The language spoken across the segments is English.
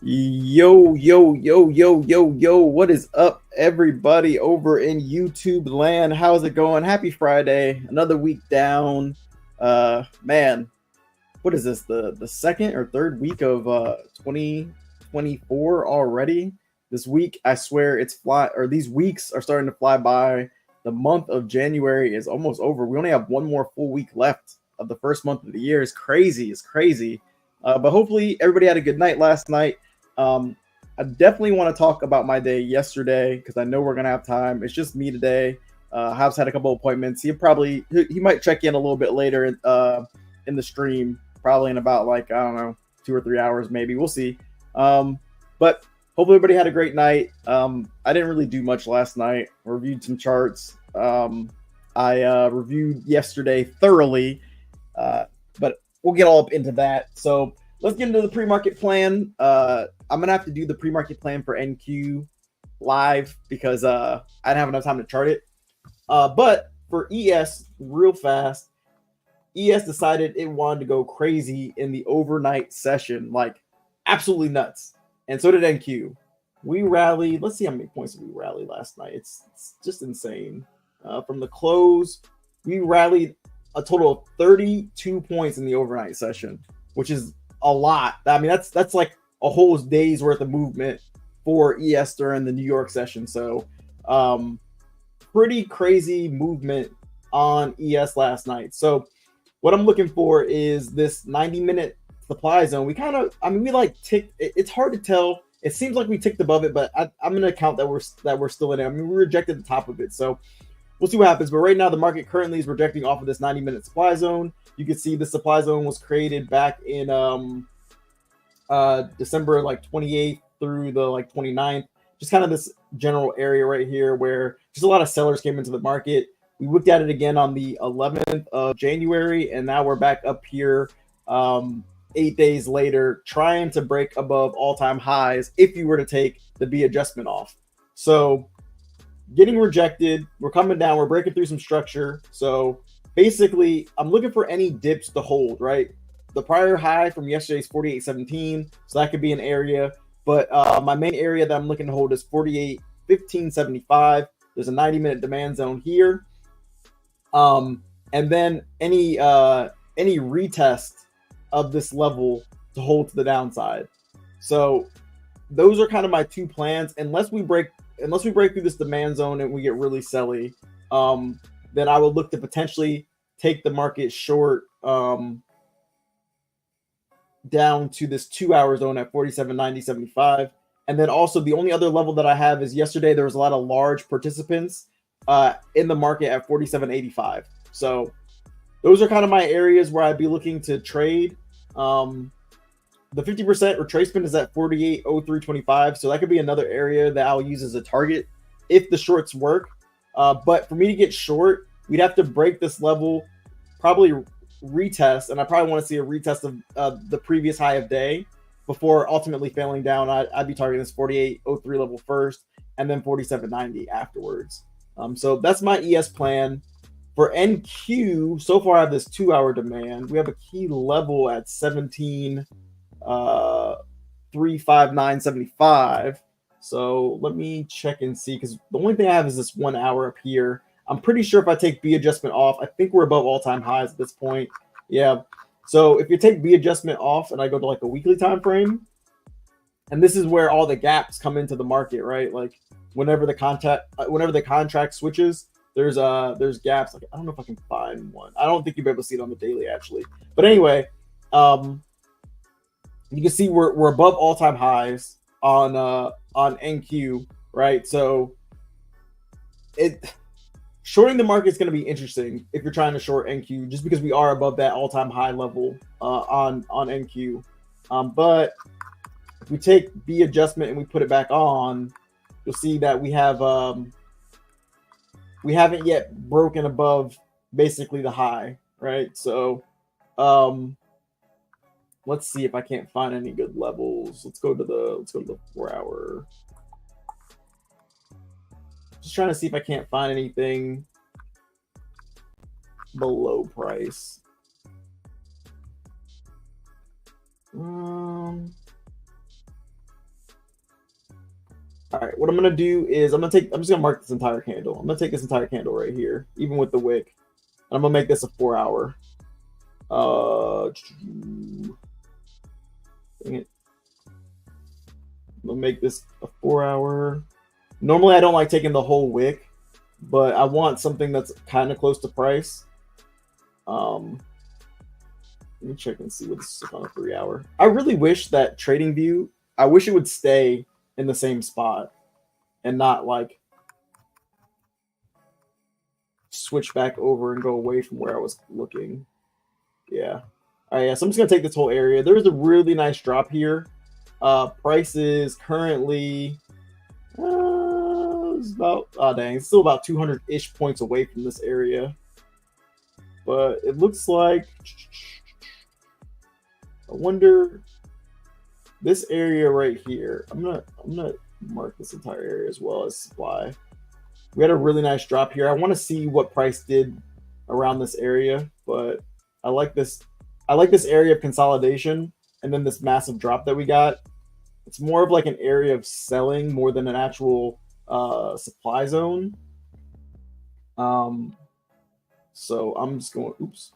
Yo, yo, yo, yo, yo, yo, what is up, everybody over in YouTube land? How's it going? Happy Friday, another week down. Man, what is this? The second or third week of 2024 already? This week, I swear these weeks are starting to fly by. The month of January is almost over. We only have one more full week left of the first month of the year. It's crazy. It's crazy. But hopefully everybody had a good night last night. I definitely want to talk about my day yesterday because I know we're gonna have time. It's just me today. Hobbs had a couple appointments. He might check in a little bit later in the stream, probably in about like I don't know 2 or 3 hours maybe. We'll see. But hopefully everybody had a great night. I didn't really do much last night. Reviewed some charts. I reviewed yesterday thoroughly, but we'll get all up into that. So let's get into the pre-market plan. I'm gonna have to do the pre-market plan for NQ live because I didn't have enough time to chart it. But for ES, real fast, ES decided it wanted to go crazy in the overnight session, like absolutely nuts. And so did NQ. We rallied. Let's see how many points we rallied last night. It's just insane. From the close, we rallied a total of 32 points in the overnight session, which is a lot. I mean, that's like a whole day's worth of movement for ES during the New York session. So pretty crazy movement on ES last night. So what I'm looking for is this 90-minute supply zone. We like ticked. It's hard to tell. It seems like we ticked above it, but I'm going to count that we're still in it. I mean, we rejected the top of it. So we'll see what happens. But right now, the market currently is rejecting off of this 90-minute supply zone. You can see the supply zone was created back in December like 28th through the like 29th. Just kind of this general area right here where just a lot of sellers came into the market. We looked at it again on the 11th of January, and now we're back up here 8 days later, trying to break above all-time highs if you were to take the B adjustment off. So getting rejected, we're coming down, we're breaking through some structure. So basically, I'm looking for any dips to hold, right? The prior high from yesterday's 48.17, so that could be an area. But my main area that I'm looking to hold is 48.1575. There's a 90-minute demand zone here. And then any retest of this level to hold to the downside. So those are kind of my two plans. Unless we break through this demand zone and we get really selly, then I would look to potentially take the market short down to this 2-hour zone at 47.9075. And then also the only other level that I have is yesterday there was a lot of large participants in the market at 47.85. So those are kind of my areas where I'd be looking to trade. The 50% retracement is at 48.0325. So that could be another area that I'll use as a target if the shorts work. But for me to get short, we'd have to break this level, probably retest, and I probably want to see a retest of the previous high of day before ultimately failing down. I'd be targeting this 48.03 level first, and then 47.90 afterwards. So that's my ES plan. For NQ, so far I have this 2-hour demand. We have a key level at 17.35975. So let me check and see, because the only thing I have is this 1 hour up here. I'm pretty sure if I take B adjustment off, I think we're above all-time highs at this point. Yeah. So if you take B adjustment off and I go to like a weekly time frame, and this is where all the gaps come into the market, right? Like whenever the contract switches, there's gaps. Like I don't know if I can find one. I don't think you'll be able to see it on the daily actually. But anyway, you can see we're above all-time highs on NQ, right? So shorting the market is going to be interesting if you're trying to short NQ, just because we are above that all-time high level on NQ. But if we take B adjustment and we put it back on, you'll see that we haven't yet broken above basically the high, right? So let's see if I can't find any good levels. Let's go to the 4-hour. Just trying to see if I can't find anything below price. All right, what I'm gonna do is I'm just gonna mark this entire candle. I'm gonna take this entire candle right here, even with the wick. And I'm gonna make this a 4-hour. Dang it. I'm gonna make this a 4-hour. Normally I don't like taking the whole wick, but I want something that's kind of close to price. Let me check and see what this is on a 3-hour. I really wish that TradingView, I wish it would stay in the same spot and not like switch back over and go away from where I was looking. Yeah. All right, yeah, so I'm just gonna take this whole area. There's a really nice drop here. Price is currently it's about dang, it's still about 200-ish points away from this area. But it looks like I wonder this area right here. I'm gonna mark this entire area as well as supply. We had a really nice drop here. I want to see what price did around this area, but I like this. I like this area of consolidation and then this massive drop that we got. It's more of like an area of selling more than an actual supply zone. So I'm just going, oops.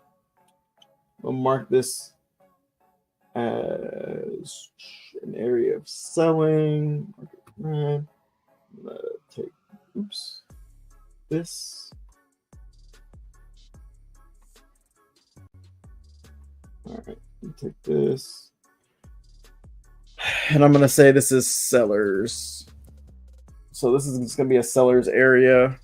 I'll mark this as an area of selling. I'm gonna take, oops, this. All right, take this. And I'm going to say this is sellers. So this is going to be a sellers area.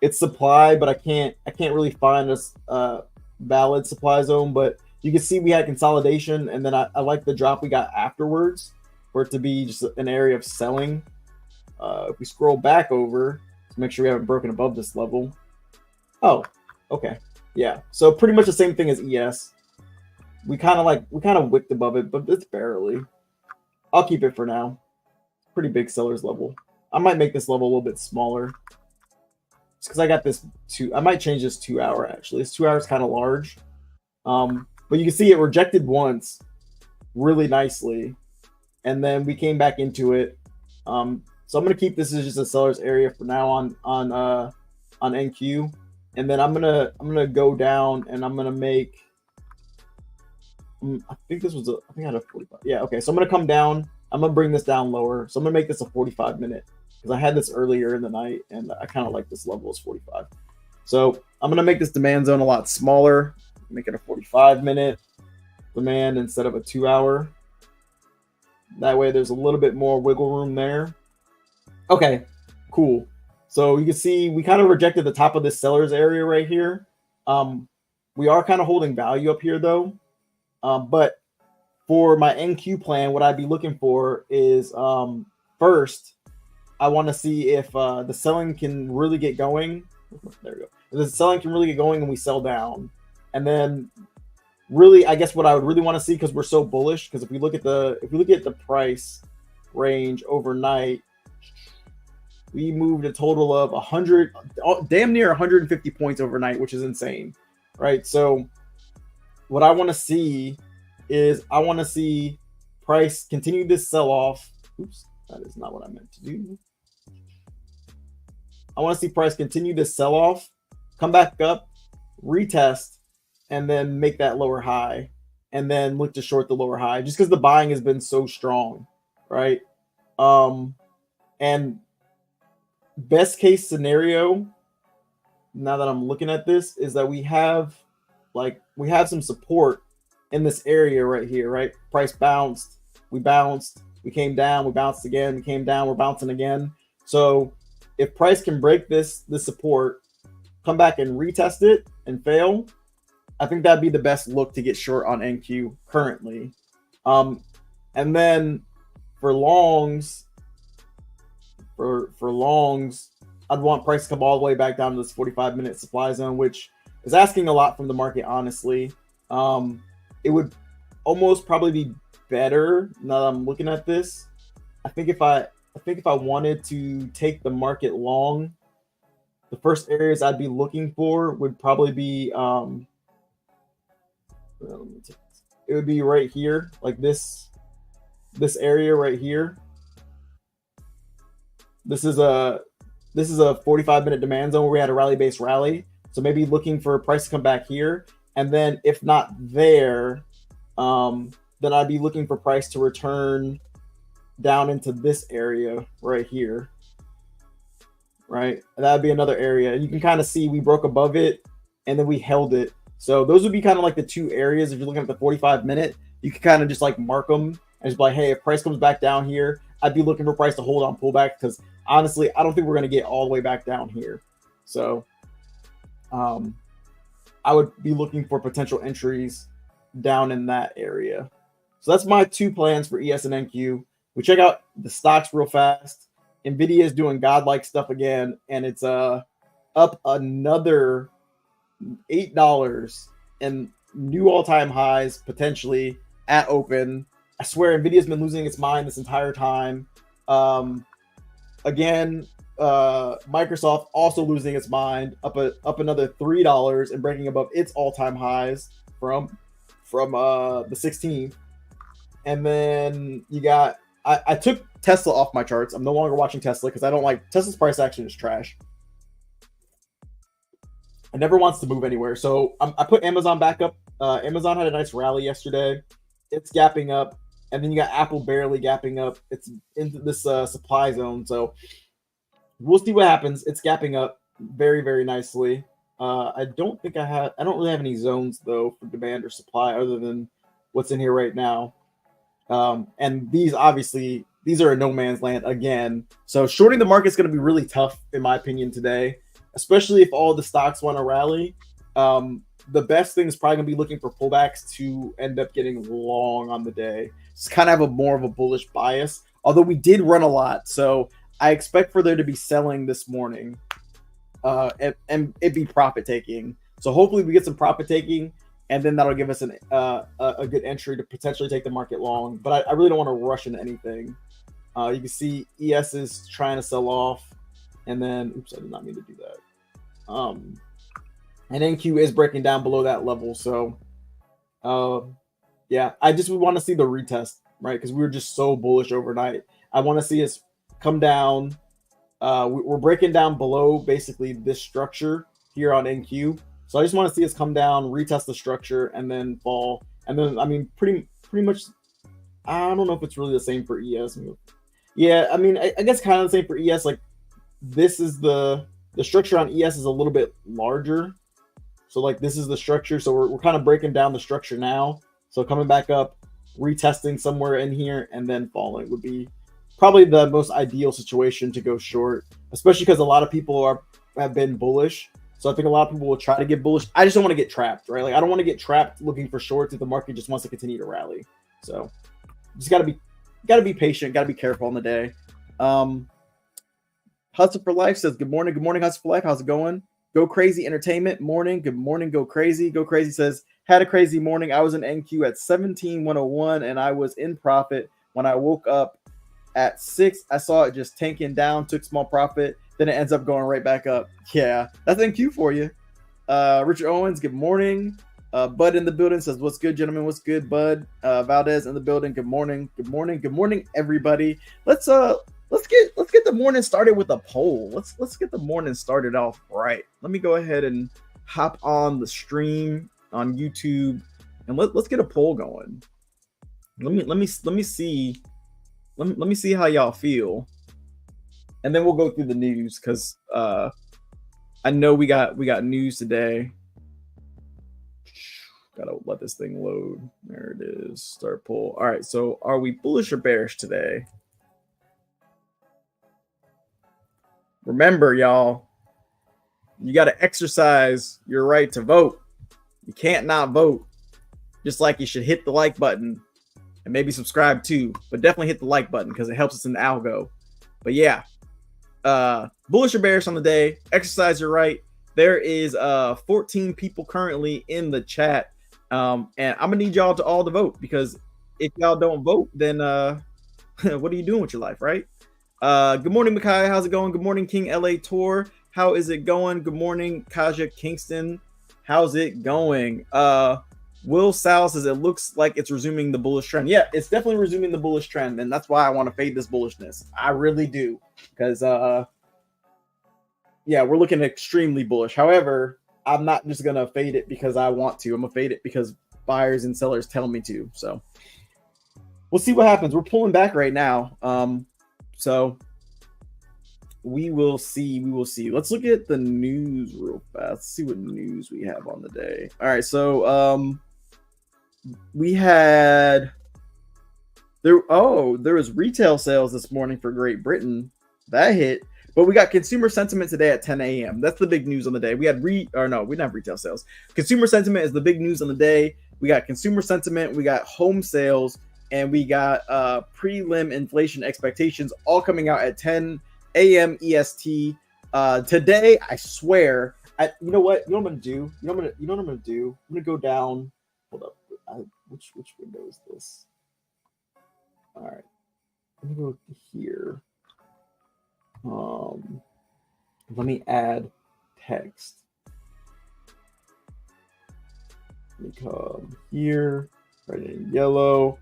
It's supply, but I can't really find a valid supply zone. But you can see we had consolidation, and then I like the drop we got afterwards for it to be just an area of selling. If we scroll back over to make sure we haven't broken above this level. Oh, okay. Yeah. So pretty much the same thing as ES. We kind of wicked above it, but it's barely. I'll keep it for now. Pretty big sellers level. I might make this level a little bit smaller. It's because I got this I might change this 2-hour actually. This 2 hours kind of large. But you can see it rejected once really nicely. And then we came back into it. So I'm gonna keep this as just a sellers area for now on NQ. And then I'm gonna go down and I'm gonna make I think I had a 45. Yeah, okay. So I'm gonna come down. I'm gonna bring this down lower. So I'm gonna make this a 45 minute because I had this earlier in the night and I kind of like this level is 45. So I'm gonna make this demand zone a lot smaller. Make it a 45-minute demand instead of a 2-hour. That way there's a little bit more wiggle room there. Okay, cool. So you can see we kind of rejected the top of this sellers area right here. We are kind of holding value up here though. But for my NQ plan, what I'd be looking for is first, I want to see if the selling can really get going. There we go. If the selling can really get going and we sell down. And then really, I guess what I would really want to see, because we're so bullish, because if we look at the price range overnight, we moved a total of 100, damn near 150 points overnight, which is insane, right? So what I want to see is I want to see price continue this sell off. Oops, that is not what I meant to do. I want to see price continue this sell off, come back up, retest, and then make that lower high, and then look to short the lower high, just because the buying has been so strong, right? And best case scenario, now that I'm looking at this, is that we have some support in this area right here, right? Price bounced, we came down, we bounced again, we came down, we're bouncing again. So if price can break this support, come back and retest it and fail, I think that'd be the best look to get short on NQ currently. And then for longs, I'd want price to come all the way back down to this 45-minute supply zone, which is asking a lot from the market, honestly. It would almost probably be better now that I'm looking at this. I think if I wanted to take the market long, the first areas I'd be looking for would probably be it would be right here, like this area right here. This is a 45-minute demand zone where we had a rally-based rally. So maybe looking for a price to come back here. And then if not there, then I'd be looking for price to return down into this area right here. Right? And that'd be another area. You can kind of see we broke above it and then we held it. So those would be kind of like the two areas. If you're looking at the 45-minute, you can kind of just like mark them and just be like, hey, if price comes back down here, I'd be looking for price to hold on pullback, because honestly, I don't think we're going to get all the way back down here. So I would be looking for potential entries down in that area. So that's my two plans for ES and NQ. We check out the stocks real fast. NVIDIA is doing godlike stuff again, and it's up another $8 and new all-time highs potentially at open. I swear NVIDIA's been losing its mind this entire time. Again, Microsoft also losing its mind, up another $3 and breaking above its all-time highs from the 16th. And then you got, I took Tesla off my charts. I'm no longer watching Tesla because I don't like Tesla's price action is trash. It never wants to move anywhere. So I put Amazon back up. Amazon had a nice rally yesterday. It's gapping up. And then you got Apple barely gapping up. It's into this supply zone. So we'll see what happens. It's gapping up very, very nicely. I don't really have any zones though for demand or supply other than what's in here right now. And these are a no man's land again. So shorting the market is going to be really tough in my opinion today, especially if all the stocks want to rally. The best thing is probably going to be looking for pullbacks to end up getting long on the day. It's kind of more of a bullish bias, although we did run a lot. So I expect for there to be selling this morning and it be profit taking. So hopefully we get some profit taking, and then that'll give us a good entry to potentially take the market long. But I really don't want to rush into anything. You can see ES is trying to sell off, and then oops, I did not mean to do that. And NQ is breaking down below that level. So yeah, I just would want to see the retest, right? Because we were just so bullish overnight. I want to see us come down. We're breaking down below basically this structure here on NQ. So I just want to see us come down, retest the structure, and then fall. And then, I mean, pretty much, I don't know if it's really the same for ES. Yeah, I mean, I guess kind of the same for ES. Like, this is the structure on ES is a little bit larger. So, like, this is the structure. So we're kind of breaking down the structure now. So coming back up, retesting somewhere in here, and then falling would be probably the most ideal situation to go short, especially because a lot of people have been bullish. So I think a lot of people will try to get bullish. I just don't want to get trapped, right? Like, I don't want to get trapped looking for shorts if the market just wants to continue to rally. So just gotta be patient, gotta be careful on the day. Hustle for Life says, good morning, Hustle for Life. How's it going? Go Crazy Entertainment, morning. Good morning, Go Crazy. Go Crazy says, had a crazy morning. I was in NQ at 17,101 and I was in profit. When I woke up at 6, I saw it just tanking down, took small profit. Then it ends up going right back up. Yeah, that's NQ for you. Richard Owens, good morning. Bud in the building says, what's good, gentlemen? What's good, Bud? Valdez in the building. Good morning. Good morning. Good morning, everybody. Let's get the morning started with a poll. Let's get the morning started off right. Let me go ahead and hop on the stream on YouTube and let's get a poll going. Let me see how y'all feel. And then we'll go through the news because I know we got news today. Gotta let this thing load. There it is. Start poll. All right. So are we bullish or bearish today? Remember, y'all, you got to exercise your right to vote. You can't not vote. Just like you should hit the like button and maybe subscribe too, but definitely hit the like button because it helps us in the algo. But yeah, bullish or bearish on the day, exercise your right. There is 14 people currently in the chat. And I'm gonna need y'all to all to vote, because if y'all don't vote, then what are you doing with your life, right? Good morning, Makai. How's it going? Good morning, King LA Tour. How is it going? Good morning, Kaja Kingston. How's it going? Will Sal says it looks like it's resuming the bullish trend. Yeah, it's definitely resuming the bullish trend, and that's why I want to fade this bullishness. I really do, because yeah, we're looking extremely bullish. However, I'm not just gonna fade it because I want to. I'm gonna fade it because buyers and sellers tell me to. So we'll see what happens. We're pulling back right now. So we will see. We will see. Let's look at the news real fast. Let's see what news we have on the day. All right. So we had there. Oh, there was retail sales this morning for Great Britain. That hit. But we got consumer sentiment today at 10 a.m. That's the big news on the day. We had we didn't have retail sales. Consumer sentiment is the big news on the day. We got consumer sentiment, we got home sales, and we got prelim inflation expectations all coming out at 10 a.m. EST. Today, I swear, you know what? You know what I'm gonna do? You know what I'm gonna do? I'm gonna go down. Hold up. Which window is this? All right. I'm gonna go here. Let me add text. Let me come here, write it in yellow,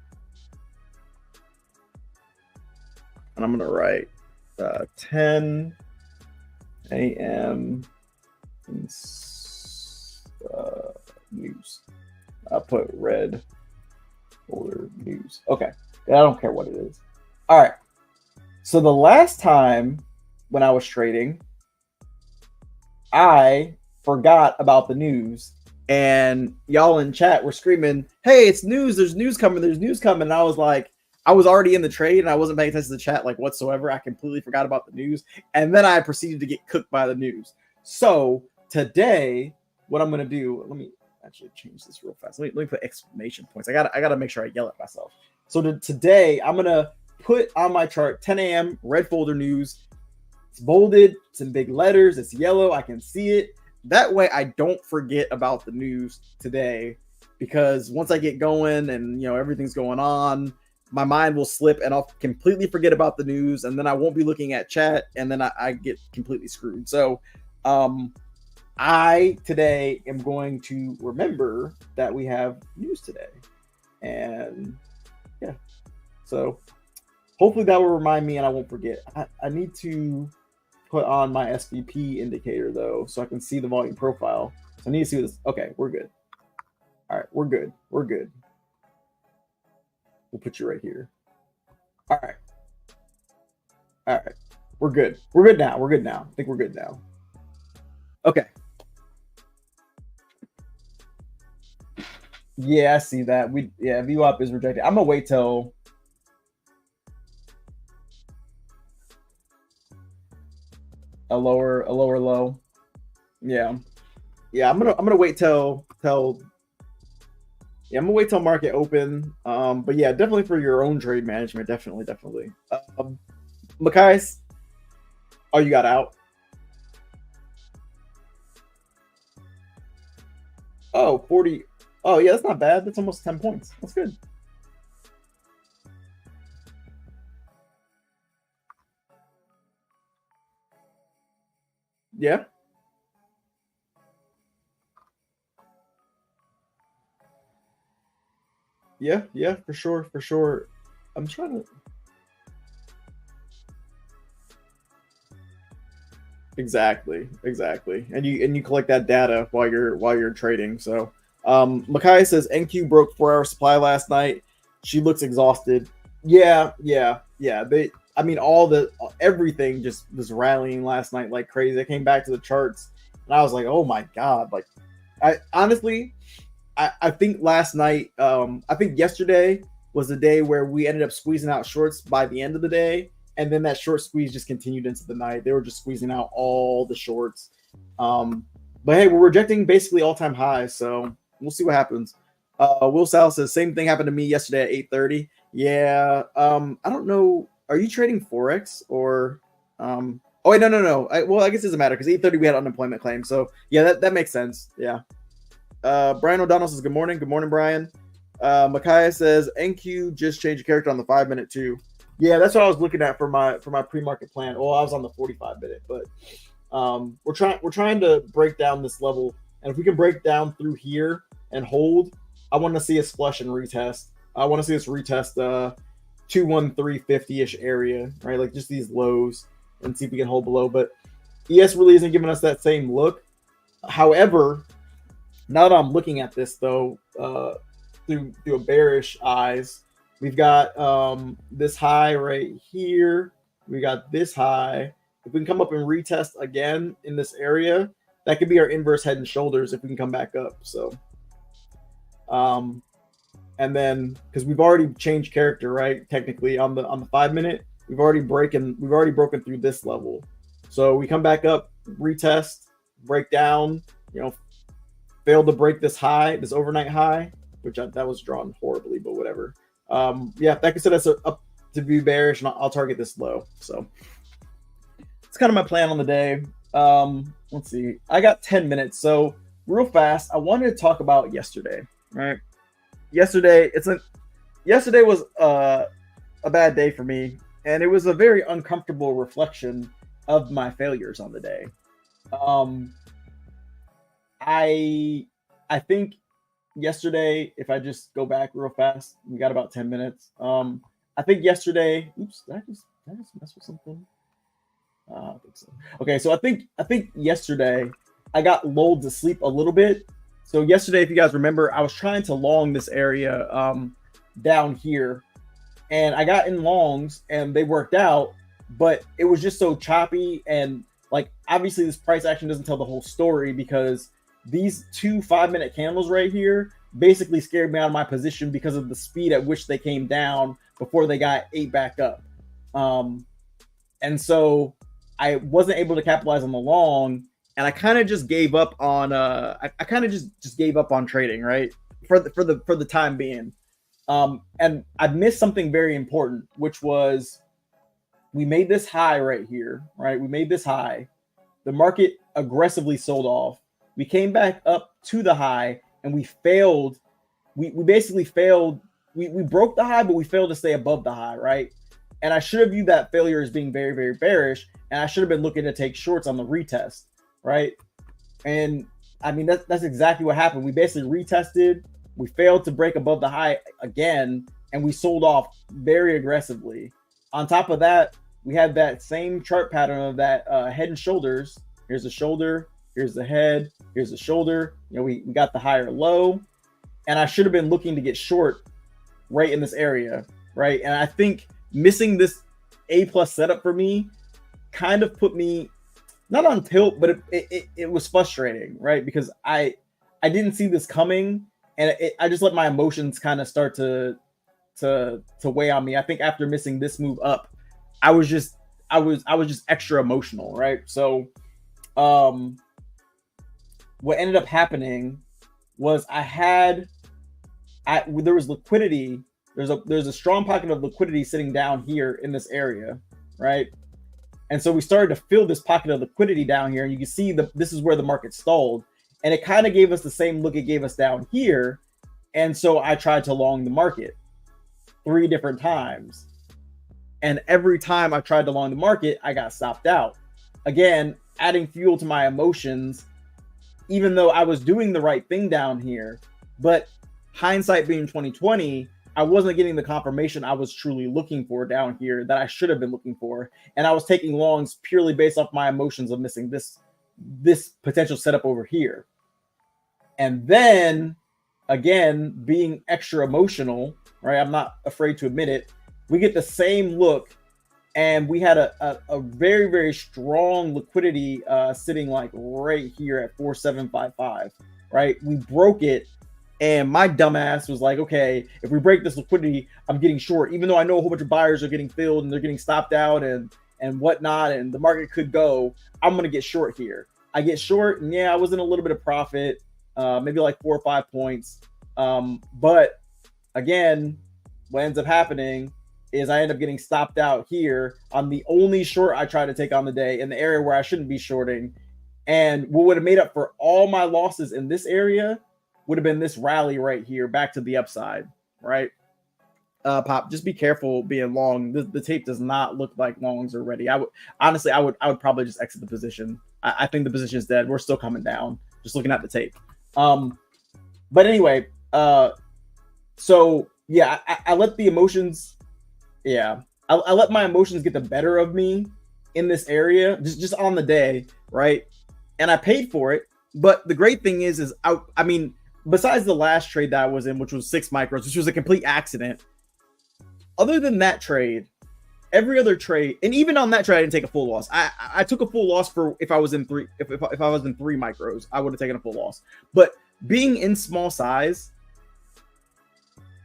and I'm gonna write 10 a.m. News. I'll put red folder news. Okay, I don't care what it is. All right. So the last time when I was trading, I forgot about the news, and y'all in chat were screaming, "Hey, it's news! There's news coming! There's news coming!" And I was like, I was already in the trade, and I wasn't paying attention to the chat like whatsoever. I completely forgot about the news, and then I proceeded to get cooked by the news. So today, what I'm gonna do? Let me actually change this real fast. Let me put exclamation points. I gotta make sure I yell at myself. So today, I'm gonna put on my chart 10 a.m. red folder news. It's bolded, it's in big letters, it's yellow, I can see it. That way I don't forget about the news today, because once I get going and everything's going on, my mind will slip and I'll completely forget about the news, and then I won't be looking at chat, and then I get completely screwed. So I today am going to remember that we have news today. And yeah, so hopefully that will remind me and I won't forget. I need to put on my SVP indicator though, so I can see the volume profile. So I need to see this. Okay, we're good. All right, we're good. We're good. We'll put you right here. All right. All right. We're good. We're good now. We're good now. I think we're good now. Okay. Yeah, I see that. VWAP is rejected. I'm gonna wait till a lower low. Yeah, I'm gonna wait till I'm gonna wait till market open. But yeah, definitely for your own trade management, definitely. Mackay's, oh, you got out. Oh, 40. Oh yeah, that's not bad. That's almost 10 points. That's good. Yeah. Yeah, for sure. I'm trying to. Exactly. And you collect that data while you're trading. So Makai says NQ broke 4-hour supply last night. She looks exhausted. Yeah. Everything just was rallying last night like crazy. I came back to the charts and I was like, oh my God. Like I honestly I think last night, I think yesterday was the day where we ended up squeezing out shorts by the end of the day. And then that short squeeze just continued into the night. They were just squeezing out all the shorts. But hey, we're rejecting basically all-time highs, so we'll see what happens. Will Sal says, same thing happened to me yesterday at 8:30. Yeah, I don't know. Are you trading Forex or oh wait, no. I guess it doesn't matter because 8:30 we had unemployment claims. So yeah, that makes sense. Yeah. Brian O'Donnell says, good morning. Good morning, Brian. Micaiah says, NQ just changed a character on the 5-minute too. Yeah, that's what I was looking at for my pre-market plan. Well, I was on the 45-minute, but we're trying to break down this level, and if we can break down through here and hold, I want to see us flush and retest. I want to see us retest 21350-ish area, right? Like just these lows and see if we can hold below. But ES really isn't giving us that same look. However, now that I'm looking at this though, through a bearish eyes, we've got this high right here. We got this high. If we can come up and retest again in this area, that could be our inverse head and shoulders if we can come back up. So, and then because we've already changed character, right? Technically on the 5 minute, we've already broken through this level. So we come back up, retest, break down, failed to break this high, this overnight high, which that was drawn horribly, but whatever. Yeah, that could set us up to be bearish, and I'll target this low. So it's kind of my plan on the day. Let's see. I got 10 minutes, so real fast, I wanted to talk about yesterday. Right? Yesterday was a bad day for me, and it was a very uncomfortable reflection of my failures on the day. I think yesterday, if I just go back real fast, we got about 10 minutes. I think yesterday, oops, did I just mess with something? I don't think so. Okay, so I think yesterday I got lulled to sleep a little bit. So yesterday, if you guys remember, I was trying to long this area down here, and I got in longs and they worked out, but it was just so choppy, and like obviously this price action doesn't tell the whole story because these 2 5-minute candles right here basically scared me out of my position because of the speed at which they came down before they got 8 back up. And so I wasn't able to capitalize on the long, and I kind of just gave up on I kind of just gave up on trading, right? For the time being. And I missed something very important, which was we made this high right here, right? We made this high. The market aggressively sold off. We came back up to the high and we failed. We basically failed. We broke the high, but we failed to stay above the high, right? And I should have viewed that failure as being very, very bearish. And I should have been looking to take shorts on the retest, right? And I mean, that's exactly what happened. We basically retested. We failed to break above the high again, and we sold off very aggressively. On top of that, we had that same chart pattern of that head and shoulders. Here's the shoulder. Here's the head. Here's the shoulder. We got the higher low. And I should have been looking to get short right in this area, right? And I think missing this A+ setup for me kind of put me not on tilt, but it was frustrating, right? Because I didn't see this coming, and I just let my emotions kind of start to weigh on me. I think after missing this move up, I was just extra emotional, right? So what ended up happening was there was liquidity. There's a strong pocket of liquidity sitting down here in this area, right? And so we started to fill this pocket of liquidity down here, and you can see this is where the market stalled, and it kind of gave us the same look it gave us down here. And so I tried to long the market 3 different times, and every time I tried to long the market, I got stopped out. Again, adding fuel to my emotions, even though I was doing the right thing down here, but hindsight being 2020, I wasn't getting the confirmation I was truly looking for down here that I should have been looking for. And I was taking longs purely based off my emotions of missing this potential setup over here. And then again, being extra emotional, right? I'm not afraid to admit it. We get the same look, and we had a very, very strong liquidity sitting like right here at 4755, right? We broke it. And my dumbass was like, okay, if we break this liquidity, I'm getting short, even though I know a whole bunch of buyers are getting filled and they're getting stopped out and whatnot, and the market could go. I'm going to get short here. I get short, and yeah, I was in a little bit of profit, maybe like 4 or 5 points. But again, what ends up happening is I end up getting stopped out here on the only short I try to take on the day in the area where I shouldn't be shorting. And what would have made up for all my losses in this area would have been this rally right here back to the upside, right? Pop, just be careful being long. The tape does not look like longs are ready. I would probably just exit the position. I think the position is dead. We're still coming down, just looking at the tape. But anyway, So yeah, I let the emotions, yeah, I let my emotions get the better of me in this area, just on the day, right? And I paid for it. But the great thing is I mean, besides the last trade that I was in, which was 6 micros, which was a complete accident. Other than that trade, every other trade, and even on that trade, I didn't take a full loss. I took a full loss for if I was in three, if I was in 3 micros, I would have taken a full loss. But being in small size,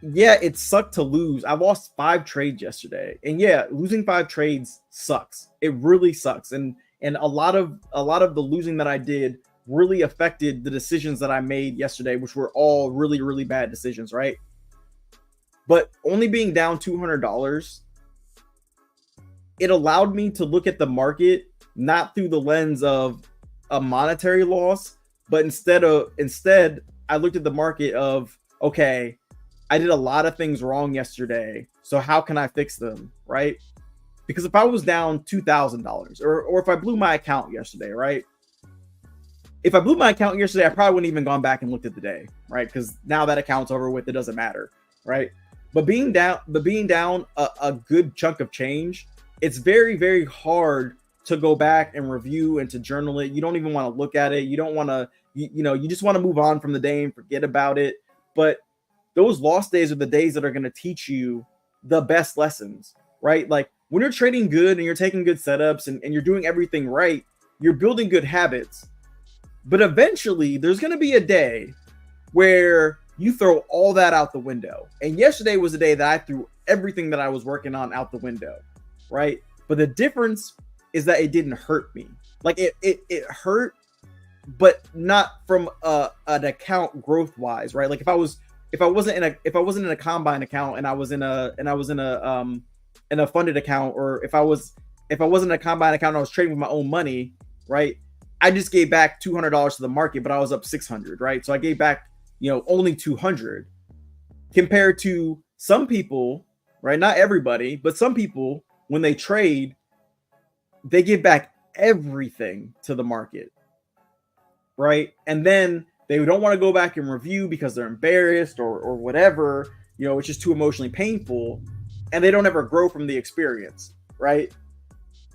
yeah, it sucked to lose. I lost 5 trades yesterday, and yeah, losing 5 trades sucks. It really sucks, and a lot of the losing that I did really affected the decisions that I made yesterday, which were all really really bad decisions, right? But only being down $200, it allowed me to look at the market not through the lens of a monetary loss, but instead I looked at the market of, okay, I did a lot of things wrong yesterday, so how can I fix them, right? Because if I was down $2,000, or if I blew my account yesterday, right? If I blew my account yesterday, I probably wouldn't even gone back and looked at the day, right? Because now that account's over with, it doesn't matter, right? But being down a good chunk of change, it's very, very hard to go back and review and to journal it. You don't even want to look at it. You don't want to, you just want to move on from the day and forget about it. But those lost days are the days that are going to teach you the best lessons, right? Like when you're trading good and you're taking good setups and you're doing everything right, you're building good habits. But eventually, there's going to be a day where you throw all that out the window. And yesterday was the day that I threw everything that I was working on out the window, right? But the difference is that it didn't hurt me. Like it hurt, but not from an account growth wise, right? Like if I wasn't in a combine account and I was in a funded account, or if I wasn't in a combine account and I was trading with my own money, right? I just gave back $200 to the market, but I was up 600, right? So I gave back, only 200 compared to some people, right? Not everybody, but some people, when they trade, they give back everything to the market, right? And then they don't want to go back and review because they're embarrassed or whatever, it's just too emotionally painful, and they don't ever grow from the experience, right?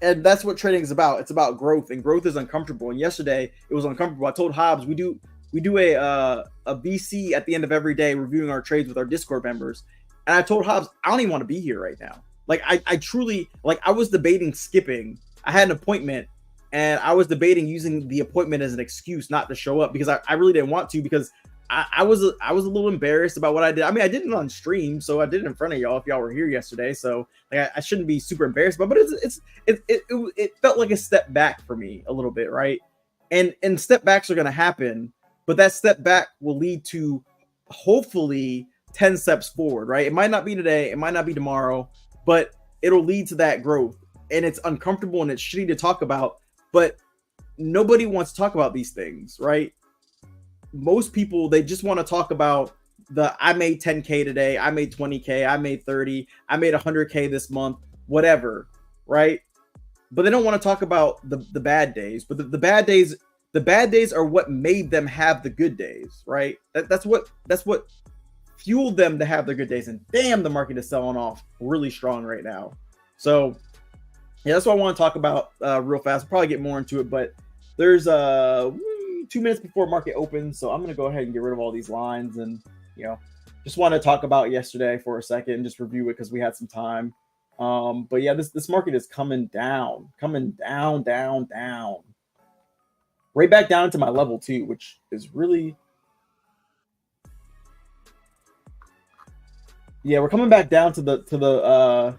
And that's what trading is about. It's about growth, and growth is uncomfortable. And yesterday it was uncomfortable. I told Hobbs we do a VC at the end of every day, reviewing our trades with our Discord members. And I told Hobbs, I don't even want to be here right now. Like I truly, like, I was debating skipping. I had an appointment and I was debating using the appointment as an excuse not to show up, because I really didn't want to, because I was a little embarrassed about what I did. I mean, I did it on stream, so I did it in front of y'all if y'all were here yesterday. So like, I shouldn't be super embarrassed about, but it felt like a step back for me a little bit, right? And step backs are gonna happen, but that step back will lead to hopefully 10 steps forward, right? It might not be today, it might not be tomorrow, but it'll lead to that growth. And it's uncomfortable and it's shitty to talk about, but nobody wants to talk about these things, right? Most people, they just want to talk about I made 10K today, I made 20K, I made 30, I made 100K this month, whatever, right? But they don't want to talk about the bad days. But the bad days are what made them have the good days, right? That's what fueled them to have their good days. And damn, the market is selling off really strong right now. So yeah, that's what I want to talk about real fast. I'll probably get more into it, but there's 2 minutes before market opens, so I'm going to go ahead and get rid of all these lines, and just want to talk about yesterday for a second and just review it because we had some time. But yeah, this market is coming down, down, right back down to my level 2, which is really, yeah, we're coming back down to the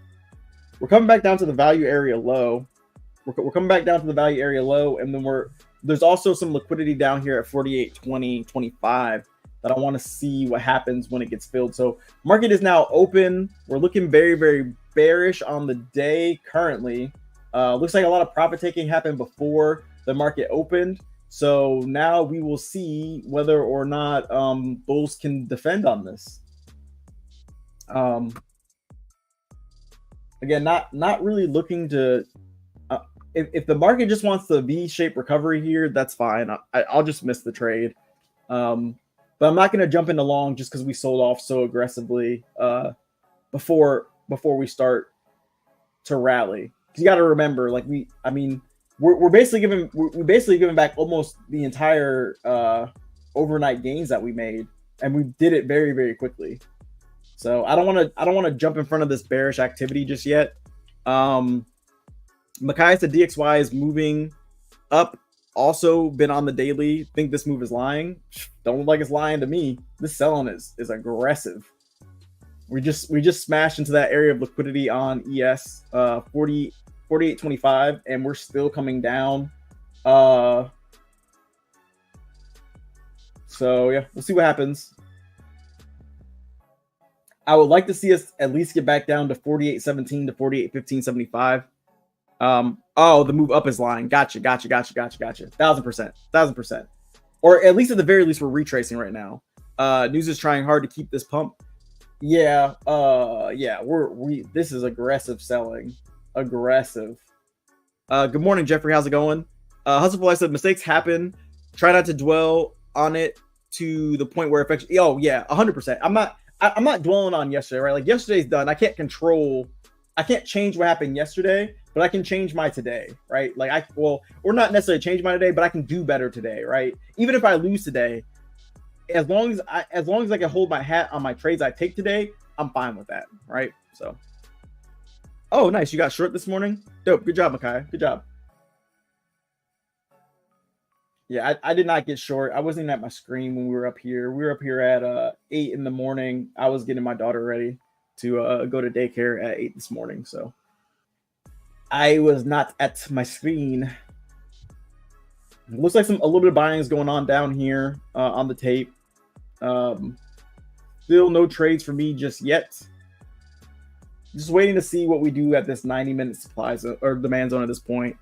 we're coming back down to the value area low. We're coming back down to the value area low, and then there's also some liquidity down here at 48.20.25 that I want to see what happens when it gets filled. So market is now open. We're looking very, very bearish on the day currently. Looks like a lot of profit taking happened before the market opened. So now we will see whether or not bulls can defend on this. Again, not really looking to. If the market just wants the V-shaped recovery here, that's fine. I'll just miss the trade. But I'm not going to jump into long just because we sold off so aggressively before we start to rally. You got to remember, like we're basically giving back almost the entire overnight gains that we made, and we did it very, very quickly. So I don't want to jump in front of this bearish activity just yet. Makai said DXY is moving up. Also been on the daily. Think this move is lying. Don't look like it's lying to me. This selling is aggressive. We just smashed into that area of liquidity on ES 48.25, and we're still coming down. So yeah, we'll see what happens. I would like to see us at least get back down to 48.17 to 48.15.75. Oh, the move up is lying. Gotcha. 1,000%. Or at least at the very least, we're retracing right now. News is trying hard to keep this pump. Yeah, this is aggressive selling. Aggressive. Good morning, Jeffrey. How's it going? Hustleful, I said mistakes happen. Try not to dwell on it to the point where it affects. Oh yeah, 100%. I'm not dwelling on yesterday, right? Like yesterday's done. I can't change what happened yesterday, but I can change my today, right? Like or not necessarily change my today, but I can do better today, right? Even if I lose today, as long as I can hold my hat on my trades I take today, I'm fine with that, right? So, oh, nice. You got short this morning. Dope. Good job, Makai. Good job. Yeah, I did not get short. I wasn't even at my screen when we were up here. We were up here at 8 in the morning. I was getting my daughter ready to go to daycare at 8 this morning. So I was not at my screen. It looks like a little bit of buying is going on down here on the tape. Still no trades for me just yet. Just waiting to see what we do at this 90-minute supply zone or demand zone at this point.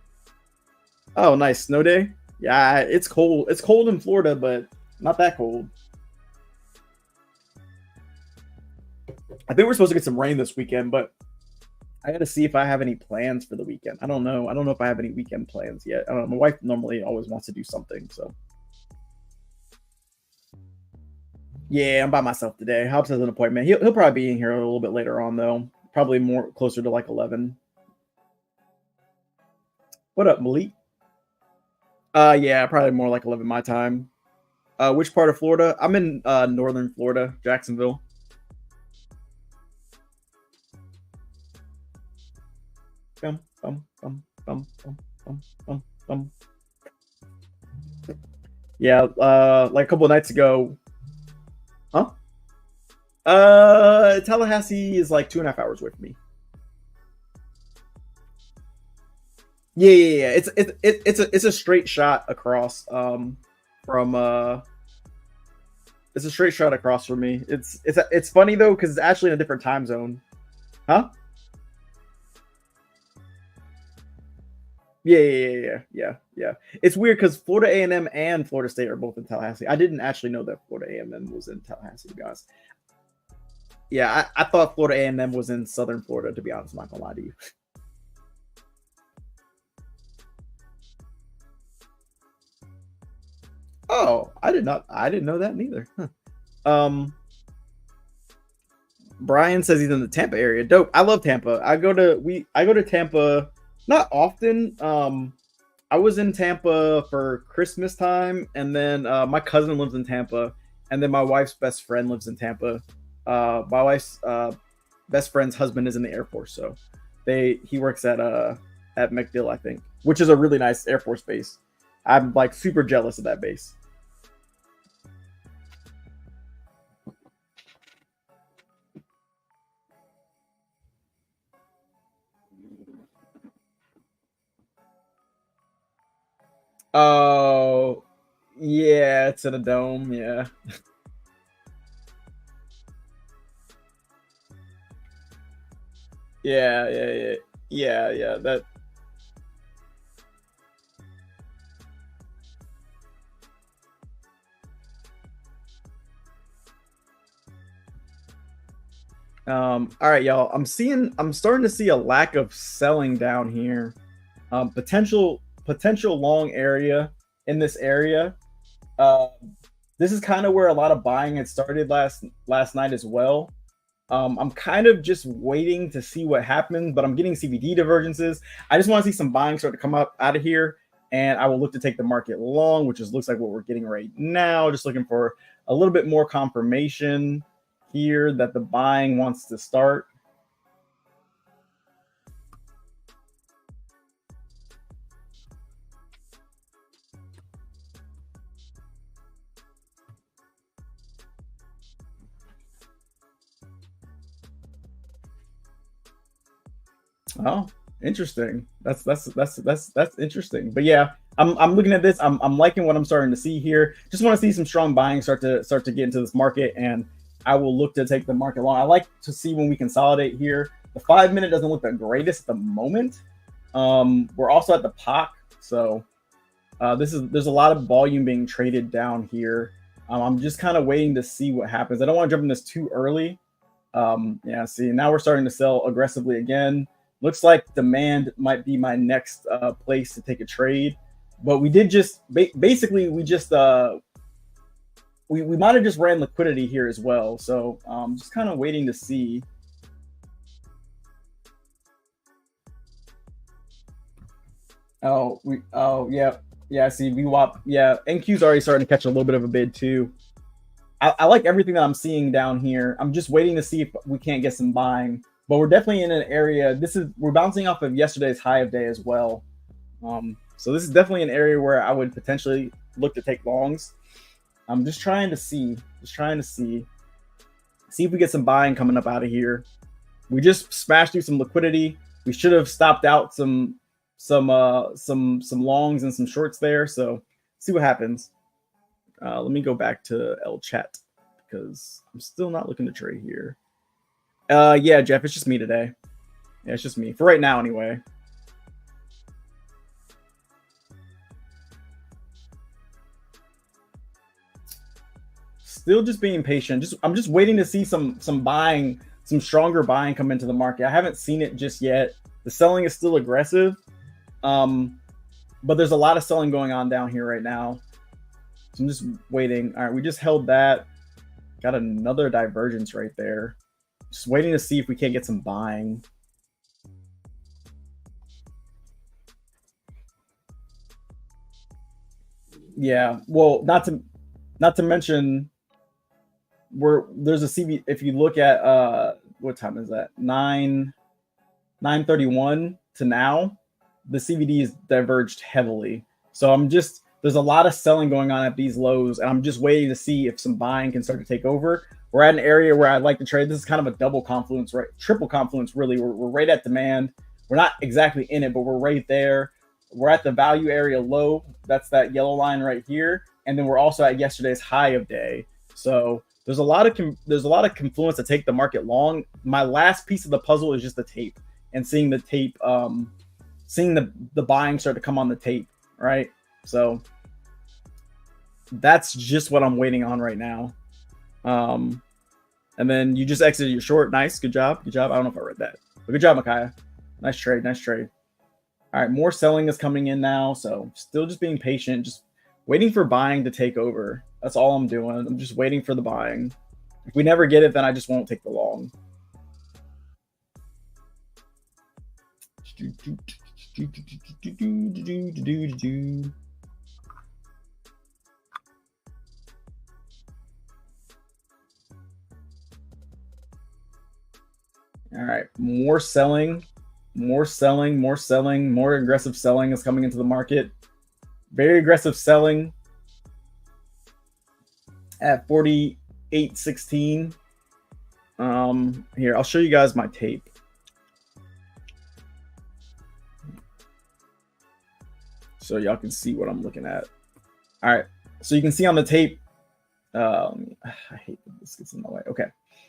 Oh, nice. Snow day. Yeah, it's cold. It's cold in Florida, but not that cold. I think we're supposed to get some rain this weekend, but I got to see if I have any plans for the weekend. I don't know. I don't know if I have any weekend plans yet. I don't know. My wife normally always wants to do something, so. Yeah, I'm by myself today. Hobbs has an appointment. He'll probably be in here a little bit later on, though. Probably more closer to like 11. What up, Malik? Yeah, probably more like 11 my time. Which part of Florida? I'm in northern Florida, Jacksonville. Yeah, like a couple of nights ago. Huh? Tallahassee is like 2.5 hours away from me. Yeah. It's a straight shot across from it's a straight shot across from me. It's funny though because it's actually in a different time zone. Huh? Yeah. It's weird because Florida A&M and Florida State are both in Tallahassee. I didn't actually know that Florida A&M was in Tallahassee, to be honest. Yeah, I thought Florida A&M was in Southern Florida, to be honest. I'm not gonna lie to you. Oh, I didn't know that neither. Huh. Brian says he's in the Tampa area. Dope. I love Tampa. I go to Tampa not often. I was in Tampa for Christmas time, and then my cousin lives in Tampa, and then my wife's best friend lives in Tampa. My wife's best friend's husband is in the Air Force, so he works at MacDill, I think, which is a really nice Air Force base. I'm like super jealous of that base. Oh, yeah, it's in a dome. Yeah. Yeah. That. All right, y'all. I'm starting to see a lack of selling down here. Potential long area in this area. This is kind of where a lot of buying had started last night as well. I'm kind of just waiting to see what happens, but I'm getting CVD divergences. I just want to see some buying start to come up out of here, and I will look to take the market long, which looks like what we're getting right now. Just looking for a little bit more confirmation here that the buying wants to start. Oh, interesting. That's interesting. But yeah, I'm looking at this. I'm liking what I'm starting to see here. Just want to see some strong buying start to get into this market, and I will look to take the market long. I like to see when we consolidate here. The 5 minute doesn't look the greatest at the moment. We're also at the POC, so there's a lot of volume being traded down here. I'm just kind of waiting to see what happens. I don't want to jump in this too early. Yeah, see, now we're starting to sell aggressively again. Looks like demand might be my next place to take a trade, but we did just basically we just we might have just ran liquidity here as well. So just kind of waiting to see. Oh yeah, see VWAP, yeah, NQ's already starting to catch a little bit of a bid too. I like everything that I'm seeing down here. I'm just waiting to see if we can't get some buying, but we're definitely in an area. We're bouncing off of yesterday's high of day as well. So this is definitely an area where I would potentially look to take longs. I'm just trying to see if we get some buying coming up out of here. We just smashed through some liquidity. We should have stopped out some longs and some shorts there. So see what happens. Let me go back to L chat because I'm still not looking to trade here. Yeah, Jeff, it's just me today. Yeah, it's just me for right now anyway. Still just being patient. I'm just waiting to see some buying, some stronger buying come into the market. I haven't seen it just yet. The selling is still aggressive. But there's a lot of selling going on down here right now. So I'm just waiting. All right, we just held that. Got another divergence right there. Just waiting to see if we can't get some buying. Yeah, well, not to mention there's a CV. If you look at what time is that? 9:31 to now, the CVD is diverged heavily. So there's a lot of selling going on at these lows, and I'm just waiting to see if some buying can start to take over. We're at an area where I'd like to trade. This is kind of a double confluence, right? Triple confluence, really. We're right at demand. We're not exactly in it, but we're right there. We're at the value area low. That's that yellow line right here. And then we're also at yesterday's high of day. So there's a lot of confluence to take the market long. My last piece of the puzzle is just the tape and seeing the tape, seeing the buying start to come on the tape, right? So that's just what I'm waiting on right now. And then you just exited your short. Nice. Good job. I don't know if I read that, but good job, Micaiah. Nice trade. All right. More selling is coming in now. So still just being patient, just waiting for buying to take over. That's all I'm doing. I'm just waiting for the buying. If we never get it, then I just won't take the long. All right, more selling, more aggressive selling is coming into the market. Very aggressive selling at 48.16. Here, I'll show you guys my tape. So y'all can see what I'm looking at. All right, so you can see on the tape, I hate that this gets in my way. Okay,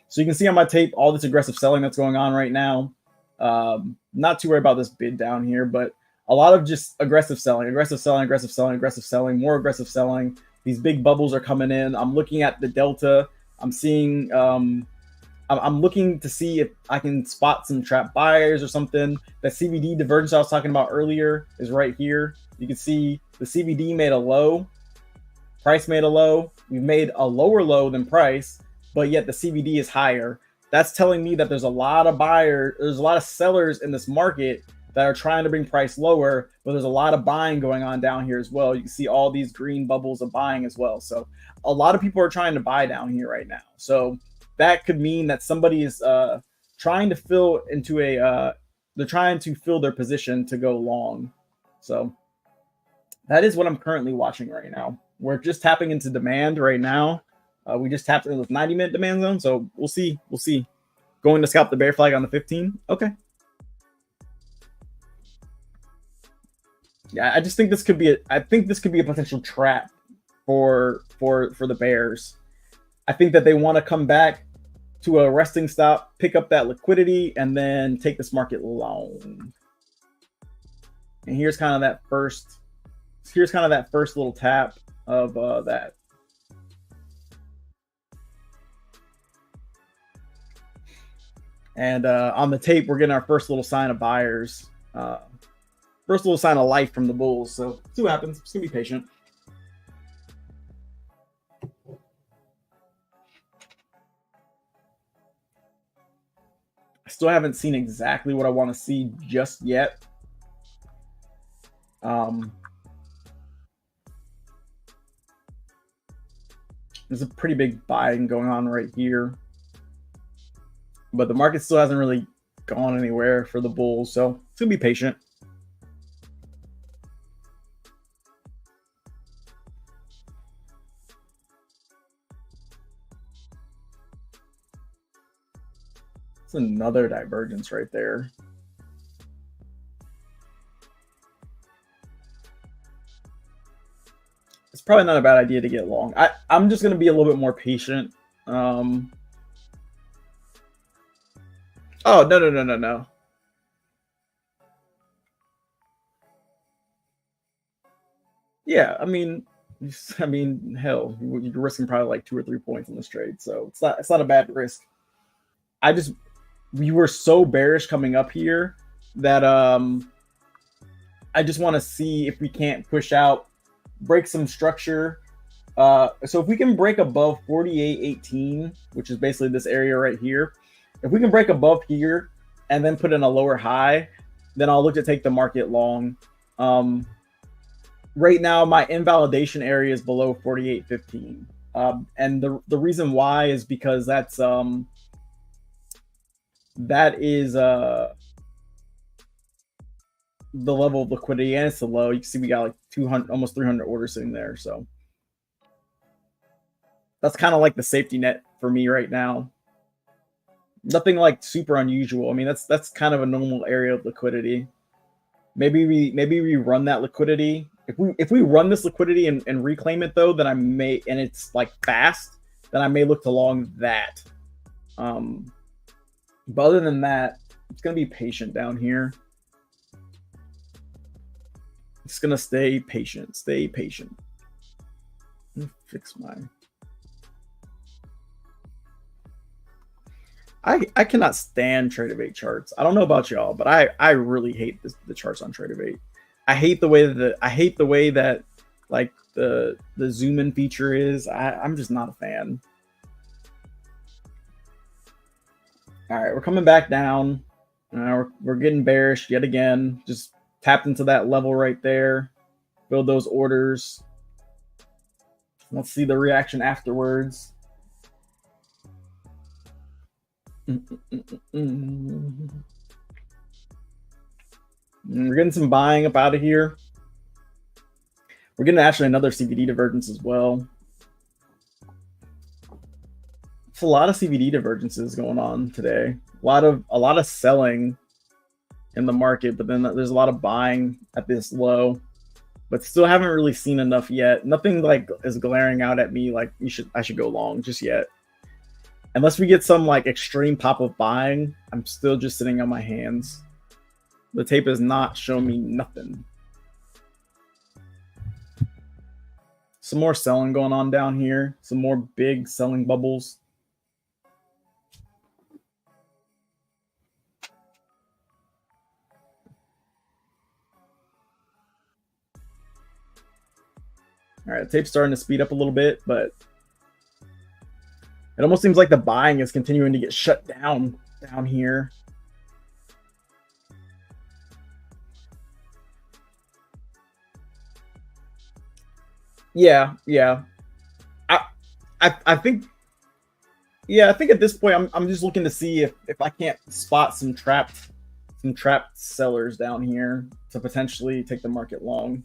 so you can see on my tape all this aggressive selling that's going on right now. Not too worried about this bid down here, but a lot of just aggressive selling, more aggressive selling. These big bubbles are coming in. I'm looking at the delta. I'm seeing, I'm looking to see if I can spot some trap buyers or something. The CVD divergence I was talking about earlier is right here. You can see the CVD made a low Price made a low. We've made a lower low than price, but yet the CVD is higher. That's telling me that there's a lot of buyers, there's a lot of sellers in this market that are trying to bring price lower, but there's a lot of buying going on down here as well. You can see all these green bubbles of buying as well. So a lot of people are trying to buy down here right now. So that could mean that somebody is trying to fill into they're trying to fill their position to go long. So that is what I'm currently watching right now. We're just tapping into demand right now. We just tapped into the 90-minute demand zone. So we'll see. We'll see. Going to scalp the bear flag on the 15. Okay. Yeah, I just think this could be a potential trap for the Bears. I think that they want to come back to a resting stop, pick up that liquidity, and then take this market long. And here's kind of that first little tap of that. And on the tape, we're getting our first little sign of buyers. First little sign of life from the bulls. So see what happens. Just gonna be patient. I still haven't seen exactly what I want to see just yet. There's a pretty big buying going on right here, but the market still hasn't really gone anywhere for the bulls. So it's gonna be patient. It's another divergence right there. It's probably not a bad idea to get long. I'm just going to be a little bit more patient. Oh, no. Yeah, I mean, hell, you're risking probably like 2 or 3 points in this trade, so it's not a bad risk. We were so bearish coming up here that I just want to see if we can't push out, break some structure. So if we can break above 48.18, which is basically this area right here, if we can break above here and then put in a lower high, then I'll look to take the market long. Right now, my invalidation area is below 48.15. And the reason why is because that is the level of liquidity, and it's the low. You can see we got like 200, almost 300 orders sitting there. So that's kind of like the safety net for me right now. Nothing like super unusual. I mean, that's kind of a normal area of liquidity. Maybe we run that liquidity. If we run this liquidity and reclaim it though, then I may, and it's like fast, then I may look to long that. But other than that, it's gonna be patient down here. It's gonna stay patient. Stay patient. Let me fix mine. I cannot stand Tradeovate charts. I don't know about y'all, but I really hate the charts on Tradeovate. I hate the way that like the zoom in feature is. I'm just not a fan. All right, we're coming back down. We're getting bearish yet again. Just tapped into that level right there. Build those orders. Let's see the reaction afterwards. We're getting some buying up out of here. We're getting actually another CVD divergence as well. It's a lot of CVD divergences going on today. A lot of selling in the market, but then there's a lot of buying at this low. But still haven't really seen enough yet. Nothing like is glaring out at me like I should go long just yet. Unless we get some like extreme pop of buying, I'm still just sitting on my hands. The tape is not showing me nothing. Some more selling going on down here. Some more big selling bubbles. All right, tape's starting to speed up a little bit, but it almost seems like the buying is continuing to get shut down here. Yeah. I think I think at this point I'm just looking to see if I can't spot some trapped sellers down here to potentially take the market long.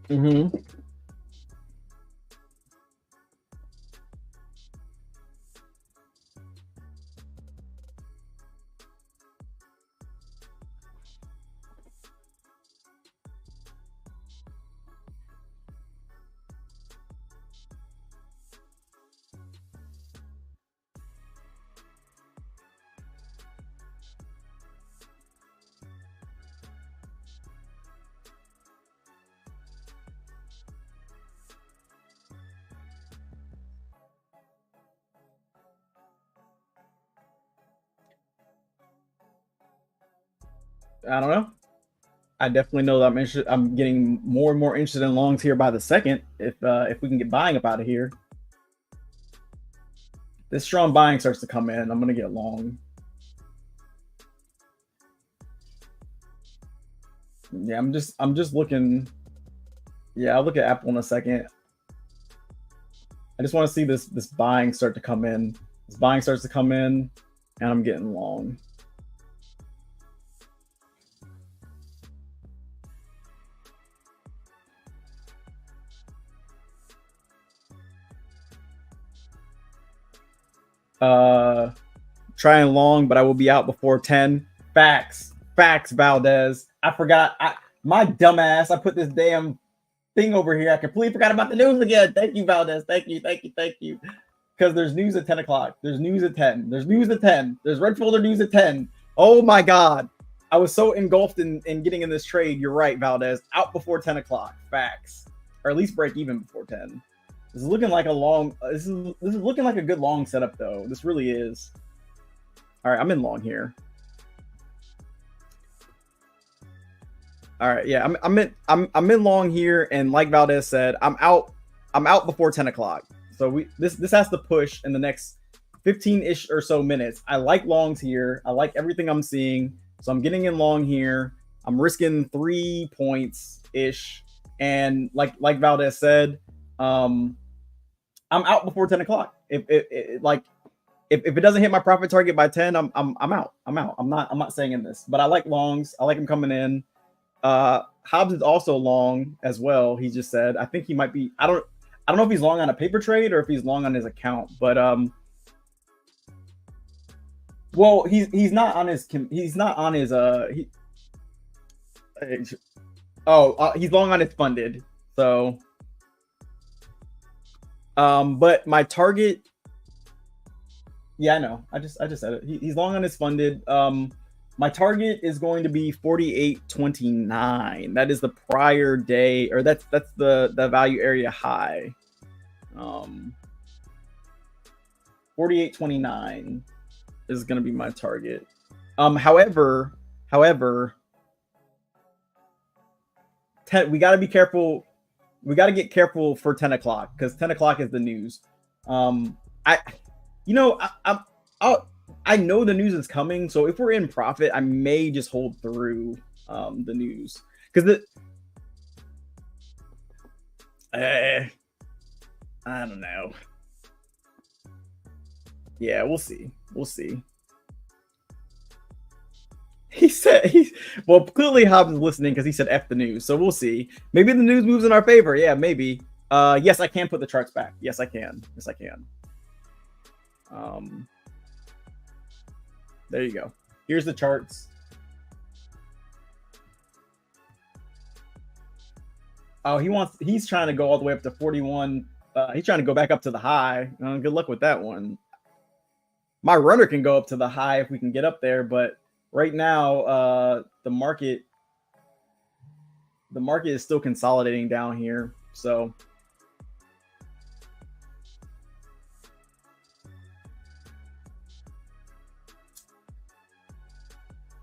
Mm-hmm. I don't know. I definitely know that I'm interested. I'm getting more and more interested in longs here by the second. If we can get buying up out of here, this strong buying starts to come in, I'm gonna get long. Yeah, I'm just looking. Yeah, I'll look at Apple in a second. I just want to see this buying start to come in. This buying starts to come in, and I'm getting long. Trying long, but I will be out before 10. Facts, Valdez. I forgot. My dumbass. I put this damn thing over here. I completely forgot about the news again. Thank you, Valdez. Thank you. Because there's news at 10 o'clock. There's news at 10. There's news at 10. There's red folder news at 10. Oh my God. I was so engulfed in getting in this trade. You're right, Valdez. Out before 10 o'clock. Facts. Or at least break even before 10. This is looking like a long. This is looking like a good long setup, though. This really is. All right, I'm in long here. All right, yeah, I'm in long here, and like Valdez said, I'm out before 10 o'clock. So this has to push in the next 15-ish or so minutes. I like longs here. I like everything I'm seeing, so I'm getting in long here. I'm risking 3 points ish, and like Valdez said, I'm out before 10 o'clock. If it doesn't hit my profit target by 10, I'm out. I'm not saying in this, but I like longs. I like them coming in. Hobbs is also long as well. He just said, I think he might be. I don't know if he's long on a paper trade or if he's long on his account, but well, he's not on his he's long on his funded. So but my target, yeah, I know. I just said it. He's long on his funded. My target is going to be 48.29. That is the prior day, or that's the value area high. 48.29 is going to be my target. However, we got to be careful. We got to get careful for 10 o'clock because 10 o'clock is the news. I know the news is coming, so if we're in profit, I may just hold through the news because I don't know. Yeah, we'll see. He said well, clearly Hobbs is listening because he said F the news, so we'll see. Maybe the news moves in our favor. Yeah, maybe. Yes, I can put the charts back. Yes, I can. There you go. Here's the charts. Oh, he's trying to go all the way up to 41 He's trying to go back up to the high. Good luck with that one. My runner can go up to the high if we can get up there, but right now the market is still consolidating down here. So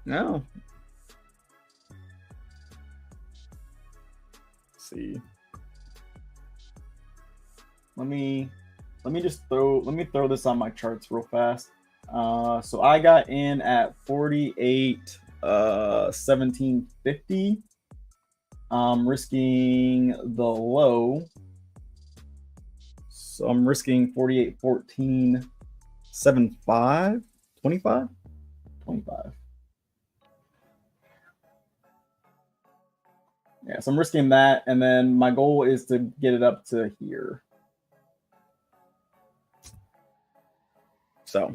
no. Let's see. Let me throw this on my charts real fast. So I got in at 48 1750. Risking the low. So I'm risking 48 14 75 25. Yeah, so I'm risking that, and then my goal is to get it up to here. So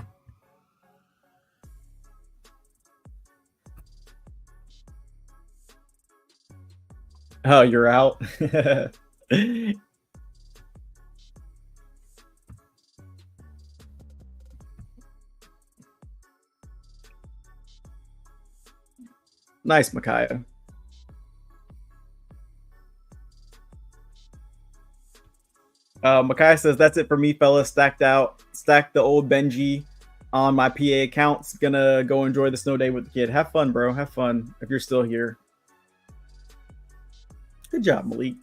oh, you're out. Nice, Micaiah. Micaiah says, that's it for me, fellas. Stacked out. Stacked the old Benji on my PA accounts. Gonna go enjoy the snow day with the kid. Have fun, bro. Have fun if you're still here. Good job, Malik.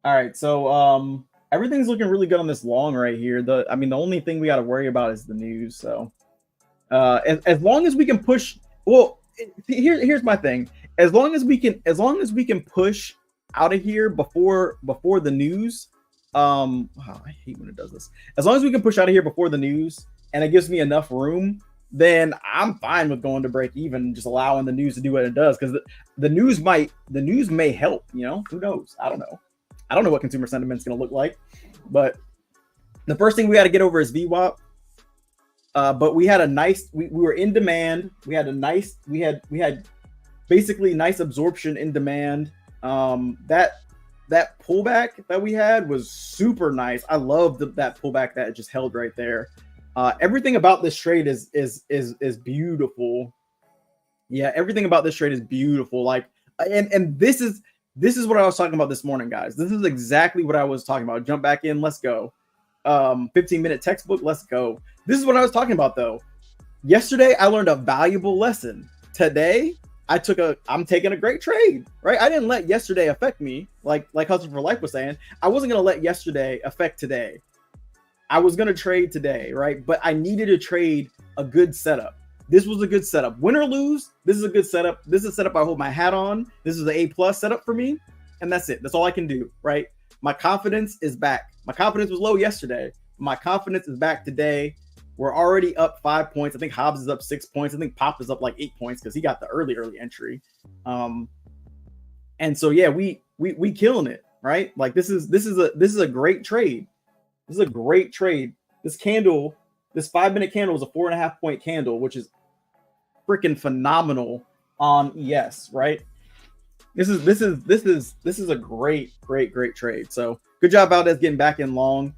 All right, so everything's looking really good on this long right here. The only thing we got to worry about is the news. So as long as we can push, well, here's my thing. As long as we can push out of here before the news. I hate when it does this. As long as we can push out of here before the news, and it gives me enough room, then I'm fine with going to break even, just allowing the news to do what it does. Because the news may help. You know, who knows? I don't know what consumer sentiment is going to look like. But the first thing we got to get over is VWAP. But we had a nice. We were in demand. We had basically nice absorption in demand. That pullback that we had was super nice. I love that pullback that just held right there. Everything about this trade is beautiful. Yeah, everything about this trade is beautiful. Like, and this is what I was talking about this morning, guys. This is exactly what I was talking about. Jump back in, let's go. 15-minute textbook, let's go. This is what I was talking about though. Yesterday I learned a valuable lesson. Today I'm taking a great trade, right? I didn't let yesterday affect me, like Hustle for Life was saying. I wasn't gonna let yesterday affect today. I was gonna trade today, right? But I needed to trade a good setup. This was a good setup. Win or lose, this is a good setup. This is a setup I hold my hat on. This is an A+ setup for me, and that's it. That's all I can do, right? My confidence is back. My confidence was low yesterday. My confidence is back today. We're already up 5 points. I think Hobbs is up 6 points. I think Pop is up like 8 points because he got the early entry. And so yeah, we killing it, right? Like this is a great trade. This is a great trade. This candle, this 5-minute candle is a 4.5 point candle, which is freaking phenomenal on ES, right? This is a great trade. So good job, Valdez, getting back in long.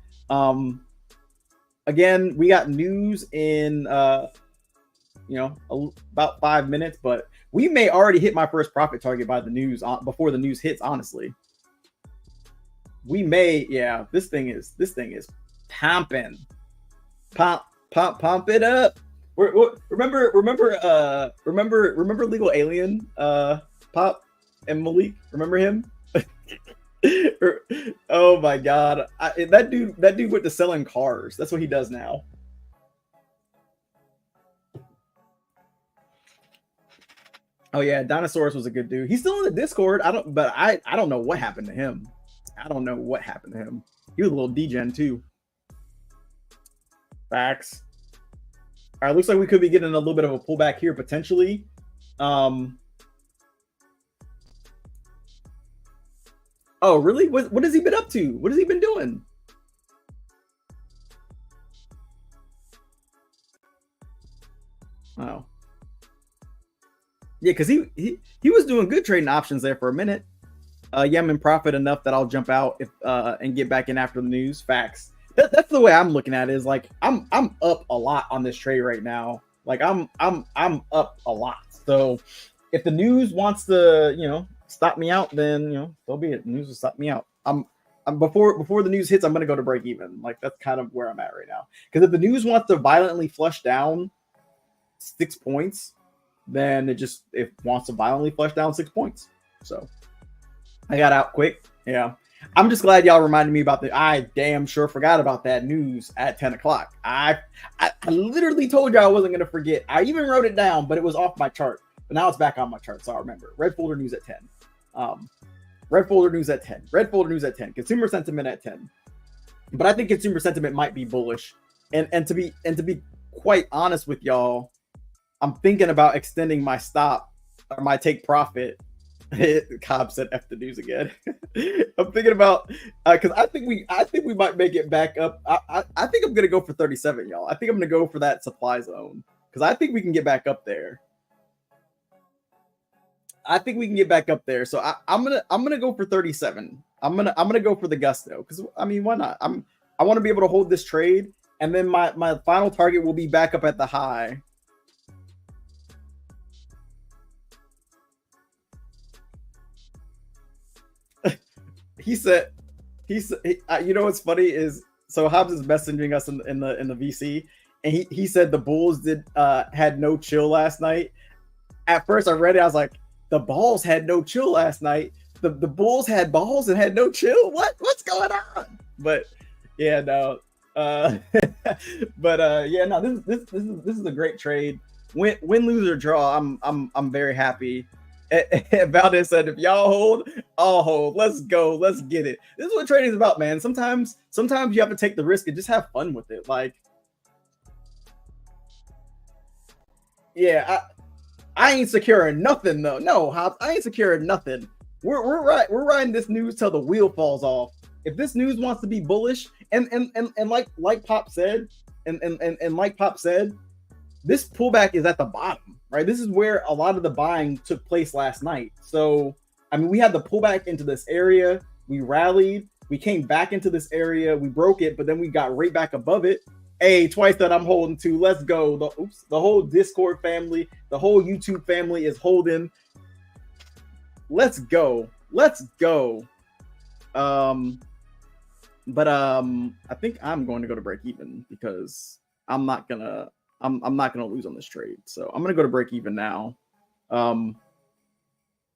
Again, we got news in about 5 minutes, but we may already hit my first profit target by the news before the news hits. Honestly, we may. Yeah, this thing is pumping, pump it up. Remember Legal Alien, Pop and Malik. Remember him? Oh my god, that dude went to selling cars. That's what he does now. Oh yeah, Dinosaurus was a good dude. He's still in the Discord. I don't know what happened to him. He was a little degen too. Facts. All right, looks like we could be getting a little bit of a pullback here potentially. Oh, really? What has he been up to? What has he been doing? Oh. Yeah, because he was doing good trading options there for a minute. Yeah, I'm in profit enough that I'll jump out if and get back in after the news. Facts. That's the way I'm looking at it. Is like I'm up a lot on this trade right now. Like I'm up a lot. So if the news wants to, stop me out, then so be it. The news will stop me out. I'm before the news hits, I'm gonna go to break even. Like that's kind of where I'm at right now. Because if the news wants to violently flush down 6 points, then it wants to violently flush down 6 points. So I got out quick. Yeah. I'm just glad y'all reminded me about I damn sure forgot about that news at 10 o'clock. I literally told you I wasn't going to forget. I even wrote it down, but it was off my chart. But now it's back on my chart, so I remember. Red folder news at 10. Red folder news at 10. Red folder news at 10. Consumer sentiment at 10. But I think consumer sentiment might be bullish. And to be quite honest with y'all, I'm thinking about extending my stop or my take profit. Cobb said F the news again. I'm thinking about because I think we might make it back up. I think I'm gonna go for 37, y'all. I think I'm gonna go for that supply zone because I think we can get back up there. I think we can get back up there. So I'm gonna go for 37. I'm gonna go for the gusto because I mean why not? I want to be able to hold this trade and then my final target will be back up at the high. He said, you know what's funny is so Hobbs is messaging us in the VC, and he said the Bulls had no chill last night. At first I read it, I was like, the Balls had no chill last night. The Bulls had balls and had no chill. What's going on? But yeah, no. Yeah, no. This is a great trade. Win, lose or draw. I'm very happy. Valdez said, if y'all hold, I'll hold. Let's go. Let's get it. This is what trading is about, man. Sometimes you have to take the risk and just have fun with it. Like, yeah, I ain't securing nothing though. No, Hobbs, I ain't securing nothing. We're riding this news till the wheel falls off. If this news wants to be bullish, and like Pop said, and like Pop said, this pullback is at the bottom, right? This is where a lot of the buying took place last night. So, I mean, we had the pullback into this area. We rallied. We came back into this area. We broke it, but then we got right back above it. Hey, twice that I'm holding to. Let's go. The whole Discord family, the whole YouTube family is holding. Let's go. Let's go. But I think I'm going to go to break even because I'm not gonna lose on this trade. So I'm gonna go to break even now.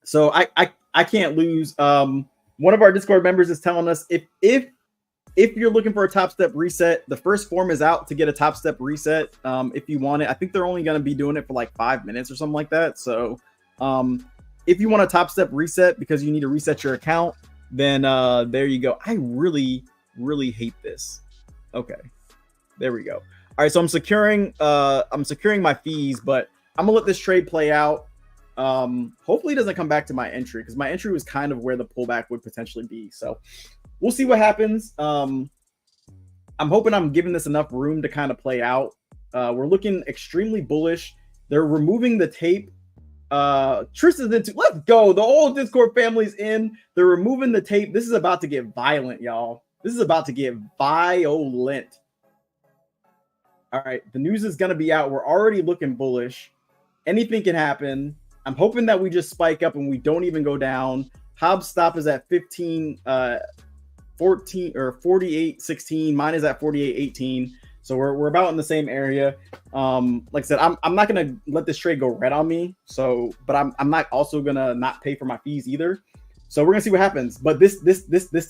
So I can't lose. One of our Discord members is telling us if you're looking for a Topstep reset, the first form is out to get a Topstep reset. If you want it, I think they're only going to be doing it for like 5 minutes or something like that. So if you want a Topstep reset because you need to reset your account, then there you go. I really hate this. Okay, there we go. All right, so I'm securing my fees, but I'm gonna let this trade play out. Hopefully it doesn't come back to my entry because my entry was kind of where the pullback would potentially be. So we'll see what happens. I'm hoping I'm giving this enough room to kind of play out. We're looking extremely bullish. They're removing the tape. Tristan's into. Let's go. The whole Discord family's in. They're removing the tape. This is about to get violent, y'all. This is about to get violent. All right, the news is going to be out. We're already looking bullish. Anything can happen. I'm hoping that we just spike up and we don't even go down. Hobbs stop is at 14 or 48.16. Mine is at 48.18. So we're about in the same area. Like I said, I'm not gonna let this trade go red on me. So, but I'm not also gonna not pay for my fees either. So we're gonna see what happens. But this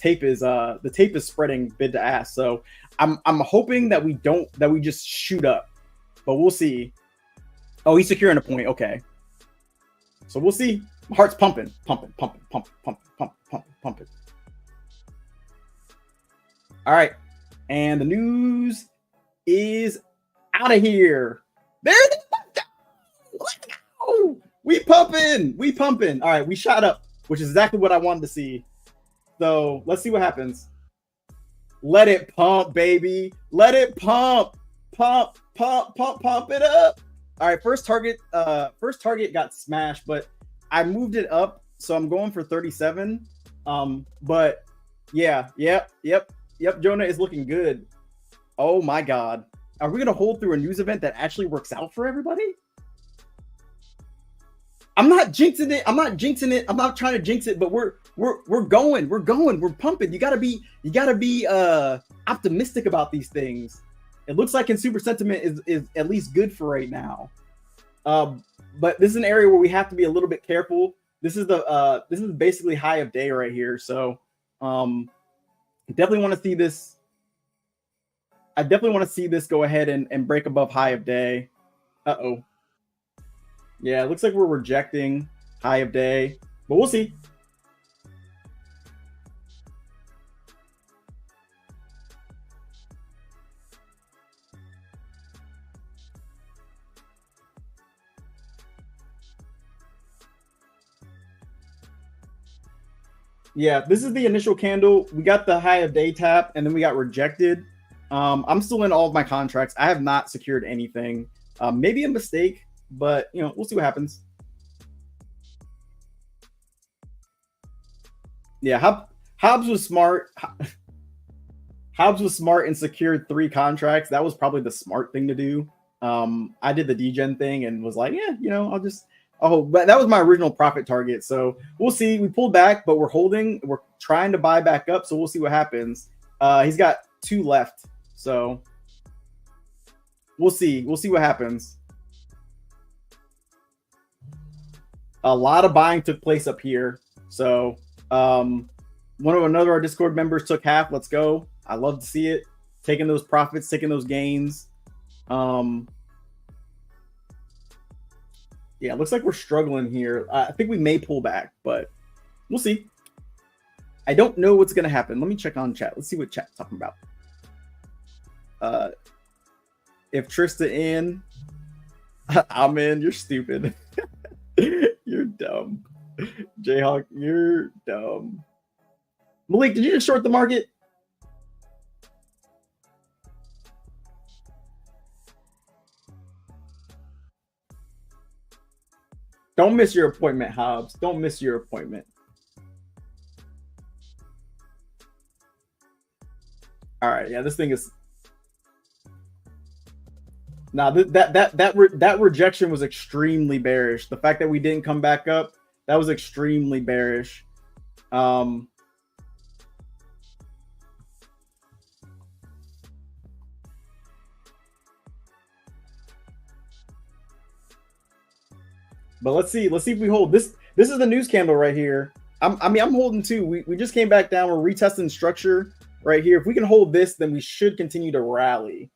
tape is the tape is spreading bid to ass. So I'm hoping that we just shoot up, but we'll see. Oh, he's securing a point. Okay. So we'll see. My heart's pumping. All right. And the news is out of here. There it is. Let's go. We pumping. All right. We shot up, which is exactly what I wanted to see. So let's see what happens. Let it pump, baby. Let it pump. Pump it up. All right, first target got smashed, but I moved it up, so I'm going for 37. But yeah, yep. Jonah is looking good. Oh my God, are we gonna hold through a news event that actually works out for everybody? I'm not jinxing it. I'm not jinxing it. I'm not trying to jinx it, but we're going. We're going. We're pumping. You gotta be optimistic about these things. It looks like consumer sentiment is at least good for right now. Um, but this is an area where we have to be a little bit careful. This is basically high of day right here. So um definitely want to see this. I definitely want to see this go ahead and break above high of day. Uh-oh. Yeah, it looks like we're rejecting high of day, but we'll see. Yeah, this is the initial candle. We got the high of day tap, and then we got rejected. I'm still in all of my contracts. I have not secured anything. Maybe a mistake, but we'll see what happens. Yeah, Hobbs was smart. Hobbs was smart and secured 3 contracts. That was probably the smart thing to do. I did the degen thing and was like, yeah, I'll just. Oh, but that was my original profit target. So we'll see. We pulled back, but we're holding. We're trying to buy back up. So we'll see what happens. He's got 2 left. So we'll see. We'll see what happens. A lot of buying took place up here. So another of our Discord members took half. Let's go. I love to see it. Taking those profits, taking those gains. Yeah, it looks like we're struggling here. I think we may pull back, but we'll see. I don't know what's going to happen. Let me check on chat. Let's see what chat's talking about. If Trista in, I'm in. You're stupid. You're dumb. Jayhawk, you're dumb. Malik, did you just short the market? Don't miss your appointment, Hobbs. Don't miss your appointment. All right, yeah, this thing is. Now that rejection was extremely bearish. The fact that we didn't come back up, that was extremely bearish. But let's see if we hold this. This is the news candle right here. I'm holding too. We just came back down. We're retesting structure right here. If we can hold this, then we should continue to rally.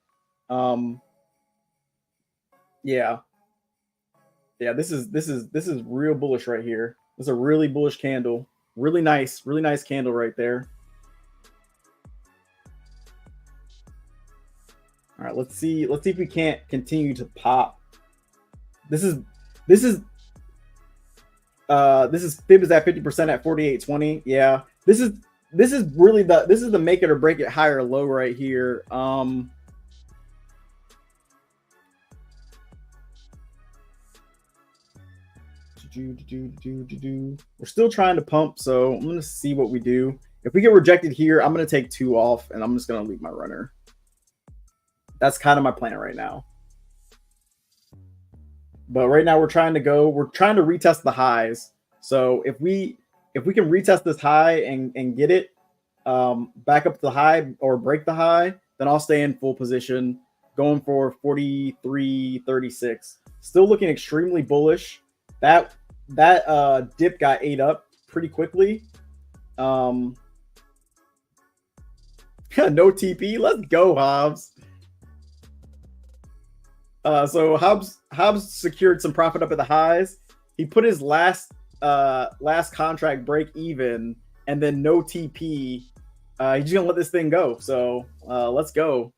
Yeah. This is real bullish right here. This is a really bullish candle. Really nice candle right there. All right, let's see if we can't continue to pop. This is fib is at 50% at 48.20. Yeah, this is really the make it or break it high or low right here. We're still trying to pump, so I'm gonna see what we do. If we get rejected here, I'm gonna take 2 off, and I'm just gonna leave my runner. That's kind of my plan right now. But right now we're trying to retest the highs. So if we can retest this high and get it back up to the high or break the high, then I'll stay in full position going for 43.36. Still looking extremely bullish. That dip got ate up pretty quickly. No TP. Let's go, Hobbs. So Hobbs secured some profit up at the highs. He put his last contract break even, and then no TP. He's just gonna let this thing go. So let's go.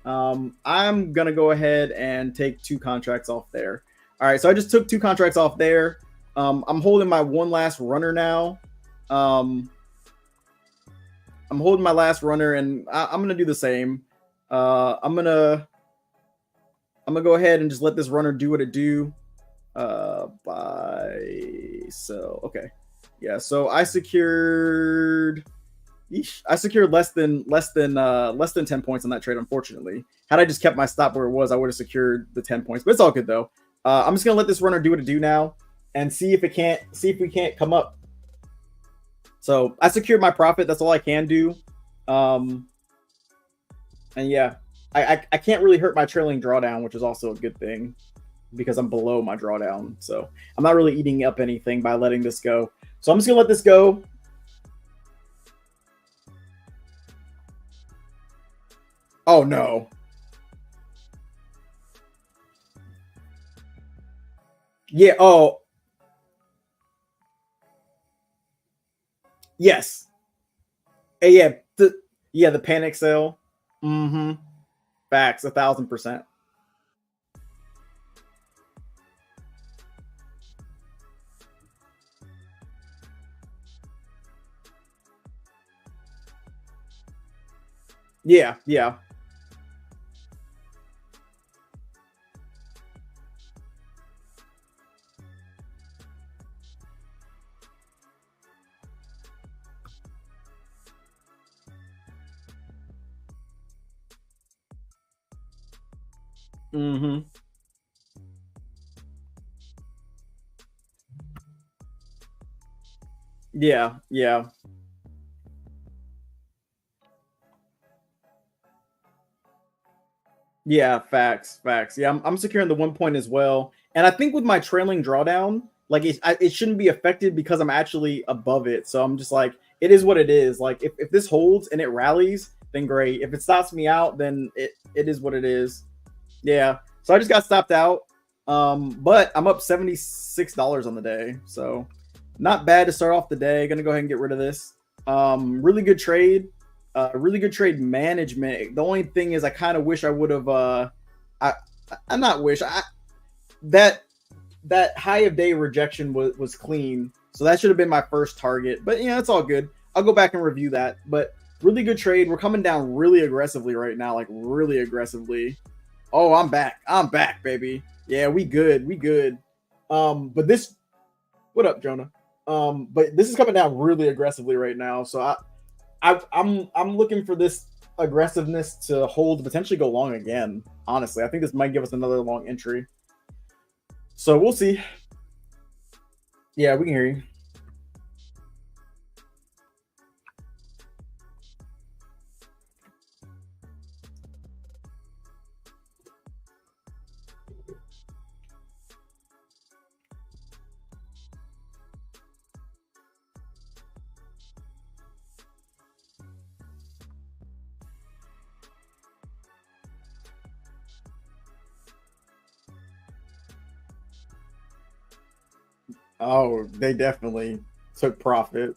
I'm gonna go ahead and take 2 contracts off there. All right, so I just took 2 contracts off there. I'm holding my one last runner now. I'm holding my last runner, and I'm gonna do the same. I'm gonna go ahead and just let this runner do what it do. Buy, sell. Okay. Yeah, so I secured. Yeesh, I secured less than 10 points on that trade. Unfortunately, had I just kept my stop where it was, I would have secured the 10 points. But it's all good though. I'm just gonna let this runner do what it do now, and see if we can't come up. So I secured my profit. That's all I can do. Um, and yeah, I can't really hurt my trailing drawdown, which is also a good thing because I'm below my drawdown. So I'm not really eating up anything by letting this go. So I'm just gonna let this go. Oh no. Yeah. Oh yes. Yeah. The panic sale. Mm-hmm. Facts. 1,000%. Yeah. Yeah. Mm-hmm. Yeah. Yeah. Yeah, facts, facts. Yeah, I'm securing the 1 point as well, and I think with my trailing drawdown, like it shouldn't be affected because I'm actually above it. So I'm just like, it is what it is. Like if this holds and it rallies, then great. If it stops me out, then it is what it is. Yeah. So I just got stopped out, but I'm up $76 on the day, so not bad to start off the day. Gonna go ahead and get rid of this. Really good trade. Really good trade management. The only thing is, I kind of wish I would have. I I not wish. That that high of day rejection was clean, so that should have been my first target. But yeah, it's all good. I'll go back and review that. But really good trade. We're coming down really aggressively right now, like really aggressively. Oh, I'm back. I'm back, baby. Yeah, we good. We good. But this. What up, Jonah? But this is coming down really aggressively right now. So I'm looking for this aggressiveness to hold, potentially go long again. Honestly, I think this might give us another long entry. So we'll see. Yeah, we can hear you. Oh, they definitely took profit.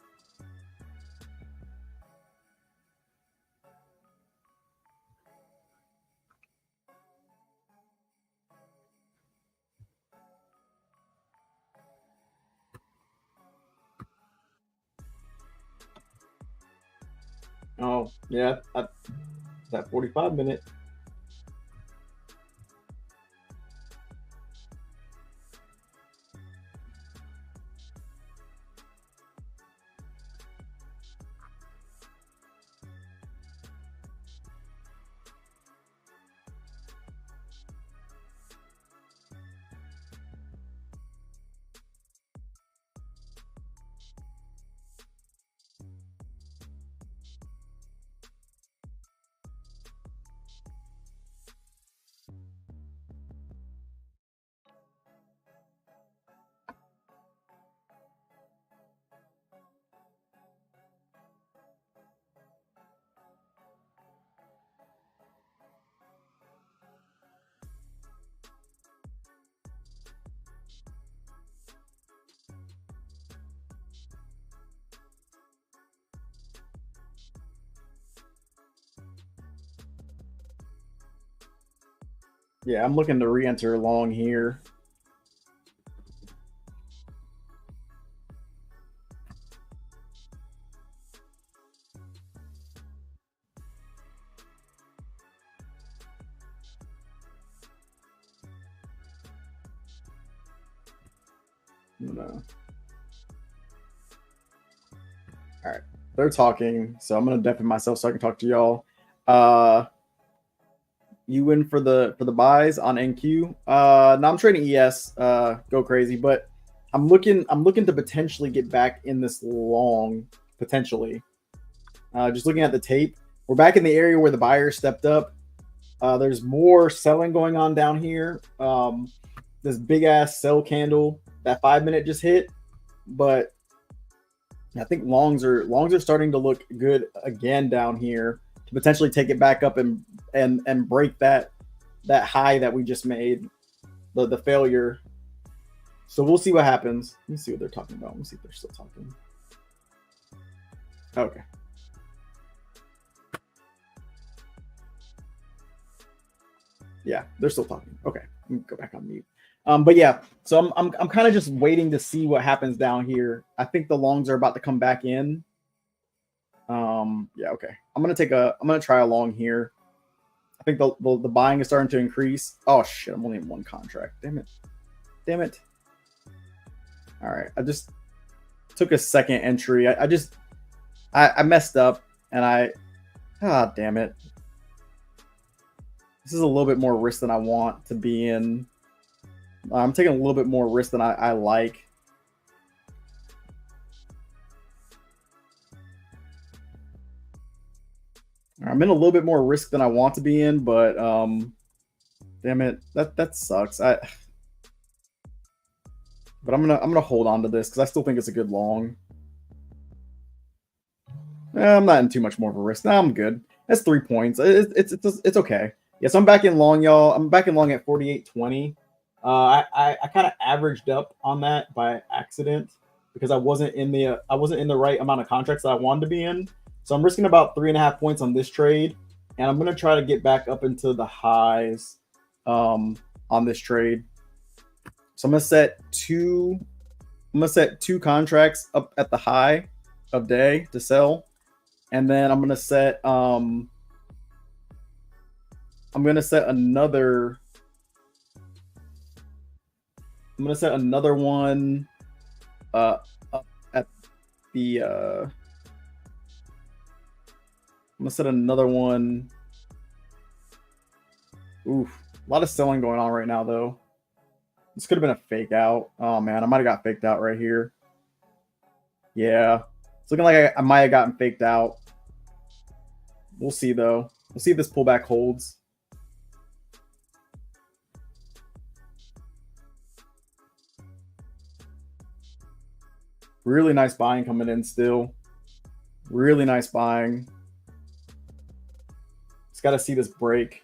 Oh, yeah, that 45 minute. Yeah, I'm looking to re-enter long here. No. All right, they're talking, so I'm gonna deafen myself so I can talk to y'all. Uh, you win for the buys on NQ. No, I'm trading ES. Go crazy, but I'm looking to potentially get back in this long potentially. Just looking at the tape, we're back in the area where the buyer stepped up. There's more selling going on down here. This big ass sell candle, that 5 minute just hit, but I think longs are starting to look good again down here to potentially take it back up and break that high that we just made, the failure. So we'll see what happens. Let me see what they're talking about. Let me see if they're still talking. Okay. Yeah, they're still talking. Okay, let me go back on mute. But yeah, so I'm kind of just waiting to see what happens down here. I think the longs are about to come back in. Yeah, okay. I'm gonna try a long here. I think the buying is starting to increase. Oh shit, I'm only in one contract. Damn it. Damn it. All right, I just took a second entry. I messed up and damn it. This is a little bit more risk than I want to be in. I'm taking a little bit more risk than I like. I'm in a little bit more risk than I want to be in, but damn it, that sucks. But I'm gonna hold on to this because I still think it's a good long. I'm not in too much more of a risk. Nah, I'm good. That's 3 points. It's okay. Yes, I'm back in long, y'all. I'm back in long at 48.20. I kind of averaged up on that by accident because I wasn't in the right amount of contracts that I wanted to be in. So I'm risking about 3.5 points on this trade, and I'm gonna try to get back up into the highs on this trade. So I'm gonna set two contracts up at the high of day to sell, and then I'm gonna set another. I'm gonna set another one up at the. I'm gonna set another one. Oof, a lot of selling going on right now though. This could have been a fake out. Oh man, I might have got faked out right here. Yeah, it's looking like I might have gotten faked out. We'll see though. We'll see if this pullback holds. Really nice buying coming in still. Really nice buying. Just got to see this break.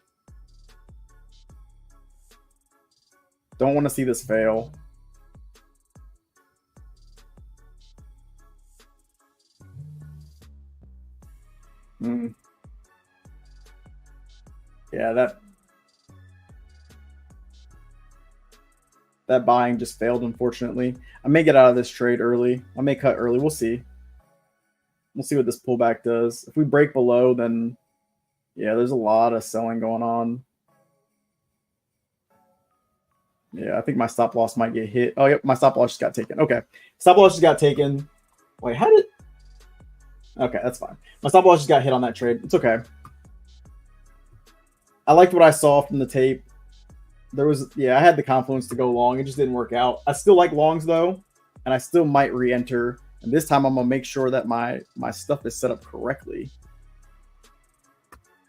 Don't want to see this fail. Yeah, that buying just failed, unfortunately. I may get out of this trade early. I may cut early. We'll see. We'll see what this pullback does. If we break below, then yeah, there's a lot of selling going on. Yeah, I think my stop loss might get hit. Oh, yep, my stop loss just got taken. Okay, stop loss just got taken. Wait, how did? Okay, that's fine. My stop loss just got hit on that trade. It's okay. I liked what I saw from the tape. I had the confluence to go long. It just didn't work out. I still like longs though, and I still might re-enter. And this time I'm gonna make sure that my stuff is set up correctly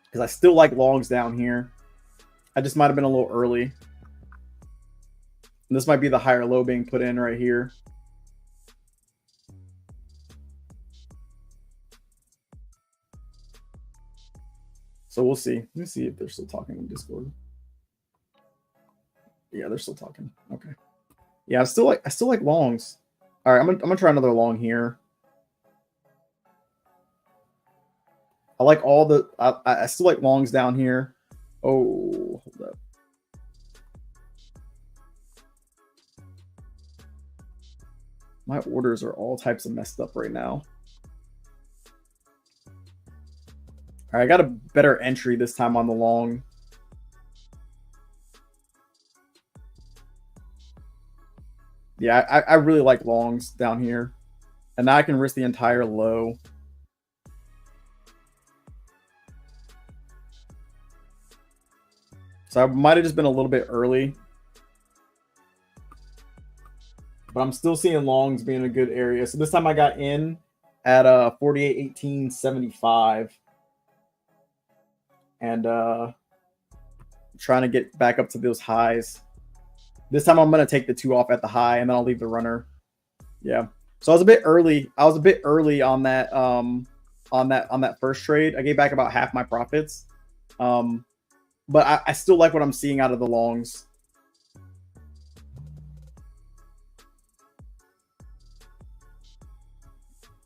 because I still like longs down here. I just might have been a little early. And this might be the higher low being put in right here. So we'll see. Let me see if they're still talking in Discord. Yeah, they're still talking. Okay. Yeah, I still like longs. All right, I'm gonna try another long here. I like all the. I still like longs down here. Oh, hold up. My orders are all types of messed up right now. All right, I got a better entry this time on the long. Yeah, I really like longs down here. And now I can risk the entire low. So I might have just been a little bit early. But I'm still seeing longs being a good area. So this time I got in at 48.1875. And trying to get back up to those highs. This time I'm going to take the 2 off at the high, and then I'll leave the runner. Yeah. So I was a bit early. I was a bit early on that on that first trade. I gave back about half my profits. But I still like what I'm seeing out of the longs.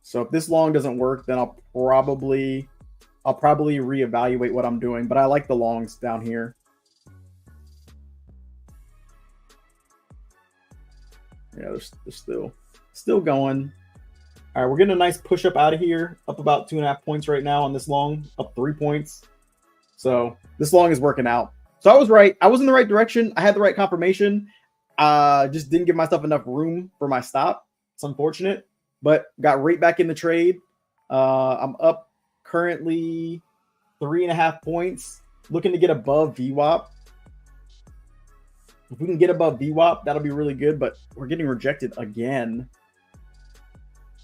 So if this long doesn't work, then I'll probably reevaluate what I'm doing. But I like the longs down here. Yeah, they're still going. All right, we're getting a nice push up out of here, up about 2.5 points right now on this long, up 3 points. So this long is working out. So I was right. I was in the right direction. I had the right confirmation. Just didn't give myself enough room for my stop. It's unfortunate, but got right back in the trade. I'm up currently 3.5 points, looking to get above VWAP. If we can get above VWAP, that'll be really good, but we're getting rejected again.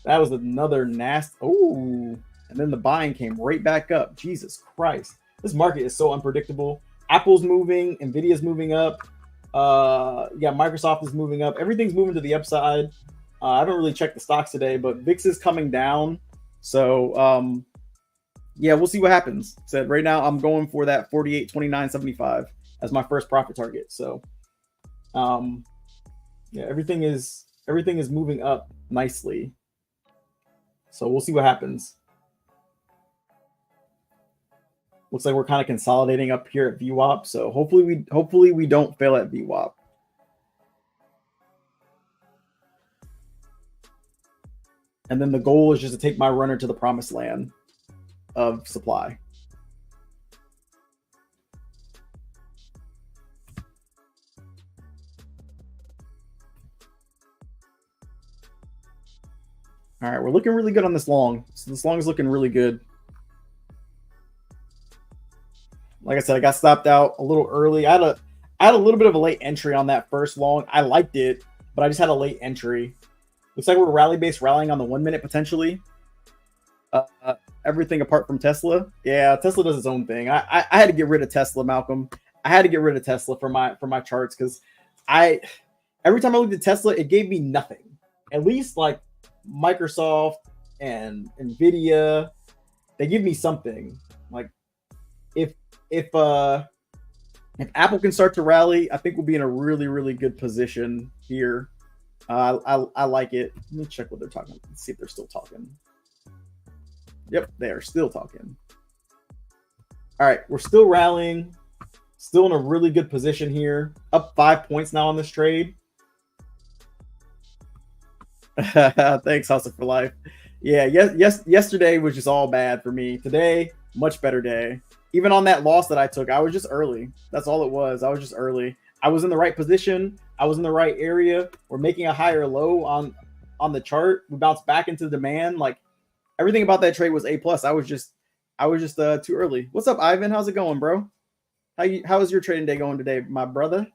That was another nasty. Oh, and then the buying came right back up. Jesus Christ. This market is so unpredictable. Apple's moving. NVIDIA's moving up. Yeah, Microsoft is moving up. Everything's moving to the upside. I haven't really checked the stocks today, but VIX is coming down. So, yeah, we'll see what happens. Said right now, I'm going for that 48.2975 as my first profit target. So, yeah, everything is moving up nicely. So we'll see what happens. Looks like we're kind of consolidating up here at VWAP. So hopefully we don't fail at VWAP. And then the goal is just to take my runner to the promised land of supply. All right, we're looking really good on this long. So this long is looking really good. Like I said, I got stopped out a little early. I had a little bit of a late entry on that first long. I liked it, but I just had a late entry. Looks like we're rally-based rallying on the 1 minute potentially. Everything apart from Tesla. Yeah, Tesla does its own thing. I had to get rid of Tesla, Malcolm. I had to get rid of Tesla for my charts because every time I looked at Tesla, it gave me nothing. At least like Microsoft and NVIDIA, they give me something. Like if Apple can start to rally, I think we'll be in a really, really good position here. I like it. Let me check what they're talking. Let's see if they're still talking. Yep, they are still talking. All right, we're still rallying. Still in a really good position here. Up 5 points now on this trade. Thanks, Hustle for Life. Yeah, yesterday was just all bad for me. Today, much better day. Even on that loss that I took, I was just early. That's all it was. I was just early. I was in the right position. I was in the right area. We're making a higher low on the chart. We bounced back into demand. Like everything about that trade was A+. I was just too early. What's up, Ivan? How's it going, bro? How is your trading day going today, my brother?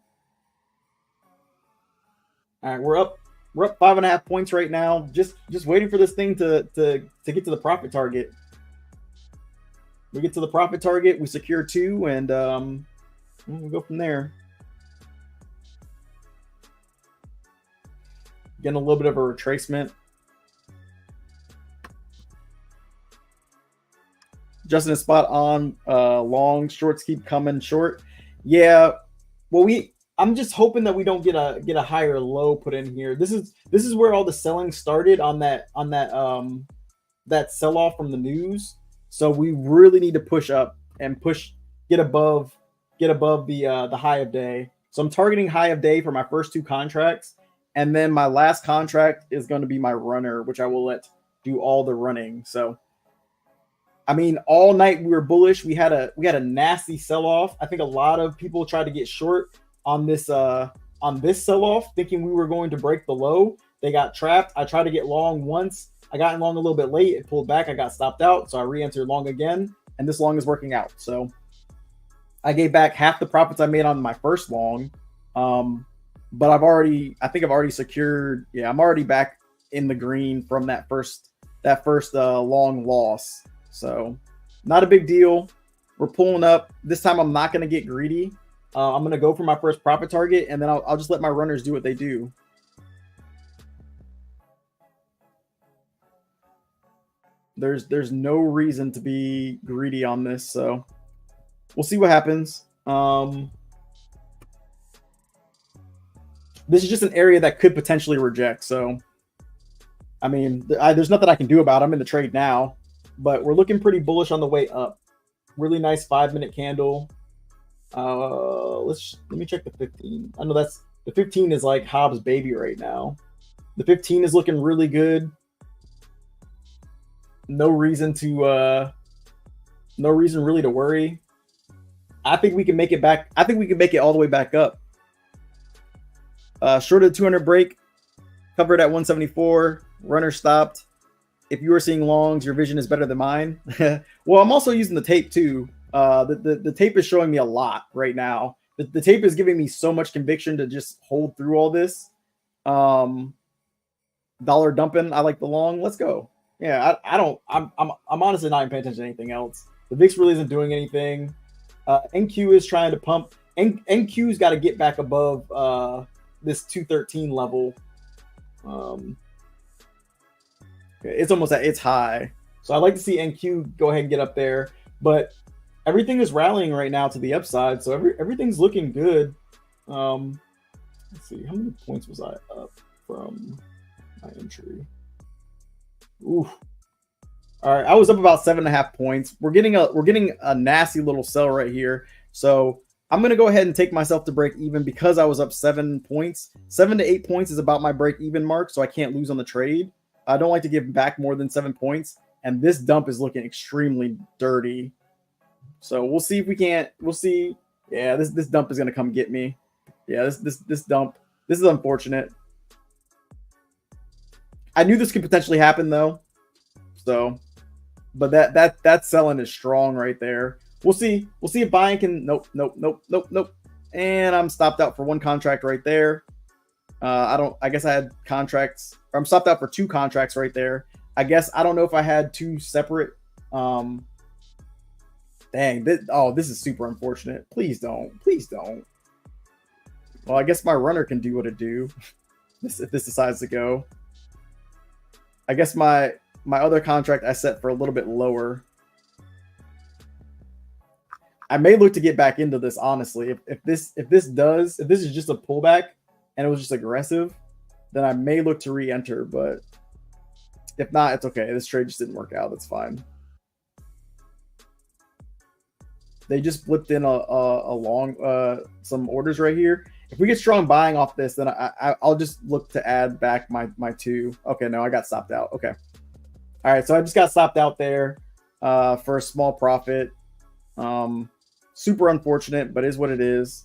All right, we're up 5.5 points right now. Just waiting for this thing to get to the profit target. We get to the profit target, we secure 2, and we'll go from there. Getting a little bit of a retracement. Justin is spot on. Long shorts keep coming short. Yeah. Well, I'm just hoping that we don't get a higher low put in here. This is where all the selling started on that sell off from the news. So we really need to push up and get above the high of day. So I'm targeting high of day for my first 2 contracts. And then my last contract is going to be my runner, which I will let do all the running. So, I mean, all night we were bullish. We had a nasty sell-off. I think a lot of people tried to get short on this sell-off, thinking we were going to break the low. They got trapped. I tried to get long once. I got in long a little bit late. It pulled back. I got stopped out. So I re-entered long again. And this long is working out. So I gave back half the profits I made on my first long. But I think I've already secured. Yeah, I'm already back in the green from that first long loss. So not a big deal. We're pulling up. This time I'm not going to get greedy. I'm going to go for my first profit target, and then I'll just let my runners do what they do. There's no reason to be greedy on this, so we'll see what happens. This is just an area that could potentially reject, so I mean, there's nothing I can do about it. I'm in the trade now, but we're looking pretty bullish on the way up. Really nice 5-minute candle. Let me check the 15. I know the 15 is like Hobbs' baby right now. The 15 is looking really good. No reason really to worry. I think we can make it back. I think we can make it all the way back up. Short of the 200 break, covered at 174. Runner stopped. If you are seeing longs, your vision is better than mine. Well, I'm also using the tape too. The tape is showing me a lot right now. The tape is giving me so much conviction to just hold through all this. Dollar dumping. I like the long. Let's go. Yeah, I'm honestly not even paying attention to anything else. The VIX really isn't doing anything. NQ is trying to pump. NQ's got to get back above this 213 level. It's almost at its high. So I'd like to see NQ go ahead and get up there. But everything is rallying right now to the upside. So everything's looking good. Let's see. How many points was I up from my entry? Ooh. All right. I was up about 7.5 points. We're getting a nasty little sell right here. So I'm going to go ahead and take myself to break even because I was up 7 points. 7 to 8 points is about my break even mark. So I can't lose on the trade. I don't like to give back more than 7 points. And this dump is looking extremely dirty. So we'll see if we can't. We'll see. Yeah, this dump is going to come get me. Yeah, this dump. This is unfortunate. I knew this could potentially happen though. So, but that selling is strong right there. We'll see. We'll see if buying can. Nope. And I'm stopped out for one contract right there. I guess I had contracts. Or I'm stopped out for 2 contracts right there. I guess I don't know if I had 2 separate. Dang. This is super unfortunate. Please don't. Well, I guess my runner can do what it do. If this decides to go. I guess my other contract I set for a little bit lower. I may look to get back into this, honestly. If this is just a pullback and it was just aggressive, then I may look to re-enter, but if not, it's okay. This trade just didn't work out. That's fine. They just flipped in a long some orders right here. If we get strong buying off this, then I'll just look to add back my 2. Okay, no, I got stopped out. Okay. All right, so I just got stopped out there for a small profit. Super unfortunate, but is what it is.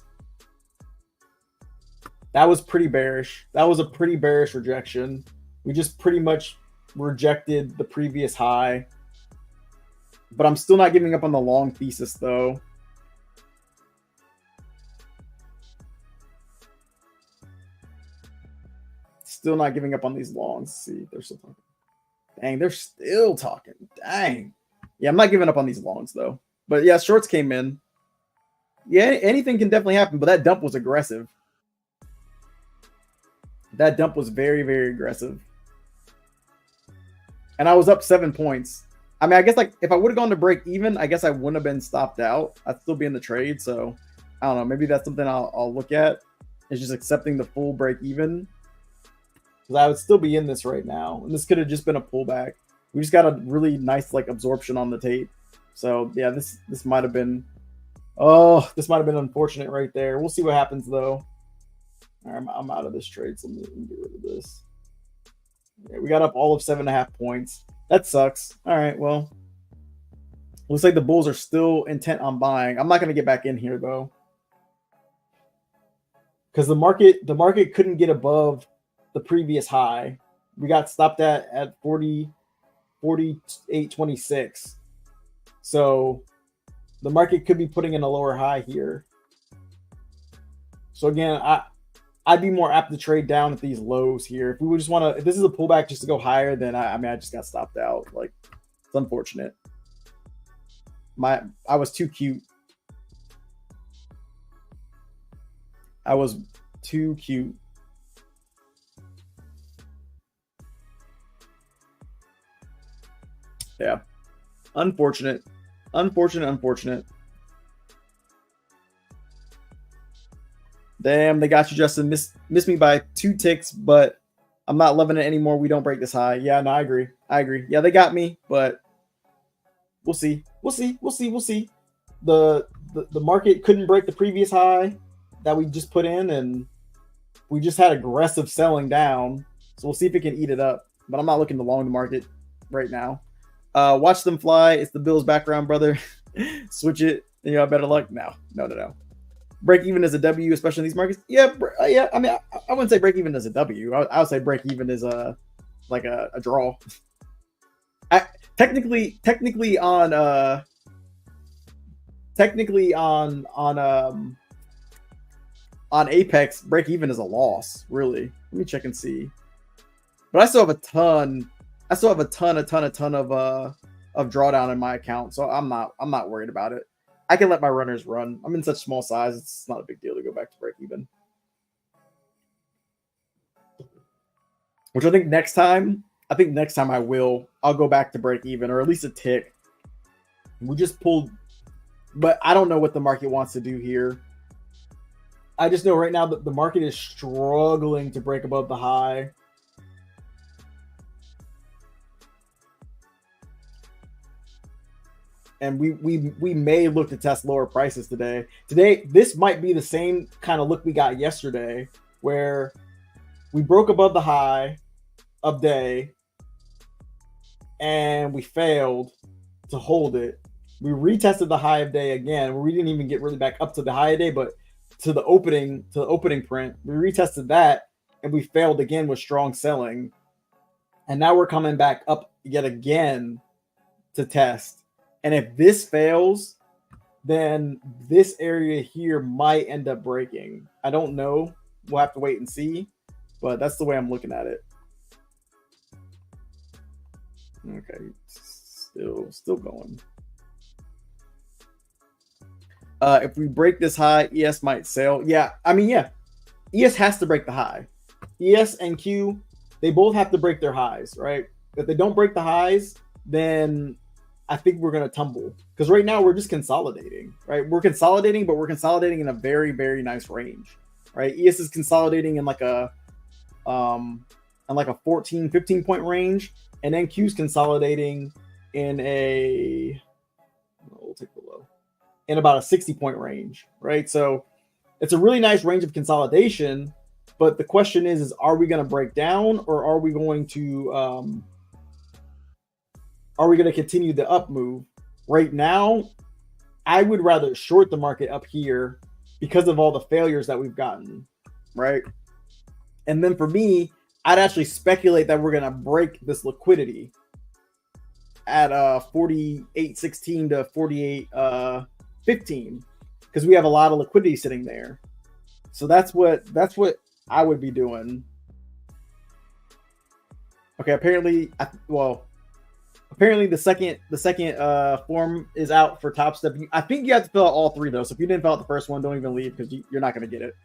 That was pretty bearish. That was a pretty bearish rejection. We just pretty much rejected the previous high. But I'm still not giving up on the long thesis, though. Still not giving up on these longs. Let's see, they're still talking. Dang, they're still talking. Dang. Yeah, I'm not giving up on these longs, though. But yeah, shorts came in. Yeah, anything can definitely happen, but that dump was aggressive. That dump was very, very aggressive. And I was up 7 points. I mean, I guess like if I would have gone to break even, I guess I wouldn't have been stopped out. I'd still be in the trade. So I don't know. Maybe that's something I'll look at. Is just accepting the full break even. Because I would still be in this right now. And this could have just been a pullback. We just got a really nice like absorption on the tape. So yeah, this might have been. Oh, this might have been unfortunate right there. We'll see what happens though. All right, I'm out of this trade, so let me get rid of this. Yeah, we got up all of 7.5 points. That sucks. All right, well, looks like the bulls are still intent on buying. I'm not going to get back in here though, because the market couldn't get above the previous high. We got stopped at 40, 48.26. So the market could be putting in a lower high here. So again, I'd be more apt to trade down at these lows here. If we would just want to, if this is a pullback just to go higher, then I mean, I just got stopped out. Like, it's unfortunate. I was too cute. I was too cute. Yeah. Unfortunate. Unfortunate. Damn, they got you, Justin. Missed me by 2 ticks, but I'm not loving it anymore. We don't break this high. Yeah, no, I agree. Yeah, they got me, but we'll see. The market couldn't break the previous high that we just put in, and we just had aggressive selling down. So we'll see if it can eat it up. But I'm not looking to long the market right now. Watch them fly. It's the Bills background, brother. Switch it. You know, better luck. No. Break even as a W, especially in these markets. Yeah. I mean, I wouldn't say break even as a W. I would say break even is a draw. Technically on Apex, break even is a loss. Really. Let me check and see. But I still have a ton of drawdown in my account, so I'm not worried about it. I can let my runners run. I'm in such small size; it's not a big deal to go back to break even. Which I think next time I'll go back to break even, or at least a tick. We just pulled, but I don't know what the market wants to do here. I just know right now that the market is struggling to break above the high. And we may look to test lower prices today. Today, this might be the same kind of look we got yesterday, where we broke above the high of day and we failed to hold it. We retested the high of day again, where we didn't even get really back up to the high of day, but to the opening print. We retested that and we failed again with strong selling. And now we're coming back up yet again to test. And if this fails, then this area here might end up breaking. I don't know. We'll have to wait and see. But that's the way I'm looking at it. Okay. Still going. If we break this high, ES might sell. Yeah, I mean, yeah. ES has to break the high. ES and Q, they both have to break their highs, right? If they don't break the highs, then I think we're going to tumble, because right now we're just consolidating, right? We're consolidating, but we're consolidating in a very, very nice range, right? ES is consolidating in like a 14, 15 point range, and then Q's consolidating in we'll take the low, in about a 60 point range, right? So it's a really nice range of consolidation, but the question is are we going to break down, or are we going to continue the up move? Right now, I would rather short the market up here because of all the failures that we've gotten, right? And then for me, I'd actually speculate that we're going to break this liquidity at 48.16 to 48.15, because we have a lot of liquidity sitting there. So that's what I would be doing. Okay, apparently the second form is out for Topstep. I think you have to fill out all 3 though. So if you didn't fill out the first one, don't even leave, because you're not going to get it.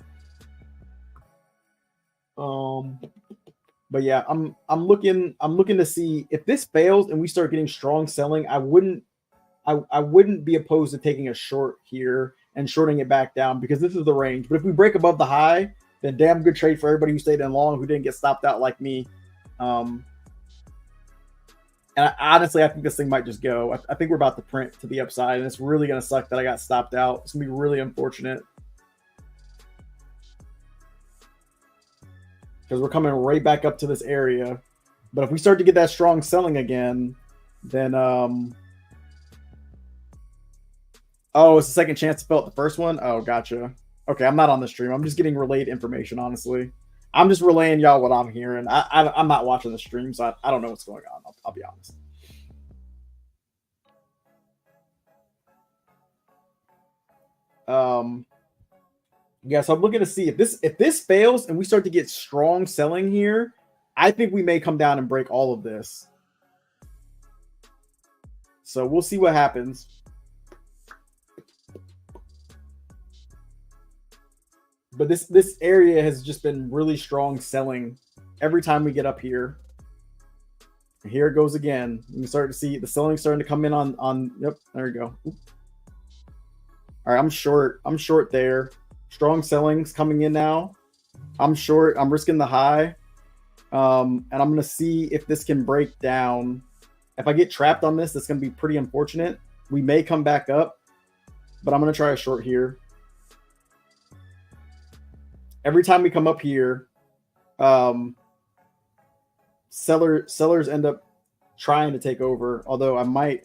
But yeah, I'm looking to see if this fails and we start getting strong selling. I wouldn't be opposed to taking a short here and shorting it back down, because this is the range. But if we break above the high, then damn good trade for everybody who stayed in long, who didn't get stopped out like me. And honestly, I think this thing might just go. I think we're about to print to the upside, and it's really going to suck that I got stopped out. It's going to be really unfortunate, because we're coming right back up to this area. But if we start to get that strong selling again, then oh, it's the second chance to fill out the first one. Oh, gotcha. Okay, I'm not on the stream. I'm just getting relayed information, honestly. I'm just relaying y'all what I'm hearing. I'm not watching the stream, so I don't know what's going on. I'll be honest. Yeah, so I'm looking to see if this fails and we start to get strong selling here. I think we may come down and break all of this. So we'll see what happens. But this area has just been really strong selling every time we get up here. And here it goes again. You can start to see the selling starting to come in on. Yep, there we go. Oop. All right, I'm short. I'm short there. Strong sellings coming in now. I'm short. I'm risking the high. And I'm going to see if this can break down. If I get trapped on this, that's going to be pretty unfortunate. We may come back up, but I'm going to try a short here. Every time we come up here, sellers end up trying to take over. Although I might,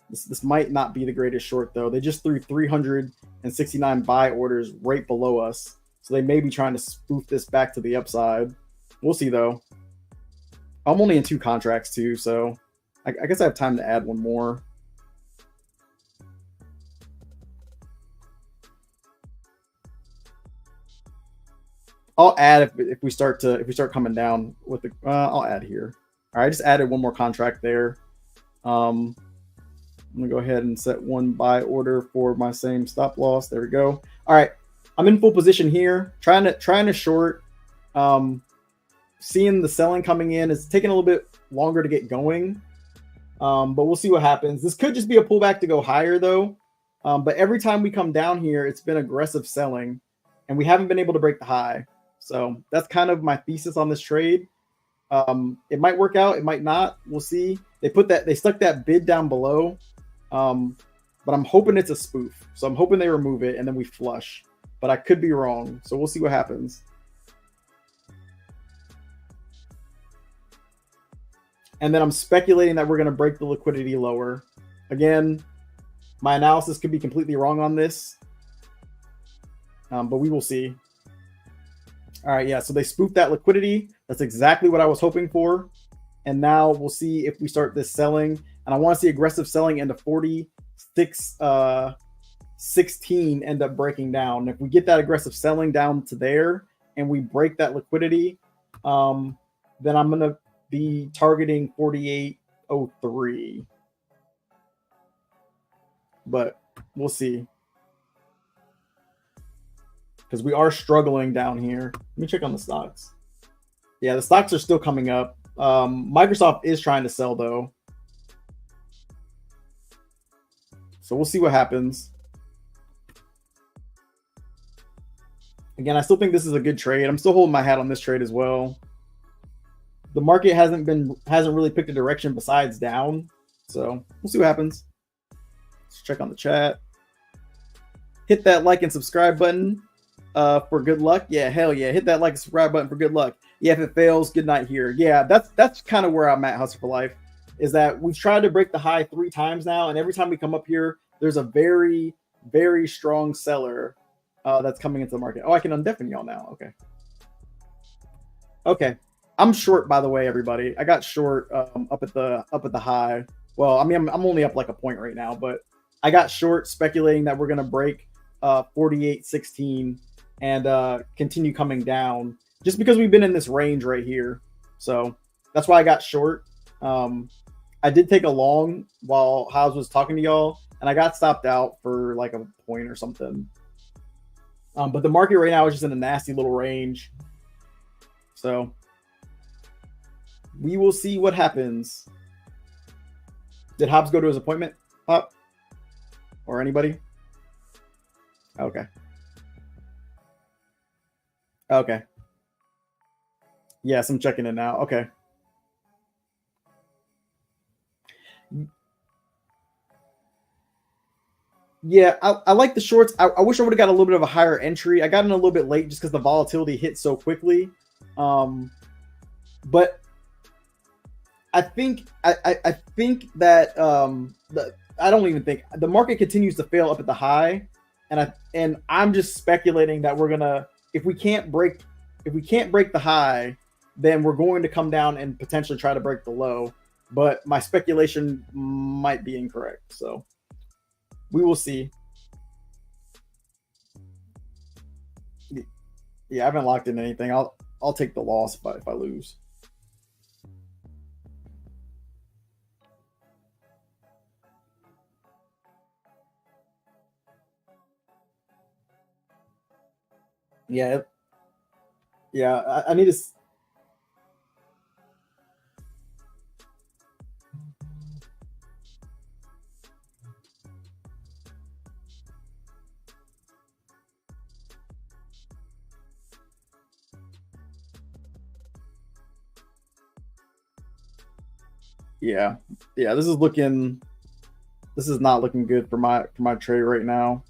this might not be the greatest short though. They just threw 369 buy orders right below us, so they may be trying to spoof this back to the upside. We'll see though. I'm only in 2 contracts too, so I guess I have time to add one more. I'll add if we start coming down with the. I'll add here. All right, I just added one more contract there. I'm gonna go ahead and set one buy order for my same stop loss. There we go. All right, I'm in full position here, trying to short. Seeing the selling coming in, it's taking a little bit longer to get going, but we'll see what happens. This could just be a pullback to go higher though. But every time we come down here, it's been aggressive selling, and we haven't been able to break the high. So that's kind of my thesis on this trade. It might work out, it might not. We'll see. They stuck that bid down below, but I'm hoping it's a spoof. So I'm hoping they remove it and then we flush. But I could be wrong. So we'll see what happens. And then I'm speculating that we're going to break the liquidity lower. Again, my analysis could be completely wrong on this, but we will see. All right, yeah, so they spoofed that liquidity. That's exactly what I was hoping for. And now we'll see if we start this selling. And I want to see aggressive selling into 46.16 end up breaking down. If we get that aggressive selling down to there and we break that liquidity, then I'm going to be targeting 48.03. But we'll see. Because we are struggling down here. Let me check on the stocks. Yeah, the stocks are still coming up. Microsoft is trying to sell though. So we'll see what happens. Again, I still think this is a good trade. I'm still holding my hat on this trade as well. The market hasn't really picked a direction besides down. So we'll see what happens. Let's check on the chat. Hit that like and subscribe button for good luck. Yeah, hell yeah. Hit that like and subscribe button for good luck. Yeah, if it fails, good night here. Yeah, that's kind of where I'm at, Hustle for Life, is that we've tried to break the high 3 times now, and every time we come up here, there's a very, very strong seller that's coming into the market. Oh, I can undeafen y'all now. Okay. Okay. I'm short, by the way, everybody. I got short up at the high. Well, I mean, I'm only up like a point right now, but I got short speculating that we're gonna break 48.16 and continue coming down, just because we've been in this range right here. So that's why I got short. I did take a long while Haas was talking to y'all, and I got stopped out for like a point or something. But the market right now is just in a nasty little range. So we will see what happens. Did Hobbs go to his appointment? Or anybody? Okay. Okay. Yes, I'm checking it now. Okay. Yeah, I like the shorts. I wish I would have got a little bit of a higher entry. I got in a little bit late just because the volatility hit so quickly. But I think I think that I don't even think the market continues to fail up at the high, and I'm just speculating that we're gonna, if we can't break if we can't break the high, then we're going to come down and potentially try to break the low. But my speculation might be incorrect. So we will see. Yeah, I haven't locked in anything. I'll take the loss if I lose. Yeah, yeah. I need to. Yeah, yeah. This is looking. This is not looking good for my trade right now.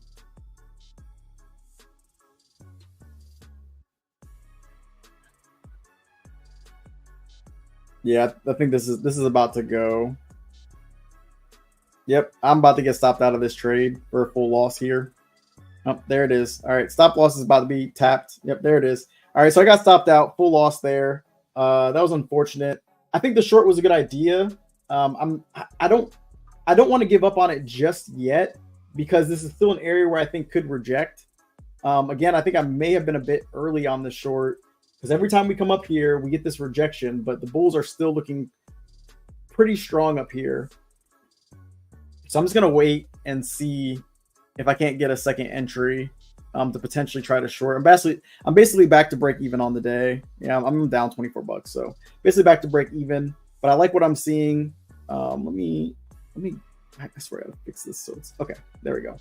Yeah, I think this is about to go. Yep, I'm about to get stopped out of this trade for a full loss here. Oh, there it is. All right, stop loss is about to be tapped. Yep, there it is. All right, so I got stopped out, full loss there. That was unfortunate. I think the short was a good idea. I don't want to give up on it just yet because this is still an area where I think could reject. Again, I think I may have been a bit early on the short because every time we come up here, we get this rejection, but the bulls are still looking pretty strong up here. So I'm just gonna wait and see if I can't get a second entry to potentially try to short. I'm basically back to break even on the day. Yeah, I'm down $24, so basically back to break even. But I like what I'm seeing. Let me. I swear I gotta fix this. So it's okay. There we go.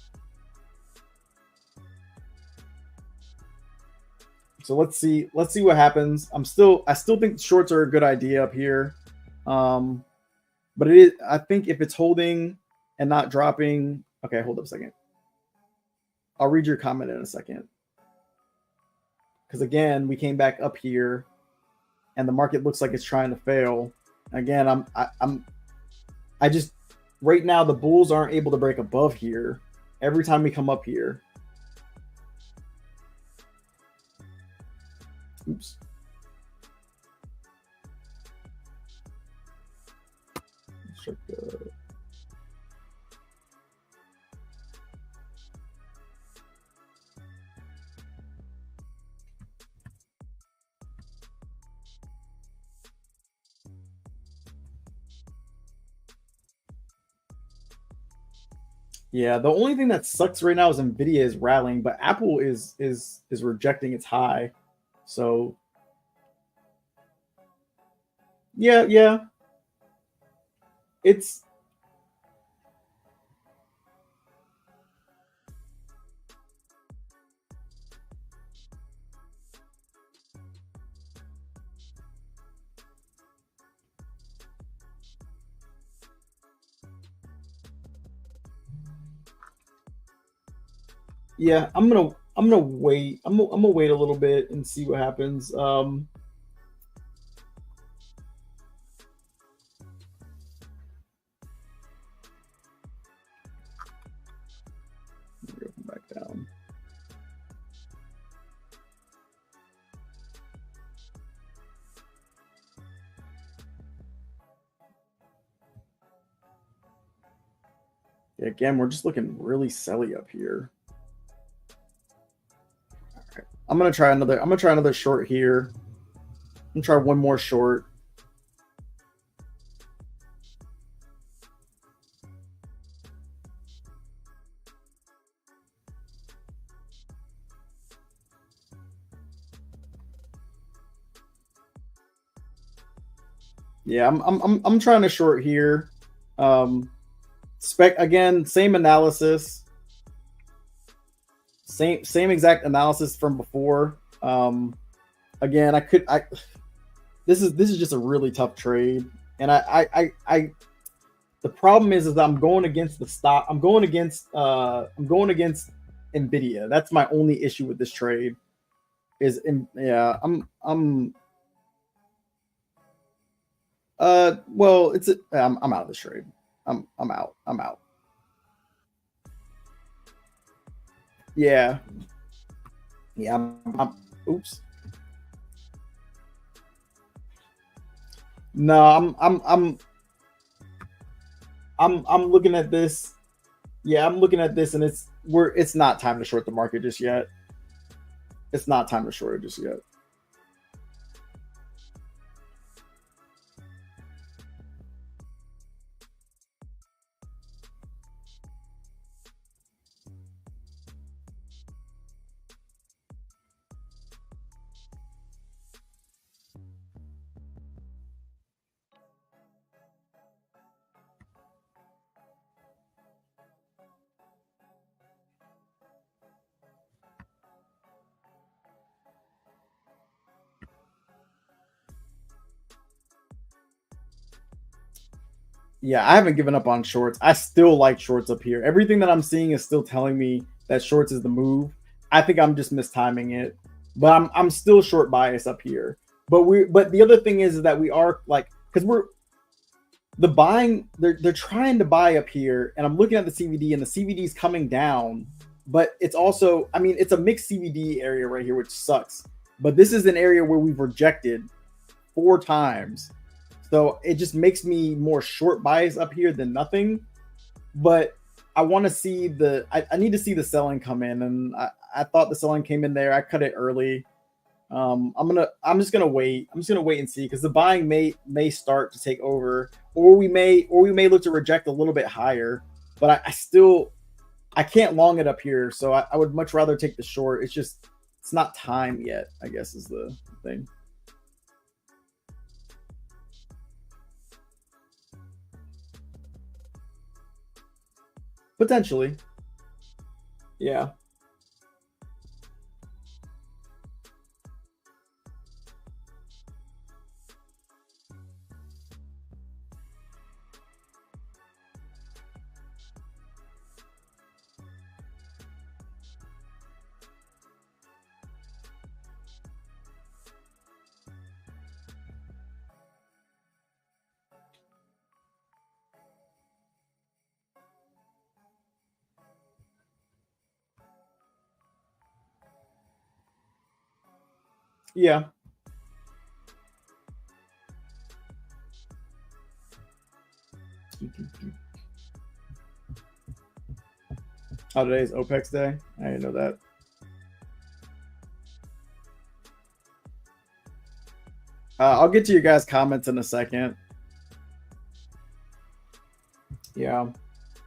So let's see what happens. I still think shorts are a good idea up here. But it is, I think if it's holding and not dropping. Okay, hold up a second. I'll read your comment in a second. Because again, we came back up here and the market looks like it's trying to fail. Again, I just right now the bulls aren't able to break above here every time we come up here. Oops. Check the Yeah, the only thing that sucks right now is Nvidia is rallying, but Apple is rejecting its high. So yeah. It's yeah, I'm gonna wait. I'm gonna wait a little bit and see what happens. Go back down. Yeah, again, we're just looking really selly up here. Right. I'm gonna try another short here. I'm gonna try one more short. Yeah, I'm trying to short here. Spec again, same analysis, same exact analysis from before. Again, this is just a really tough trade, and I the problem is I'm going against the stock. I'm going against Nvidia. That's my only issue with this trade. Yeah, well, I'm out of this trade. I'm out. I'm out. Yeah. Yeah. Oops. No, I'm looking at this. Yeah, I'm looking at this, and it's not time to short the market just yet. It's not time to short it just yet. Yeah, I haven't given up on shorts. I still like shorts up here. Everything that I'm seeing is still telling me that shorts is the move. I think I'm just mistiming it, but I'm still short bias up here. But the other thing is that we are like, because we're the buying, they're trying to buy up here, and I'm looking at the CVD, and the CVD is coming down, but it's also, I mean, it's a mixed CVD area right here, which sucks. But this is an area where we've rejected 4 times, so it just makes me more short bias up here than nothing. But I want to see I need to see the selling come in, and I thought the selling came in there. I cut it early. I'm just gonna wait. I'm just gonna wait and see, because the buying may start to take over, or we may look to reject a little bit higher. But I still, I can't long it up here, so I would much rather take the short. It's just, it's not time yet, I guess, is the thing. Potentially, yeah, yeah. Oh, today's OPEX day. I didn't know that. I'll get to your guys' comments in a second. Yeah.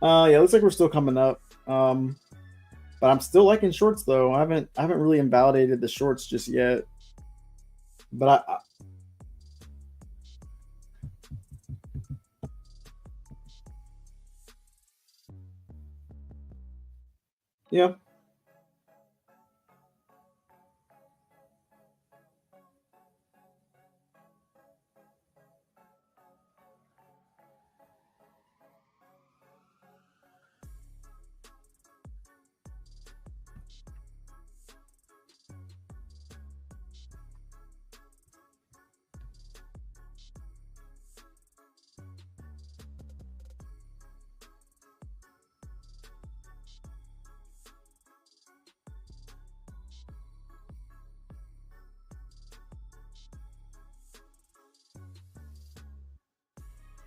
Yeah, looks like we're still coming up. But I'm still liking shorts though. I haven't really invalidated the shorts just yet. But yeah.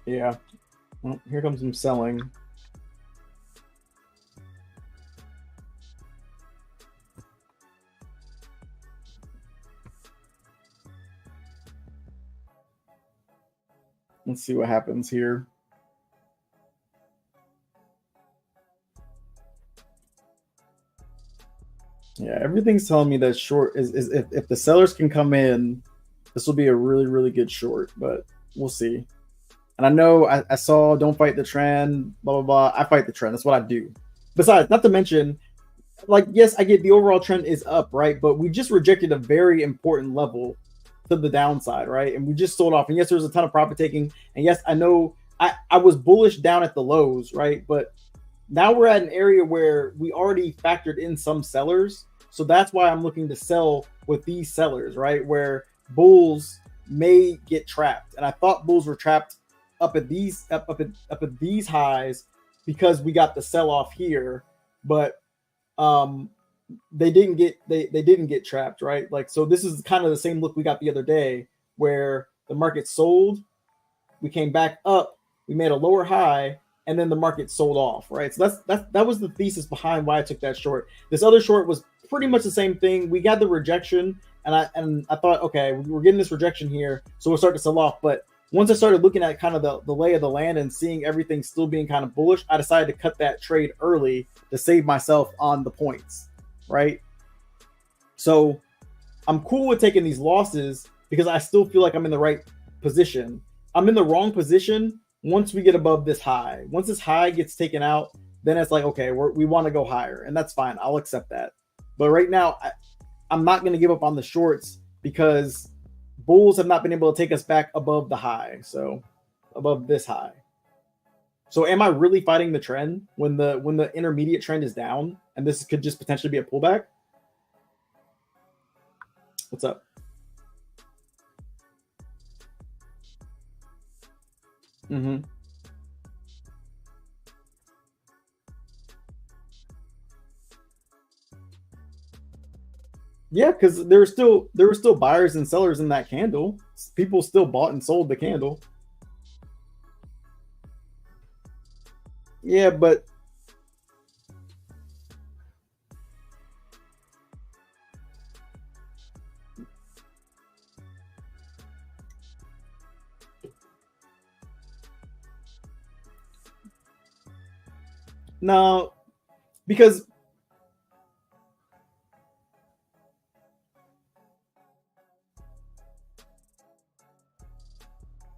Yeah. Well, here comes some selling. Let's see what happens here. Yeah, everything's telling me that short is if the sellers can come in, this will be a really, really good short, but we'll see. And I know I saw don't fight the trend, blah blah blah. I fight the trend. That's what I do. Besides, not to mention, like, yes, I get the overall trend is up, right? But we just rejected a very important level to the downside, right? And we just sold off. And yes, there was a ton of profit taking. And yes, I know I was bullish down at the lows, right? But now we're at an area where we already factored in some sellers. So that's why I'm looking to sell with these sellers, right? Where bulls may get trapped. And I thought bulls were trapped up at these highs because we got the sell off here. But um they didn't get trapped, right? Like, so this is kind of the same look we got the other day, where the market sold we came back up, we made a lower high, and then the market sold off, right? So that was the thesis behind why I took that short. This other short was pretty much the same thing. We got the rejection, and I thought, okay, we're getting this rejection here, so we'll start to sell off. But once I started looking at kind of the lay of the land and seeing everything still being kind of bullish, I decided to cut that trade early to save myself on the points, right? So I'm cool with taking these losses because I still feel like I'm in the right position. I'm in the wrong position once we get above this high. Once this high gets taken out, then it's like, okay, we want to go higher, and that's fine. I'll accept that. But right now, I'm not going to give up on the shorts because bulls have not been able to take us back above the high, so above this high. So am I really fighting the trend when the intermediate trend is down, and this could just potentially be a pullback? What's up? Mm-hmm. Yeah, because there were still buyers and sellers in that candle. People still bought and sold the candle. Yeah, but no, because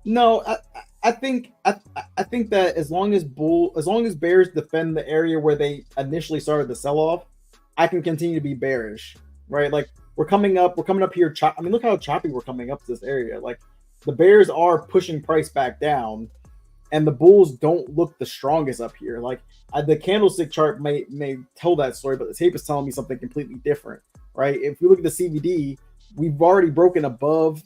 no, I think that as long as bears defend the area where they initially started the sell off, I can continue to be bearish, right? Like we're coming up here. I mean, look how choppy we're coming up to this area. Like the bears are pushing price back down, and the bulls don't look the strongest up here. Like the candlestick chart may tell that story, but the tape is telling me something completely different, right? If we look at the CVD, we've already broken above.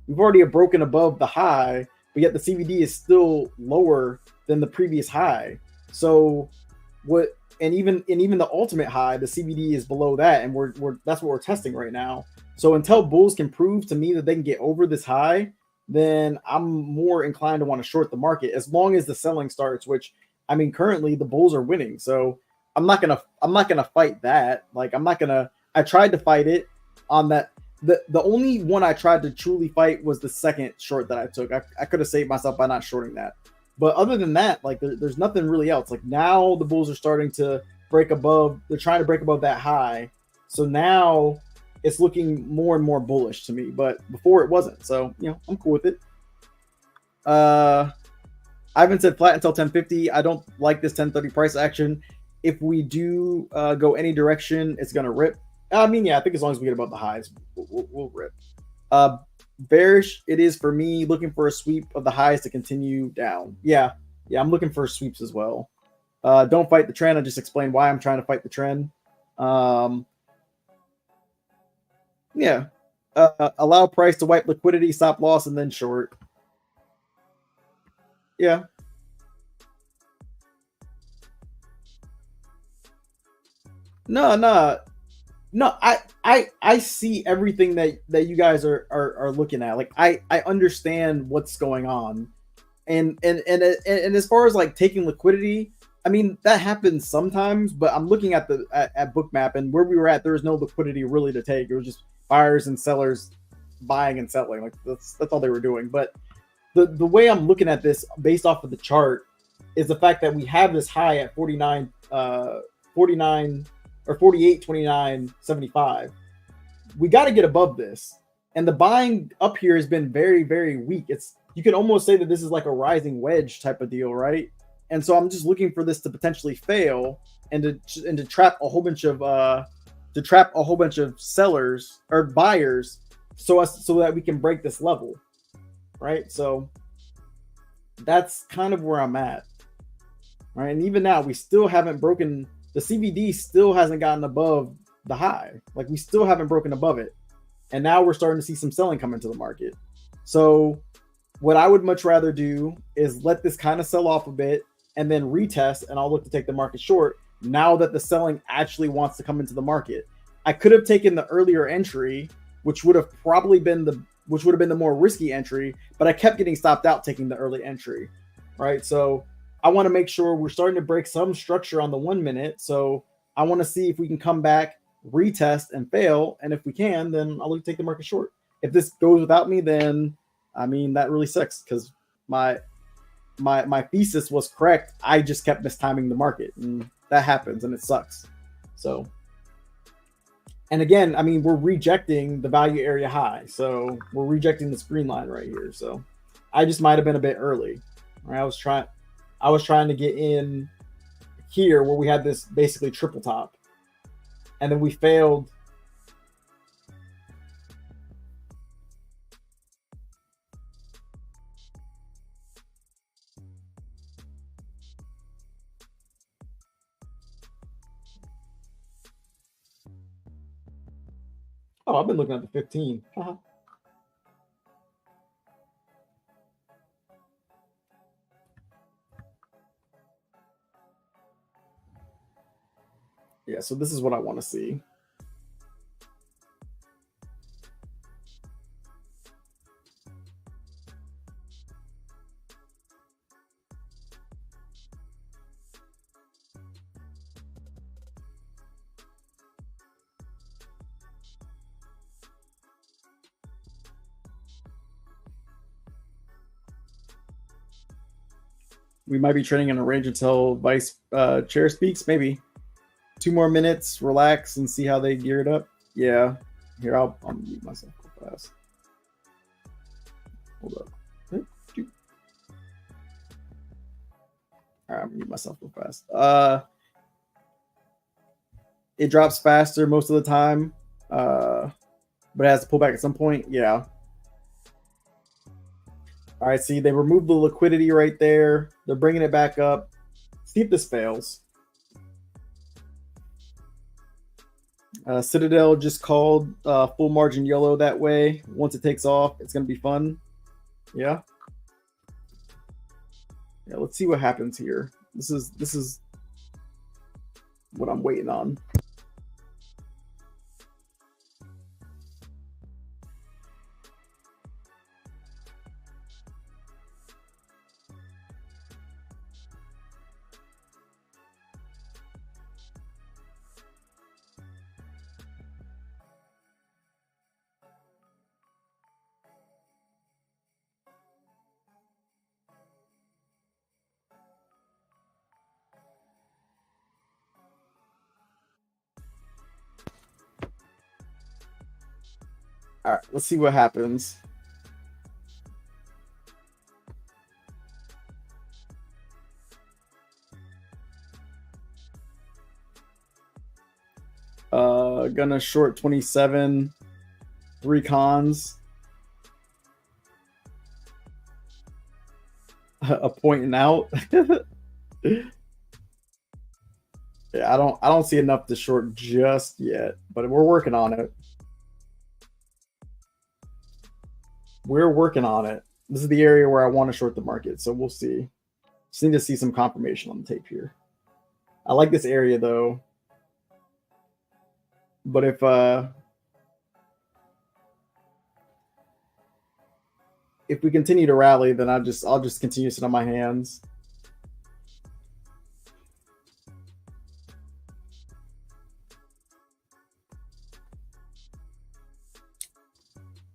We've already broken above the high, but yet the CVD is still lower than the previous high. So what? And even the ultimate high, the CVD is below that, and we're that's what we're testing right now. So until bulls can prove to me that they can get over this high, then I'm more inclined to want to short the market as long as the selling starts. Which I mean, currently the bulls are winning, so I'm not gonna fight that. Like I tried to fight it on that. The only one I tried to truly fight was the second short that I took. I could have saved myself by not shorting that. But other than that, like there's nothing really else. Like now the bulls are starting to break above. They're trying to break above that high. So now it's looking more and more bullish to me. But before it wasn't. So I'm cool with it. Ivan said flat until 1050. I don't like this 1030 price action. If we do go any direction, it's gonna rip. I mean, yeah, I think as long as we get above the highs, we'll rip. Bearish it is for me, looking for a sweep of the highs to continue down. Yeah, I'm looking for sweeps as well. Don't fight the trend. I just explained why I'm trying to fight the trend. Yeah. Allow price to wipe liquidity, stop loss, and then short. Yeah. No, I see everything that you guys are looking at. Like I understand what's going on, and as far as like taking liquidity, I mean that happens sometimes. But I'm looking at at Bookmap, and where we were at, there was no liquidity really to take. It was just buyers and sellers buying and selling. Like that's all they were doing. But the way I'm looking at this based off of the chart is the fact that we have this high at 49 or 48, 29, 75. We got to get above this. And the buying up here has been very, very weak. You can almost say that this is like a rising wedge type of deal, right? And so I'm just looking for this to potentially fail and to trap a whole bunch of sellers or buyers so that we can break this level, right? So that's kind of where I'm at, right? And even now we still haven't broken. The CVD still hasn't gotten above the high. Like we still haven't broken above it. And now we're starting to see some selling come into the market. So what I would much rather do is let this kind of sell off a bit and then retest, and I'll look to take the market short now that the selling actually wants to come into the market. I could have taken the earlier entry, which would have probably been which would have been the more risky entry, but I kept getting stopped out taking the early entry, right? So I want to make sure we're starting to break some structure on the 1 minute. So I want to see if we can come back, retest, and fail. And if we can, then I'll take the market short. If this goes without me, then I mean that really sucks because my thesis was correct. I just kept mistiming the market, and that happens, and it sucks. So, and again, I mean, we're rejecting the value area high, so we're rejecting this green line right here. So, I just might have been a bit early. Right? I was trying to get in here where we had this basically triple top, and then we failed. Oh, I've been looking at the 15. Yeah, so this is what I want to see. We might be training in a range until vice chair speaks. Maybe 2 more minutes, relax, and see how they gear it up. Yeah. Here, I'll mute myself real fast. Hold up. All right, I'm mute myself real fast. It drops faster most of the time, but it has to pull back at some point. Yeah. All right, see, they removed the liquidity right there. They're bringing it back up. See if this fails. Citadel just called full margin yellow that way. Once it takes off, it's going to be fun. Yeah. Yeah, let's see what happens here. This is what I'm waiting on. All right, let's see what happens. Gonna short 27, 3 cons, a point and out. Yeah, I don't see enough to short just yet, but we're working on it. We're working on it. This is the area where I want to short the market, so we'll see. Just need to see some confirmation on the tape here. I like this area though, but if we continue to rally, then I'll just continue to sit on my hands.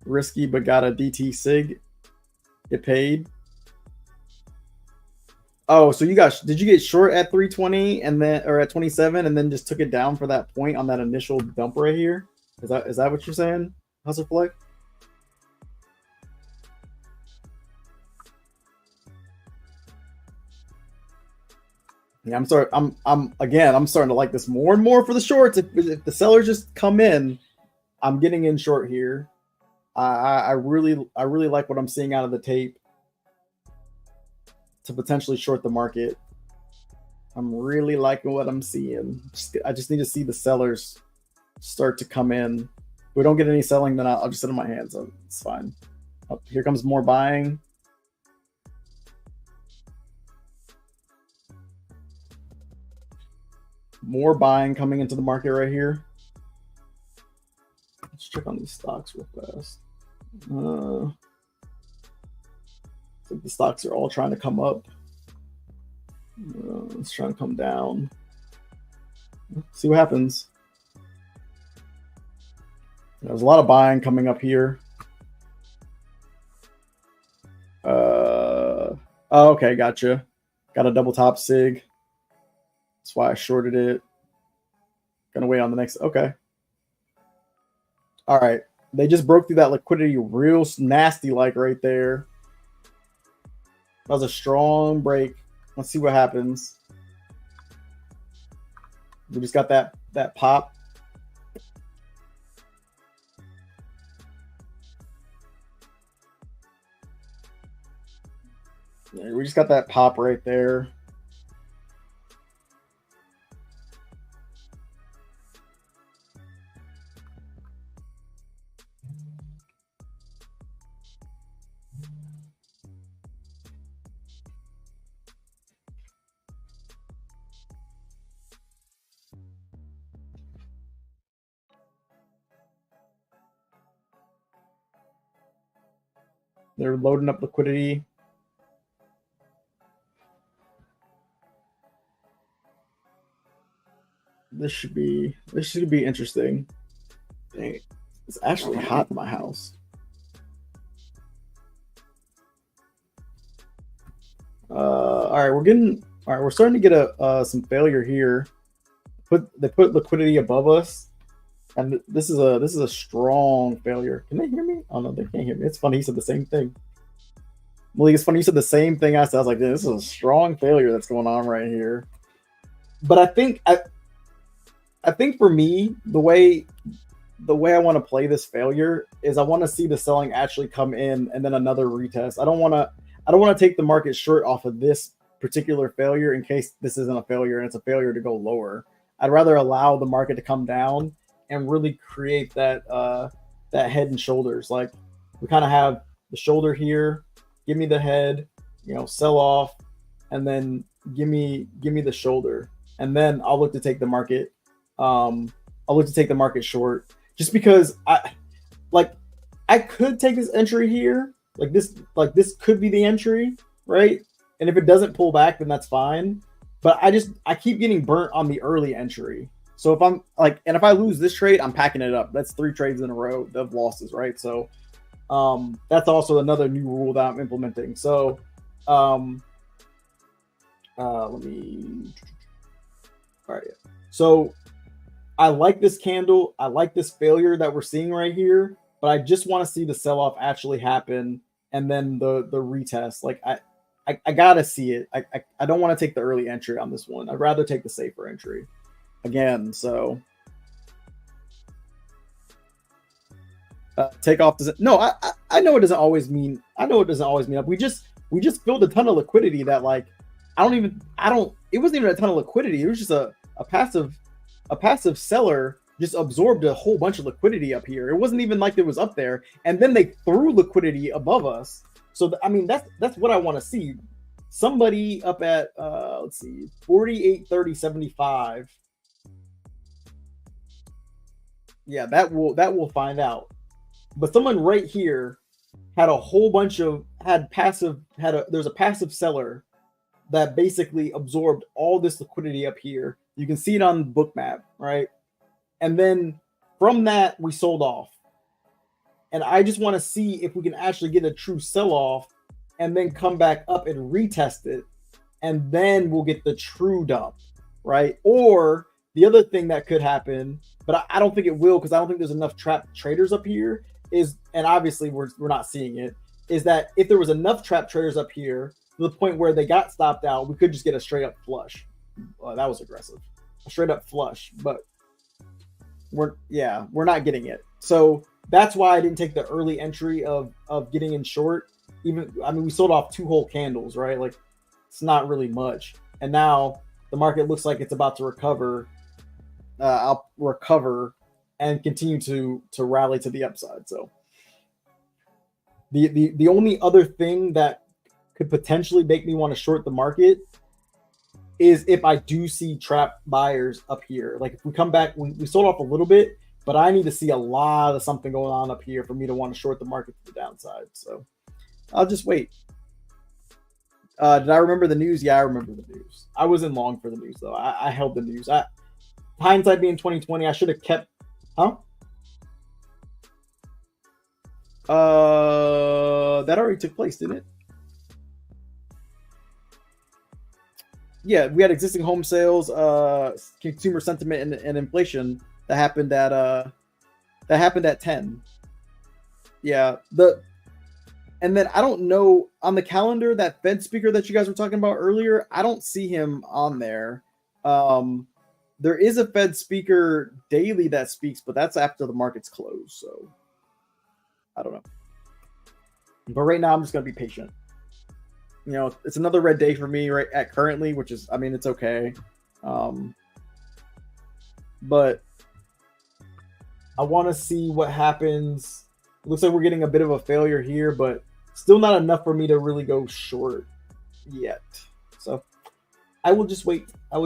Risky, but got a DT sig. Get paid. Oh, so did you get short at 320 and then or at 27 and then just took it down for that point on that initial dump right here? Is that what you're saying, Hustle Flick? Yeah, I'm starting to like this more and more for the shorts. If the sellers just come in, I'm getting in short here. I really like what I'm seeing out of the tape to potentially short the market. I'm really liking what I'm seeing. I just need to see the sellers start to come in. If we don't get any selling, then I'll just sit on my hands. It's fine. Oh, here comes more buying. More buying coming into the market right here. Let's check on these stocks real fast. I think the stocks are all trying to come up. It's trying to come down. See what happens. There's a lot of buying coming up here. Oh, okay, gotcha. Got a double top sig. That's why I shorted it. Gonna wait on the next. Okay. All right. They just broke through that liquidity real nasty like right there. That was a strong break. Let's see what happens. We just got that pop. Yeah, we just got that pop right there. They're loading up liquidity. This should be interesting. Dang, it's actually hot in my house. All right, we're starting to get some failure here. They put liquidity above us, and this is a strong failure. Can they hear me? Oh no, they can't hear me. It's funny. He said the same thing. Malik, it's funny. You said the same thing I said. I was like, this is a strong failure that's going on right here. But I think for me, the way I want to play this failure is I want to see the selling actually come in and then another retest. I don't want to take the market short off of this particular failure in case this isn't a failure and it's a failure to go lower. I'd rather allow the market to come down and really create that head and shoulders. Like we kind of have the shoulder here, give me the head, sell off, and then give me the shoulder, and then I'll look to take the market. I'll look to take the market short, just because I could take this entry here, like this could be the entry, right? And if it doesn't pull back, then that's fine. But I keep getting burnt on the early entry. So if I lose this trade, I'm packing it up. That's 3 trades in a row of losses, right? So that's also another new rule that I'm implementing. So let me. All right. So I like this candle. I like this failure that we're seeing right here, but I just want to see the sell-off actually happen and then the retest. Like I gotta see it. I don't want to take the early entry on this one. I'd rather take the safer entry again. So take off doesn't. No, I know it doesn't always mean. I know it doesn't always mean up. We just filled a ton of liquidity that like it wasn't even a ton of liquidity. It was just a passive seller just absorbed a whole bunch of liquidity up here. It wasn't even like it was up there, and then they threw liquidity above us. So that's what I want to see. Somebody up at let's see, 48, 30, 75. Yeah, that will find out. But someone right here had a whole bunch of there's a passive seller that basically absorbed all this liquidity up here. You can see it on the book map, right? And then from that, we sold off. And I just want to see if we can actually get a true sell-off and then come back up and retest it. And then we'll get the true dump, right? Or the other thing that could happen, but I don't think it will because I don't think there's enough trapped traders up here, and obviously we're not seeing it, is that if there was enough trapped traders up here to the point where they got stopped out, we could just get a straight up flush. That was aggressive. A straight up flush, but we're not getting it. So that's why I didn't take the early entry of getting in short. We sold off 2 whole candles, right? Like it's not really much. And now the market looks like it's about to recover. I'll recover and continue to rally to the upside. So the only other thing that could potentially make me want to short the market is if I do see trap buyers up here. Like if we come back, we sold off a little bit, But I need to see a lot of something going on up here for me to want to short the market to the downside. So I'll just wait. Did I remember the news? Yeah, I remember the news. I wasn't long for the news though. I held the news. Hindsight being 2020, I should have kept. Huh? That already took place, didn't it? Yeah, we had existing home sales, consumer sentiment, and inflation that happened at 10. Yeah, and then I don't know on the calendar that Fed speaker that you guys were talking about earlier. I don't see him on there. There is a Fed speaker daily that speaks, but that's after the markets close. So I don't know. But right now, I'm just gonna be patient. You know, it's another red day for me right at currently, which is, I mean, it's okay. But I want to see what happens. It looks like we're getting a bit of a failure here, but still not enough for me to really go short yet. So I will just wait. I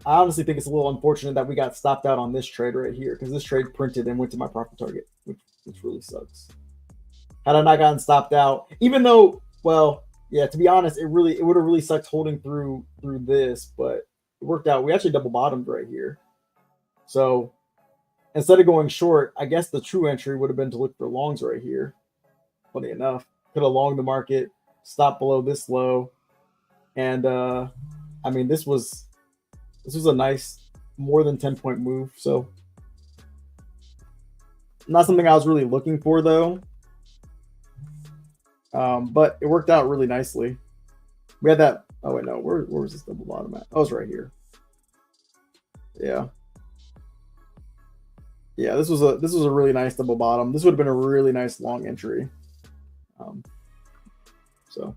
honestly think it's a little unfortunate that we got stopped out on this trade right here, because this trade printed and went to my profit target, which really sucks. Had I not gotten stopped out, even though, well, yeah, to be honest, it would have really sucked holding through this, but it worked out. We actually double bottomed right here. So instead of going short, I guess the true entry would have been to look for longs right here. Funny enough, could have longed the market, stopped below this low, and I mean, this was a nice more than 10-point move. So not something I was really looking for though. But it worked out really nicely. We had that. Oh wait, no. Where was this double bottom at? Oh, it's right here. Yeah. Yeah, this was a really nice double bottom. This would have been a really nice long entry. So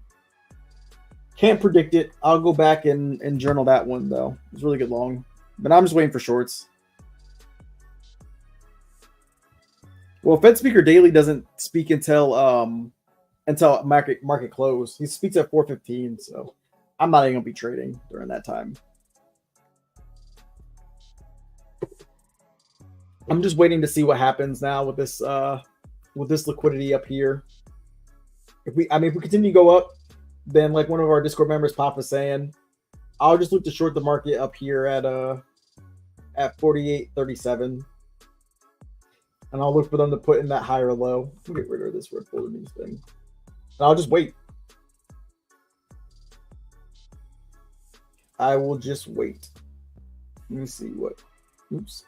can't predict it. I'll go back and journal that one though. It's really good long. But I'm just waiting for shorts. Well, Fed Speaker Daily doesn't speak until market close. He speaks at 4:15, so I'm not even gonna be trading during that time. I'm just waiting to see what happens now with this liquidity up here. If we continue to go up, then like one of our Discord members, Pop, was saying, I'll just look to short the market up here at 48.37, and I'll look for them to put in that higher low. I'll get rid of this red folder news thing. I'll just wait. I will just wait. Let me see what. Oops.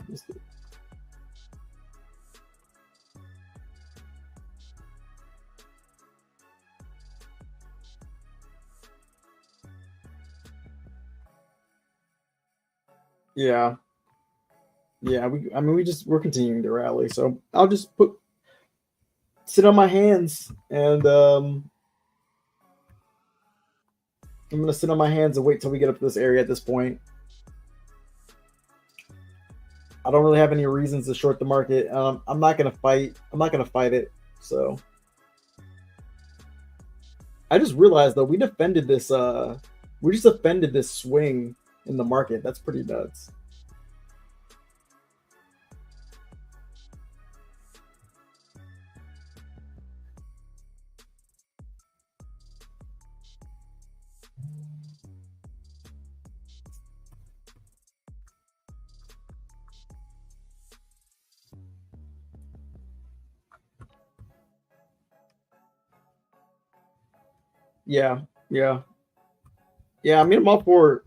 Yeah. Yeah, we're continuing to rally. So I'll just sit on my hands and I'm gonna sit on my hands and wait till we get up to this area at this point. I don't really have any reasons to short the market. I'm not gonna fight it. So I just realized though we just defended this swing in the market. That's pretty nuts. Yeah. I mean, I'm all for.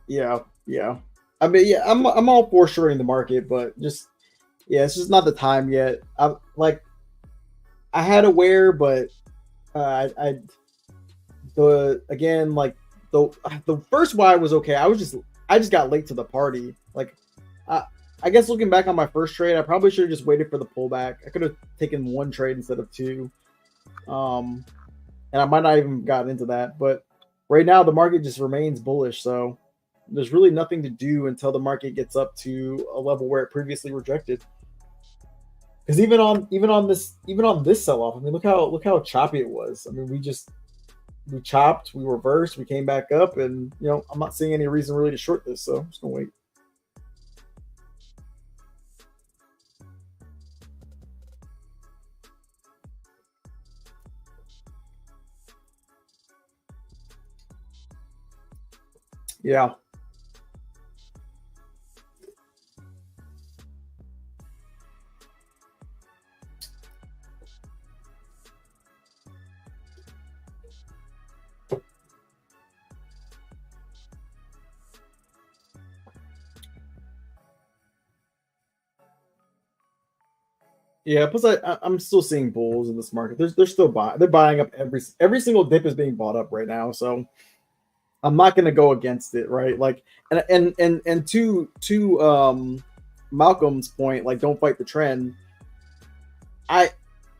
Yeah. I mean, yeah, I'm all for shorting the market, but just it's just not the time yet. I had a wear, but the first why was okay. I just got late to the party. Like, I guess looking back on my first trade, I probably should have just waited for the pullback. I could have taken one trade instead of two, and I might not even gotten into that. But right now the market just remains bullish. So there's really nothing to do until the market gets up to a level where it previously rejected. Because even on this sell off, I mean, look how choppy it was. I mean, we chopped, we reversed, we came back up, and I'm not seeing any reason really to short this. So I'm just gonna wait. Yeah. Yeah, plus I'm still seeing bulls in this market. They're still buying. They're buying up every single dip is being bought up right now. So I'm not going to go against it, right? Like, and to Malcolm's point, like, don't fight the trend. I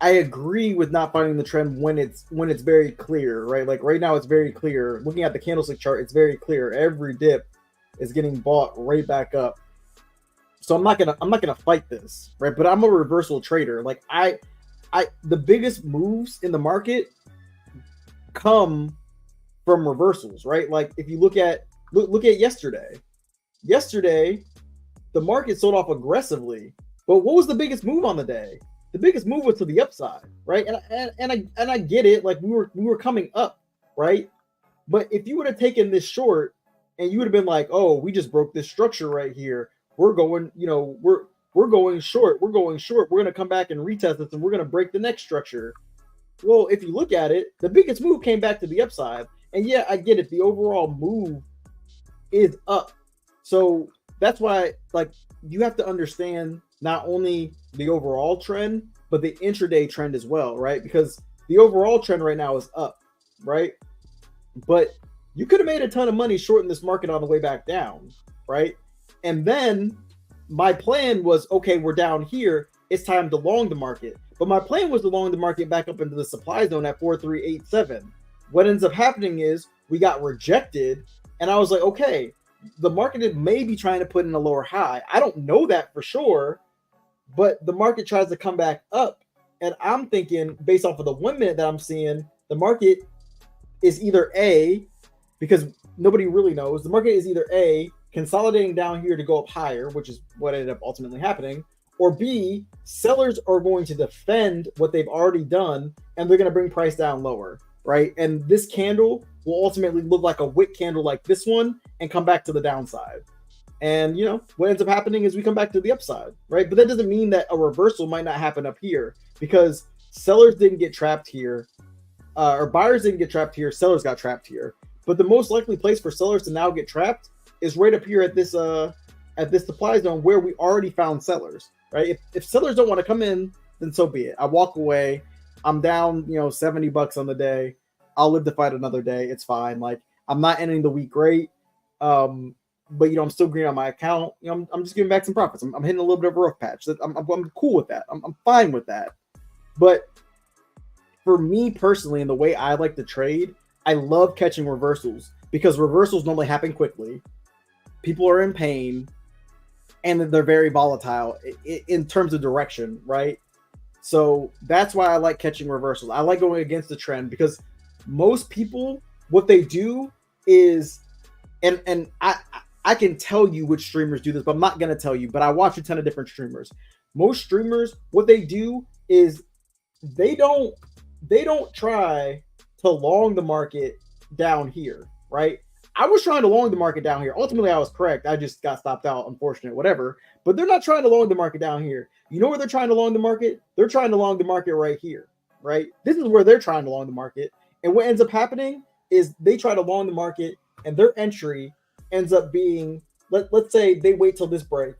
I agree with not fighting the trend when it's very clear, right? Like right now, it's very clear. Looking at the candlestick chart, it's very clear. Every dip is getting bought right back up. So I'm not gonna fight this, right? But I'm a reversal trader. Like the biggest moves in the market come from reversals, right? Like if you look at yesterday. Yesterday, the market sold off aggressively, but what was the biggest move on the day? The biggest move was to the upside, right? And I get it. Like we were coming up, right? But if you would have taken this short and you would have been like, oh, we just broke this structure right here. We're going, we're going short. We're going short. We're gonna come back and retest this, and we're gonna break the next structure. Well, if you look at it, the biggest move came back to the upside. And yeah, I get it. The overall move is up. So that's why, like, you have to understand not only the overall trend, but the intraday trend as well, right? Because the overall trend right now is up, right? But you could have made a ton of money shorting this market on the way back down, right? And then my plan was, okay, we're down here. It's time to long the market. But my plan was to long the market back up into the supply zone at 4387. What ends up happening is we got rejected. And I was like, okay, the market may be trying to put in a lower high. I don't know that for sure, but the market tries to come back up. And I'm thinking, based off of the 1 minute that I'm seeing, the market is either A, because nobody really knows, the market is either A, consolidating down here to go up higher, which is what ended up ultimately happening, or B, sellers are going to defend what they've already done and they're going to bring price down lower, right? And this candle will ultimately look like a wick candle like this one and come back to the downside. And what ends up happening is we come back to the upside, right? But that doesn't mean that a reversal might not happen up here, because sellers didn't get trapped here, or buyers didn't get trapped here, sellers got trapped here. But the most likely place for sellers to now get trapped is right up here at this supply zone where we already found sellers, right? If sellers don't want to come in, then so be it. I walk away. I'm down, $70 on the day. I'll live to fight another day. It's fine. Like, I'm not ending the week great. But I'm still green on my account. I'm just giving back some profits. I'm hitting a little bit of a rough patch. I'm cool with that. I'm fine with that. But for me personally, and the way I like to trade, I love catching reversals because reversals normally happen quickly. People are in pain, and they're very volatile in terms of direction, right? So that's why I like catching reversals. I like going against the trend because most people, what they do is, and I can tell you which streamers do this, but I'm not going to tell you. But I watch a ton of different streamers. Most streamers, what they do is they don't try to long the market down here, right? I was trying to long the market down here. Ultimately, I was correct. I just got stopped out, unfortunate, whatever. But they're not trying to long the market down here. You know where they're trying to long the market? They're trying to long the market right here, right? This is where they're trying to long the market. And what ends up happening is they try to long the market, and their entry ends up being, let's say they wait till this break,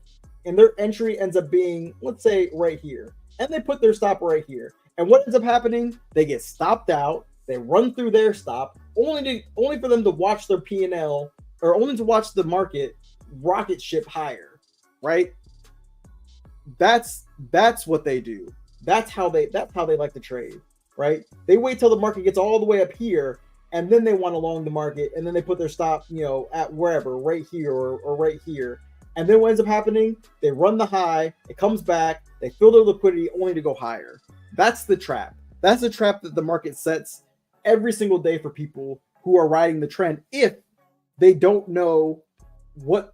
and their entry ends up being, let's say, right here. And they put their stop right here. And what ends up happening? They get stopped out. They run through their stop, only for them to watch their P&L, or only to watch the market rocket ship higher, right? That's what they do. That's how they like to trade, right? They wait till the market gets all the way up here, and then they want to long the market, and then they put their stop, at wherever, right here or right here. And then what ends up happening? They run the high, it comes back, they fill their liquidity only to go higher. That's the trap. That's the trap that the market sets every single day for people who are riding the trend if they don't know what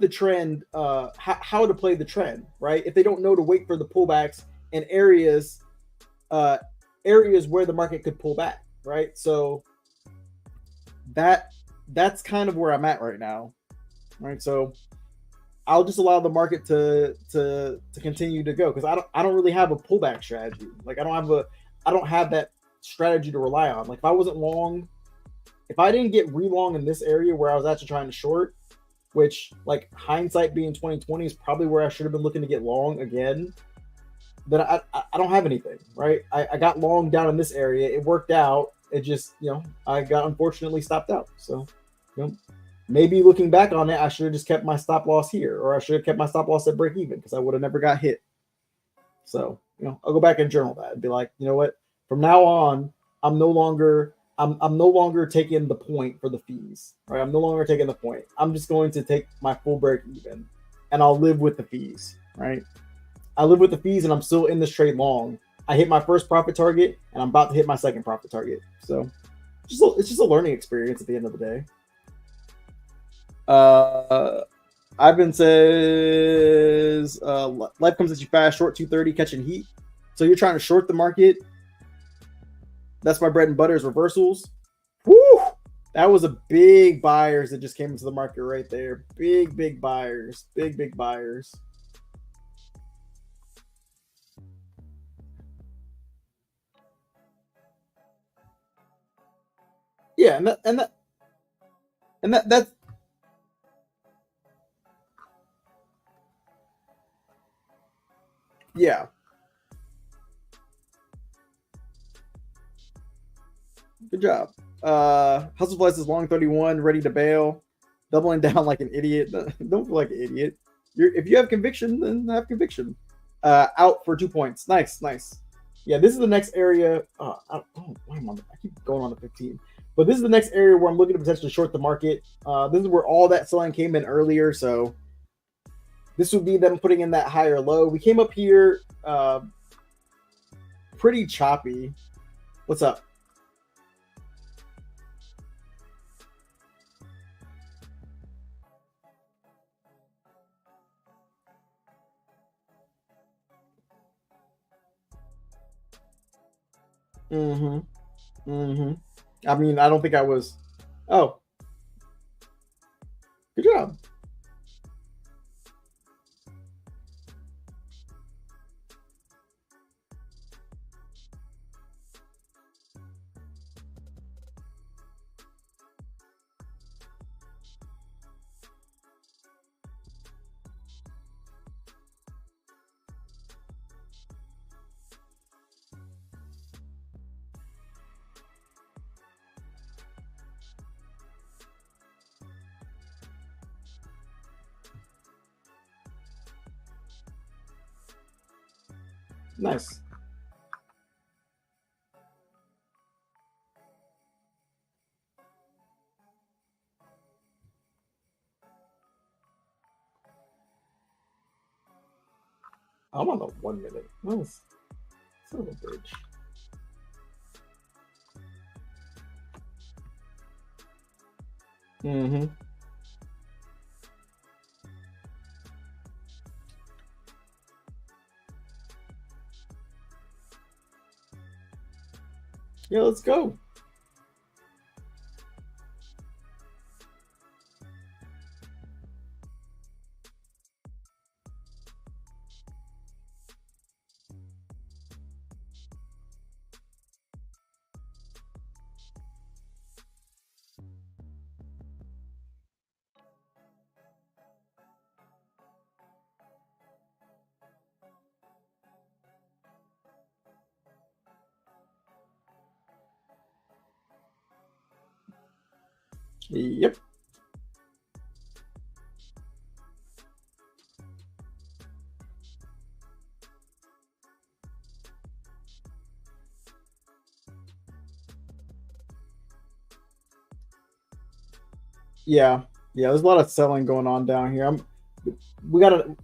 the trend, how to play the trend, right? If they don't know to wait for the pullbacks in areas where the market could pull back, right? So that's kind of where I'm at right now, right? So I'll just allow the market to continue to go because I don't really have a pullback strategy. Like I don't have that strategy to rely on. Like if I wasn't long, if I didn't get re-long in this area where I was actually trying to short, which like hindsight being 2020 is probably where I should have been looking to get long again, then I don't have anything, right? I got long down in this area. It worked out. It just, I got unfortunately stopped out. So, maybe looking back on it, I should have just kept my stop loss here, or I should have kept my stop loss at break even because I would have never got hit. So, I'll go back and journal that and be like, you know what? From now on, I'm no longer taking the point for the fees, right? I'm no longer taking the point. I'm just going to take my full break even, and I'll live with the fees, right? I live with the fees, and I'm still in this trade long. I hit my first profit target, and I'm about to hit my second profit target. So, it's just a learning experience at the end of the day. Ivan says, life comes at you fast, short 230, catching heat. So you're trying to short the market. That's my bread and butter is reversals. Woo! That was a big buyers that just came into the market right there. Big buyers. Big buyers. Yeah, that's yeah. Good job. Hustle Flies is long 31, ready to bail, doubling down like an idiot. Don't feel like an idiot. If you have conviction, then have conviction. Out for 2 points. Nice. Yeah, this is the next area. Why am I keep going on the 15. But this is the next area where I'm looking to potentially short the market. This is where all that selling came in earlier, so this would be them putting in that higher low. We came up here pretty choppy. What's up? I mean, I don't think I was. Oh, good job. Nice. I'm on the 1 minute. Nice. Son of a bitch. Yeah, let's go. Yep. Yeah, yeah. There's a lot of selling going on down here. We gotta.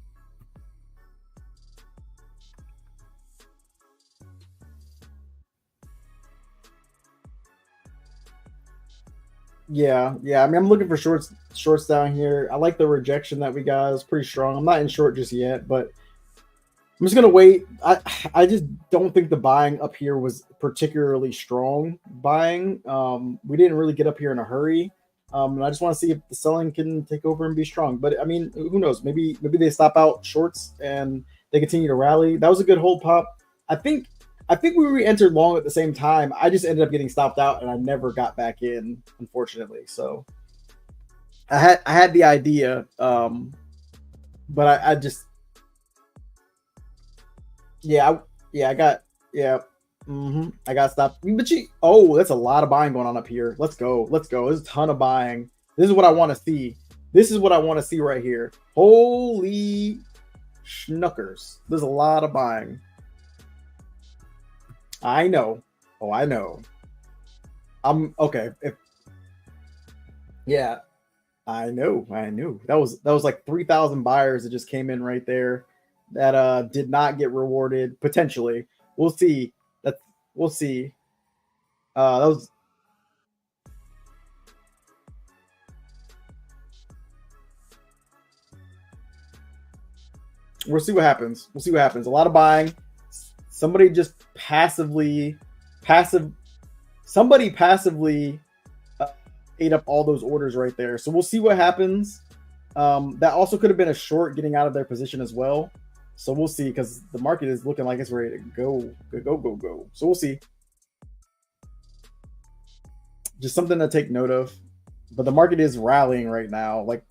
Yeah, yeah. I mean, I'm looking for shorts down here. I like the rejection that we got. It's pretty strong. I'm not in short just yet, but I'm just gonna wait. I just don't think the buying up here was particularly strong buying. We didn't really get up here in a hurry. And I just want to see if the selling can take over and be strong. But I mean, who knows? Maybe they stop out shorts and they continue to rally. That was a good hold pop. I think I think we re-entered long at the same time. I just ended up getting stopped out and I never got back in, unfortunately. So I had the idea, but I just yeah, yeah, I got yeah. I got stopped. But that's a lot of buying going on up here. Let's go. Let's go. There's a ton of buying. This is what I want to see. This is what I want to see right here. Holy schnuckers. There's a lot of buying. I know. Oh, I know. I'm okay. If yeah, I know. I knew. That was like 3,000 buyers that just came in right there that did not get rewarded potentially. We'll see. That's we'll see. That was We'll see what happens. We'll see what happens. A lot of buying. Somebody just passive. Somebody passively uh, ate up all those orders right there. So we'll see what happens. That also could have been a short getting out of their position as well. So we'll see because the market is looking like it's ready to go. So we'll see. Just something to take note of. But the market is rallying right now, like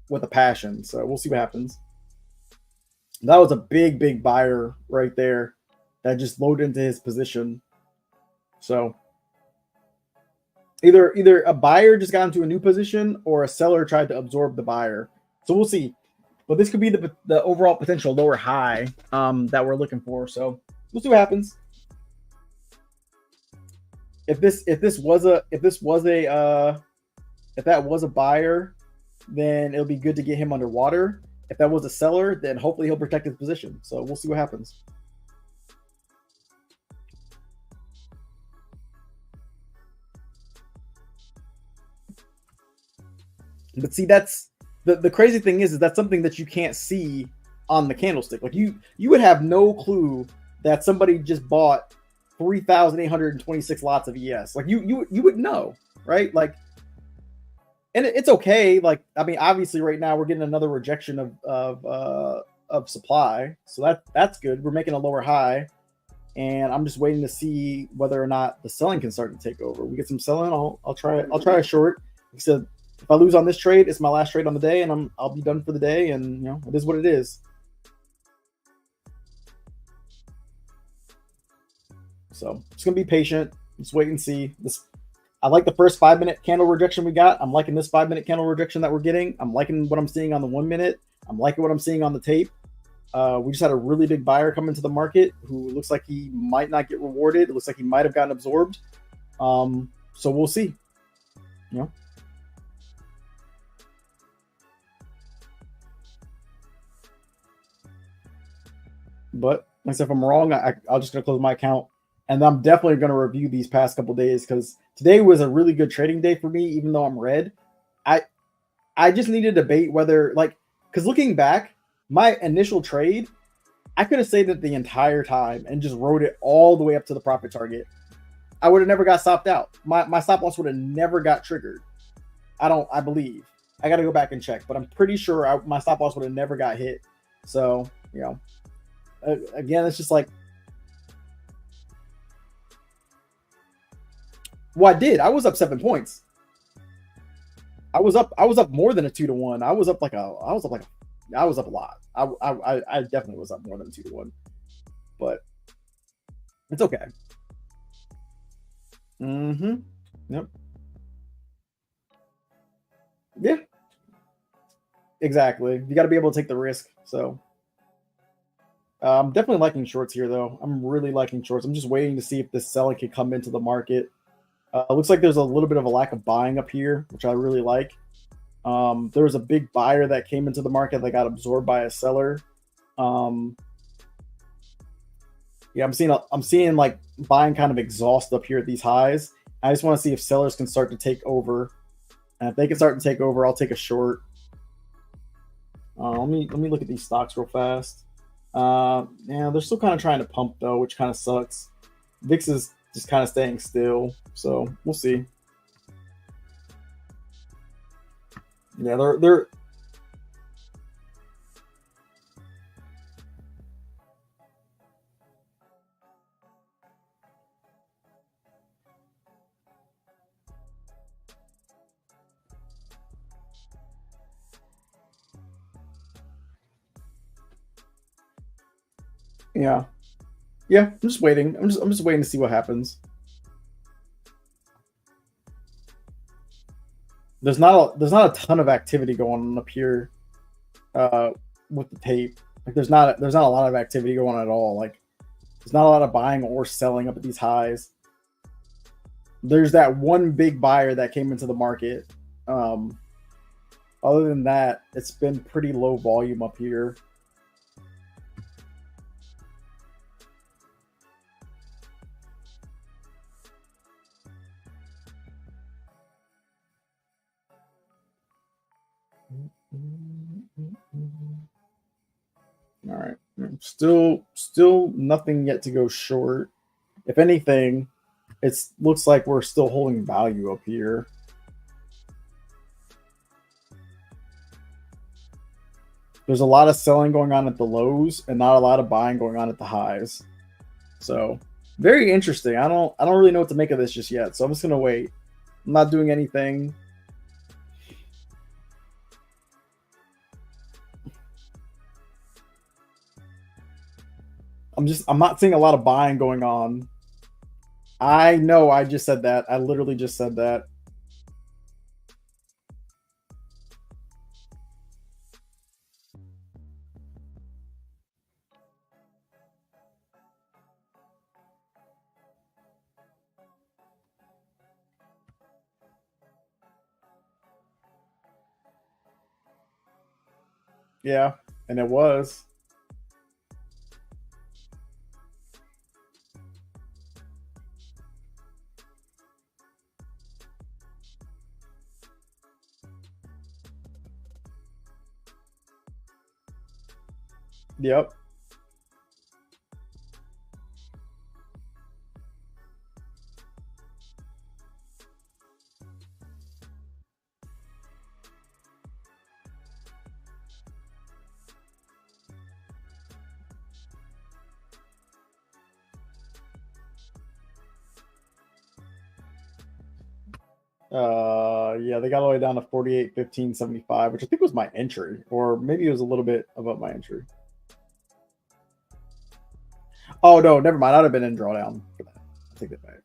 with a passion. So we'll see what happens. That was a big buyer right there that just loaded into his position. So either a buyer just got into a new position or a seller tried to absorb the buyer. So we'll see. But this could be the overall potential lower high that we're looking for. So we'll see what happens. If that was a buyer, then it'll be good to get him underwater. If that was a seller, then hopefully he'll protect his position. So we'll see what happens. But see, that's the crazy thing is that's something that you can't see on the candlestick. Like you would have no clue that somebody just bought 3,826 lots of ES. Like you would know, right? Like, and it's okay. Like, I mean, obviously, right now we're getting another rejection of supply, so that's good. We're making a lower high, and I'm just waiting to see whether or not the selling can start to take over. We get some selling. I'll try a short. Like I said, if I lose on this trade, it's my last trade on the day, and I'll be done for the day. And it is what it is. So just gonna be patient. Just wait and see. This I like the first 5 minute candle rejection we got. I'm liking this 5 minute candle rejection that we're getting. I'm liking what I'm seeing on the 1 minute. I'm liking what I'm seeing on the tape. We just had a really big buyer come into the market who looks like he might not get rewarded. It looks like he might have gotten absorbed. So we'll see. You know, but like I said, if I'm wrong, I'll just gonna close my account, and I'm definitely gonna review these past couple days because today was a really good trading day for me. Even though I'm red, I I just need to debate whether because looking back, my initial trade, I could have saved it the entire time and just rode it all the way up to the profit target. I would have never got stopped out. My stop loss would have never got triggered. I believe. I got to go back and check, but I'm pretty sure my stop loss would have never got hit. So, again, it's just like, well, I did. I was up 7 points. I was up more than a 2 to 1. I was up a lot. I definitely was up more than 2 to 1, but it's okay. Mm-hmm. Yep. Yeah, exactly. You got to be able to take the risk. So I'm definitely liking shorts here, though. I'm really liking shorts. I'm just waiting to see if this selling can come into the market. It looks like there's a little bit of a lack of buying up here, which I really like. There was a big buyer that came into the market that got absorbed by a seller. Um, yeah, I'm seeing like buying kind of exhaust up here at these highs. I just want to see if sellers can start to take over. And if they can start to take over, I'll take a short. Let me look at these stocks real fast. Yeah, they're still kind of trying to pump though, which kind of sucks. VIX is just kind of staying still, so we'll see. Yeah, they're yeah, yeah. I'm just waiting. I'm just waiting to see what happens. There's not a ton of activity going on up here uh, with the tape. Like there's not a lot of activity going on at all. Like there's not a lot of buying or selling up at these highs. There's that one big buyer that came into the market. Um, Other than that, it's been pretty low volume up here. All right, still nothing yet to go short. If anything, it looks like we're still holding value up here. There's a lot of selling going on at the lows and not a lot of buying going on at the highs. So very interesting. I don't really know what to make of this just yet. So I'm just gonna wait. I'm not doing anything. I'm not seeing a lot of buying going on. I know I just said that. I literally just said that. Yeah, and it was. Yep. Yeah, they got all the way down to 48, 15, 75, which I think was my entry, or maybe it was a little bit above my entry. Oh no, never mind. I'd have been in drawdown for that. I take that back.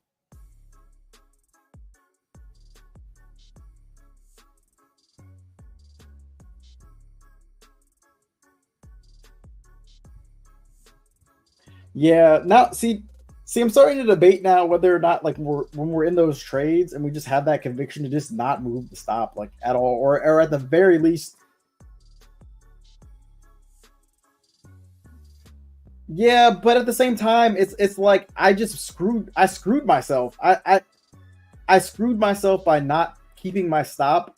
Yeah, now see, I'm starting to debate now whether or not like when we're in those trades and we just have that conviction to just not move the stop like at all, or at the very least, yeah. But at the same time, it's like I screwed myself. I screwed myself by not keeping my stop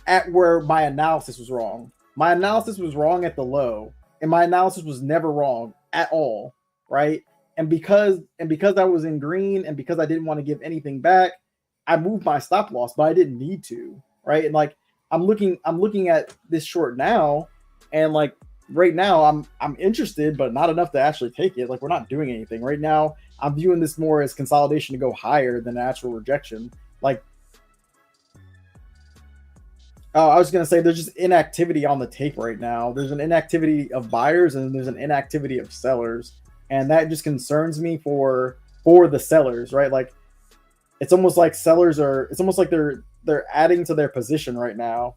at where my analysis was wrong. My analysis was wrong at the low, and my analysis was never wrong at all, right? And because I was in green and because I didn't want to give anything back, I moved my stop loss, but I didn't need to, right? And like I'm looking at this short now, and like right now I'm interested, but not enough to actually take it. Like we're not doing anything right now. I'm viewing this more as consolidation to go higher than actual rejection. Like I was gonna say there's just inactivity on the tape right now. There's an inactivity of buyers and there's an inactivity of sellers, and that just concerns me for the sellers, right? Like it's almost like sellers are. It's almost like they're adding to their position right now.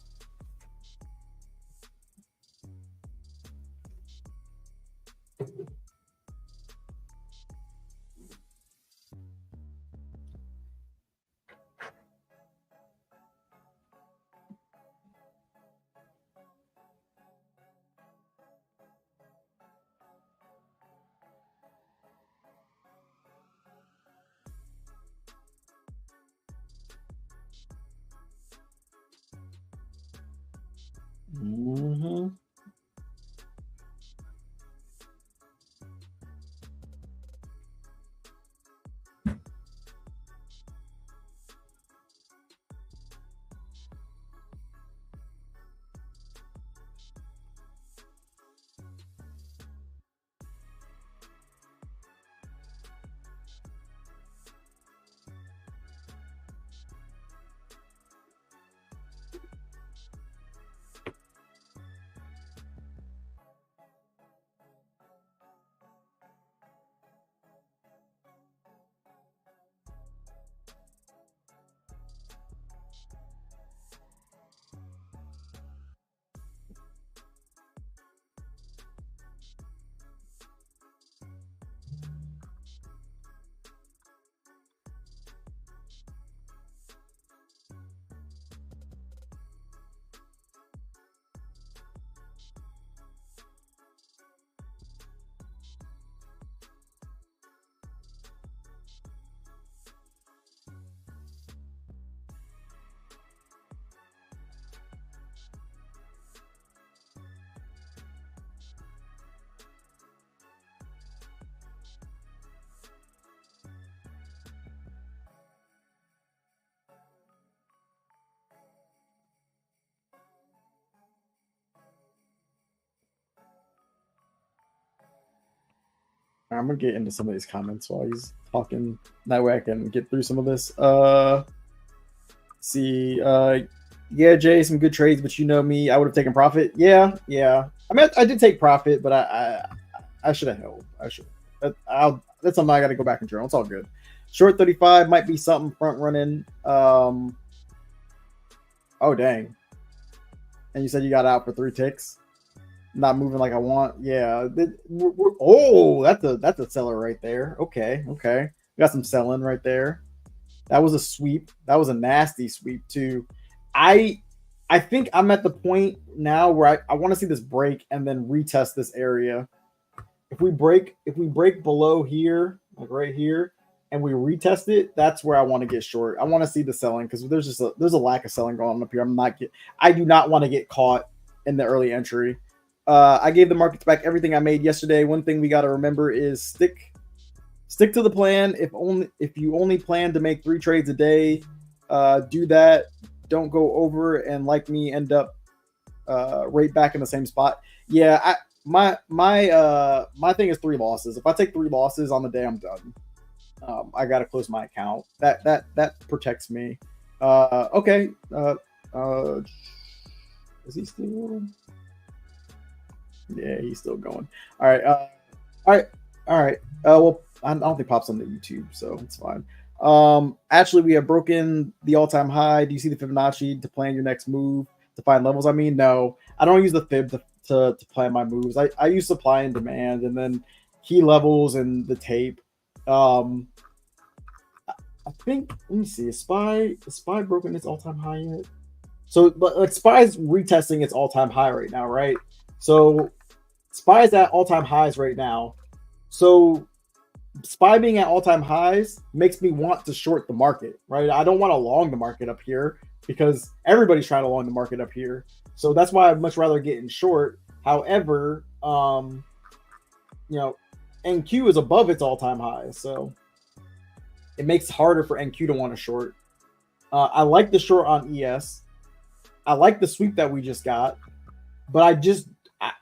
Mm-hmm. I'm gonna get into some of these comments while he's talking. That way I can get through some of this. See, yeah, Jay, some good trades, but you know me, I would have taken profit. Yeah. I mean, I did take profit, but I should have held. I should. That's something I got to go back and journal. It's all good. Short 35 might be something front running. Oh dang! And you said you got out for 3 ticks. Not moving like I want. Yeah. That's a seller right there. Okay. Got some selling right there. That was a sweep. That was a nasty sweep too. I I think I'm at the point now where I want to see this break and then retest this area. If we break below here, like right here, and we retest it, that's where I want to get short. I want to see the selling because there's a lack of selling going on up here. I do not want to get caught in the early entry. I gave the markets back everything I made yesterday. One thing we got to remember is stick to the plan. If you only plan to make 3 trades a day, do that. Don't go over and like me end up right back in the same spot. Yeah, my thing is 3 losses. If I take 3 losses on the day, I'm done. I gotta close my account. That protects me. Okay. Is he still? Yeah, he's still going. All right. All right. Well, I don't think Pop's on the YouTube, so it's fine. Actually, we have broken the all-time high. Do you see the Fibonacci to plan your next move to find levels? I mean, no, I don't use the fib to plan my moves. I use supply and demand, and then key levels and the tape. I think. Let me see. Is Spy broken its all-time high yet? So, but like Spy's retesting its all-time high right now, right? So, Spy's at all-time highs right now. So Spy being at all-time highs makes me want to short the market, right? I don't want to long the market up here because everybody's trying to long the market up here. So that's why I'd much rather get in short. However, NQ is above its all-time high, so it makes it harder for NQ to want to short. I like the short on ES. I like the sweep that we just got, but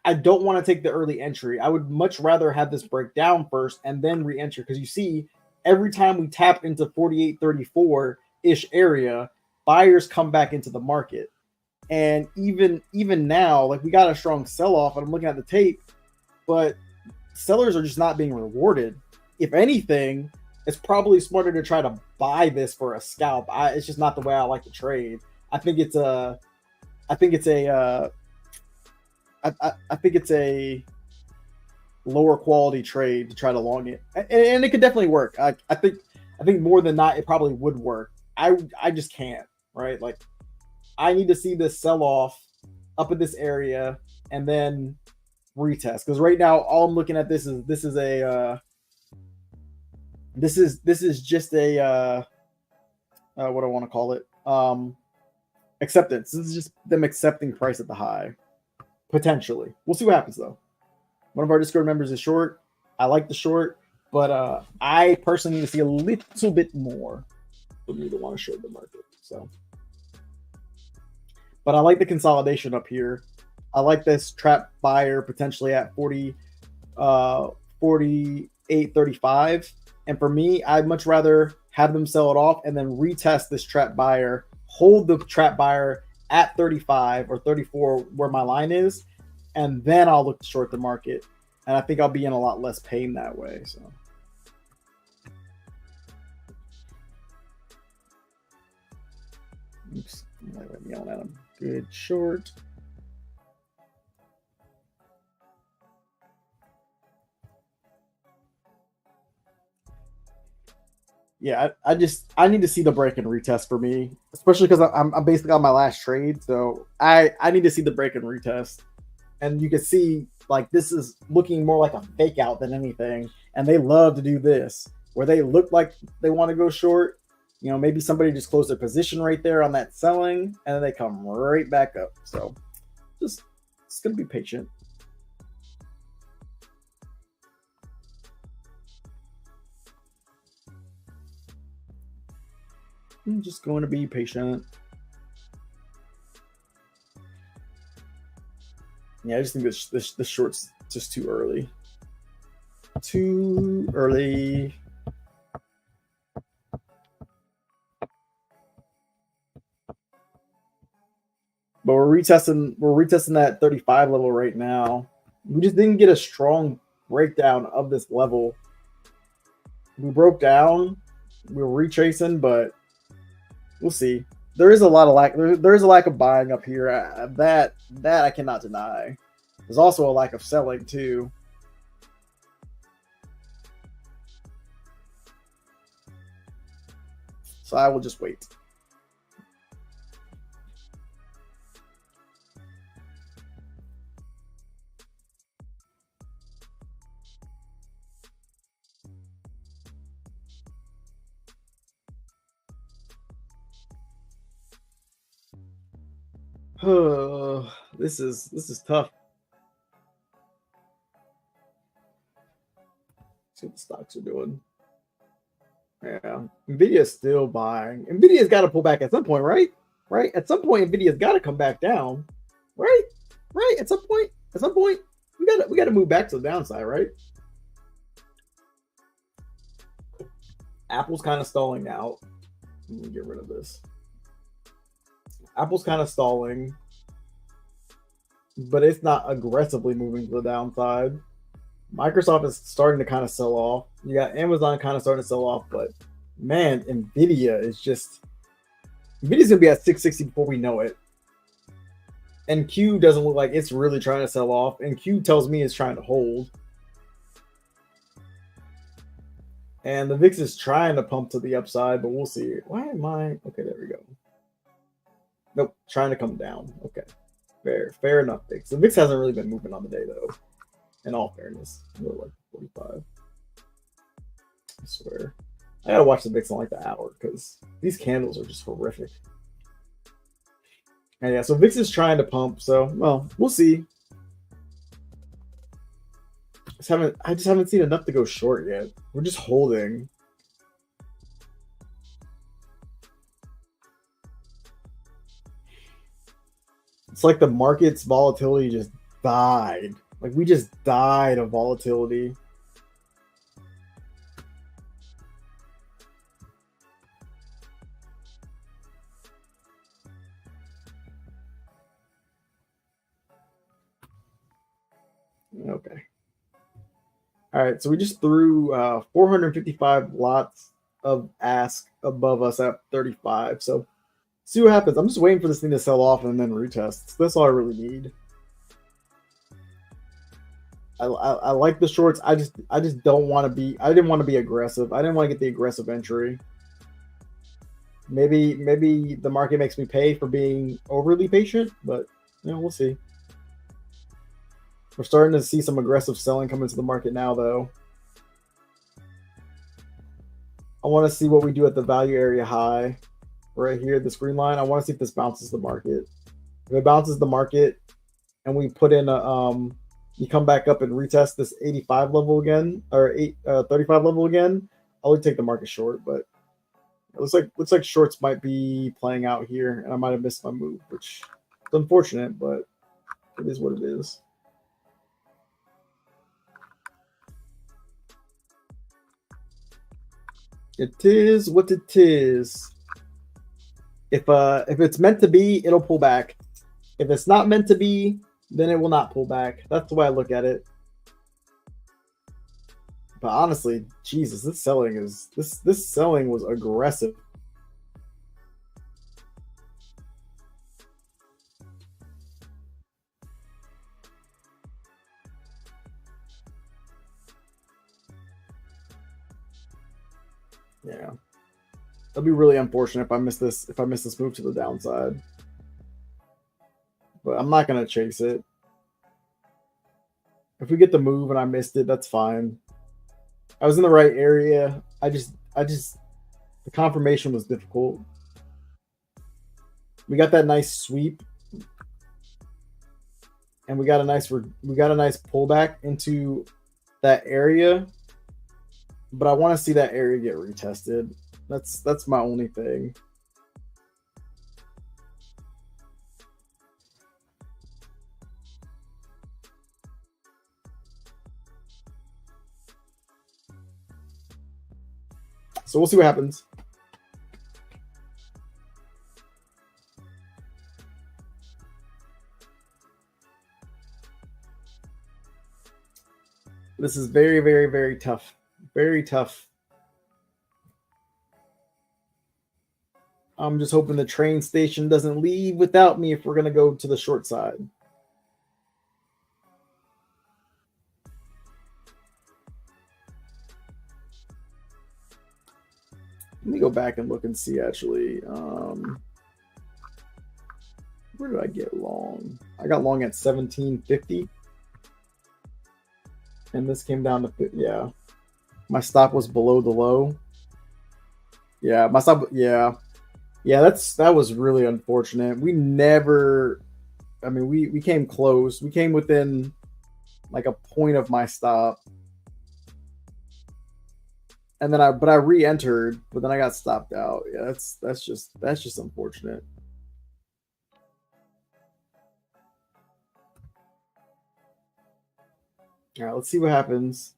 I don't want to take the early entry. I would much rather have this break down first and then re-enter because you see, every time we tap into 4834-ish area, buyers come back into the market. And even now, like we got a strong sell-off, and I'm looking at the tape, but sellers are just not being rewarded. If anything, it's probably smarter to try to buy this for a scalp. It's just not the way I like to trade. I think it's a lower quality trade to try to long it, and it could definitely work. I think more than not, it probably would work. I just can't, right? Like, I need to see this sell off up in this area and then retest, because right now all I'm looking at this is just a what do I want to call it, acceptance. This is just them accepting price at the high. potentially. We'll see what happens though. One of our Discord members is short. I like the short, but I personally need to see a little bit more for me to want to short the market. So, but I like the consolidation up here. I like this trap buyer potentially at 48.35. And for me, I'd much rather have them sell it off and then retest this trap buyer, hold the trap buyer at 35 or 34 where my line is, and then I'll look to short the market. And I think I'll be in a lot less pain that way. So. Oops, I'm yelling at him. Good short. Yeah, I need to see the break and retest for me, especially because I'm basically on my last trade, so I need to see the break and retest, and you can see like this is looking more like a fake out than anything, and they love to do this where they look like they want to go short. You know, maybe somebody just closed their position right there on that selling, and then they come right back up. So just gonna be patient. I'm just going to be patient. Yeah, I just think this short's just too early. Too early. But we're retesting that 35 level right now. We just didn't get a strong breakdown of this level. We broke down. We were retracing, but we'll see. There is a lot of lack. There is a lack of buying up here. That I cannot deny. There's also a lack of selling too. So I will just wait. Oh, this is tough. Let's see what the stocks are doing. Yeah, Nvidia's still buying. Nvidia's got to pull back at some point, right? Right? At some point, Nvidia's got to come back down, right? Right? At some point, we got to move back to the downside, right? Apple's kind of stalling out. Let me get rid of this. Apple's kind of stalling, but it's not aggressively moving to the downside. Microsoft is starting to kind of sell off. You got Amazon kind of starting to sell off, but man, Nvidia's gonna be at 660 before we know it. And Q doesn't look like it's really trying to sell off, and Q tells me it's trying to hold. And the VIX is trying to pump to the upside, but we'll see. Why am I? Okay, there we go. Nope, trying to come down. Okay, fair enough. VIX. The VIX hasn't really been moving on the day though. In all fairness, like 45. I swear, I gotta watch the VIX on like the hour because these candles are just horrific. And yeah, so VIX is trying to pump. So well, we'll see. I just haven't seen enough to go short yet. We're just holding. It's like the market's volatility just died. Like we just died of volatility. Okay. All right, so we just threw 455 lots of ask above us at 35. So see what happens. I'm just waiting for this thing to sell off and then retest. That's all I really need. I like the shorts. I just don't want to be. I didn't want to be aggressive. I didn't want to get the aggressive entry. Maybe the market makes me pay for being overly patient, but we'll see. We're starting to see some aggressive selling come into the market now, though. I want to see what we do at the value area high right here, this green line. I want to see if this bounces the market. If it bounces the market, and we put in a you come back up and retest this 85 level again, or 35 level again, I would take the market short. But it looks like shorts might be playing out here, and I might have missed my move, which is unfortunate, but it is what it is. It is what it is. If it's meant to be, it'll pull back. If it's not meant to be, then it will not pull back. That's the way I look at it. But honestly, Jesus, this selling was aggressive. Yeah. That'll be really unfortunate if I miss this move to the downside. But I'm not gonna chase it. If we get the move and I missed it, that's fine. I was in the right area. I just the confirmation was difficult. We got that nice sweep, and we got a nice pullback into that area. But I want to see that area get retested. That's my only thing. So we'll see what happens. This is very, very, very tough. Very tough. I'm just hoping the train station doesn't leave without me if we're going to go to the short side. Let me go back and look and see, actually. Where did I get long? I got long at 1750. And this came down to, yeah. My stop was below the low. Yeah, my stop, yeah. Yeah, that was really unfortunate. We never, I mean, we came close. We came within like a point of my stop. And then I re-entered, but then I got stopped out. Yeah, that's just unfortunate. All right, let's see what happens.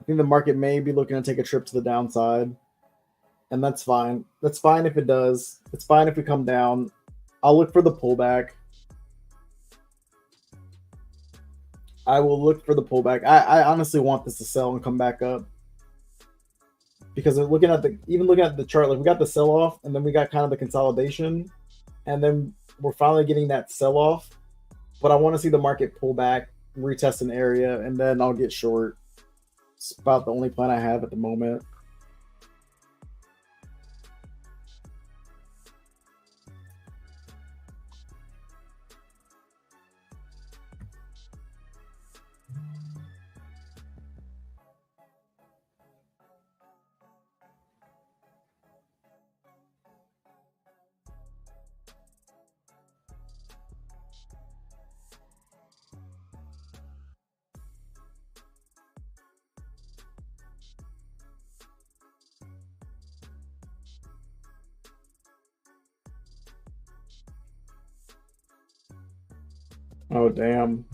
I think the market may be looking to take a trip to the downside, and that's fine. That's fine if it does. It's fine if we come down. I'll look for the pullback. I will look for the pullback. I honestly want this to sell and come back up, because looking at the chart, like we got the sell off, and then we got kind of the consolidation, and then we're finally getting that sell off. But I want to see the market pull back, retest an area, and then I'll get short. It's about the only plan I have at the moment. Oh, damn.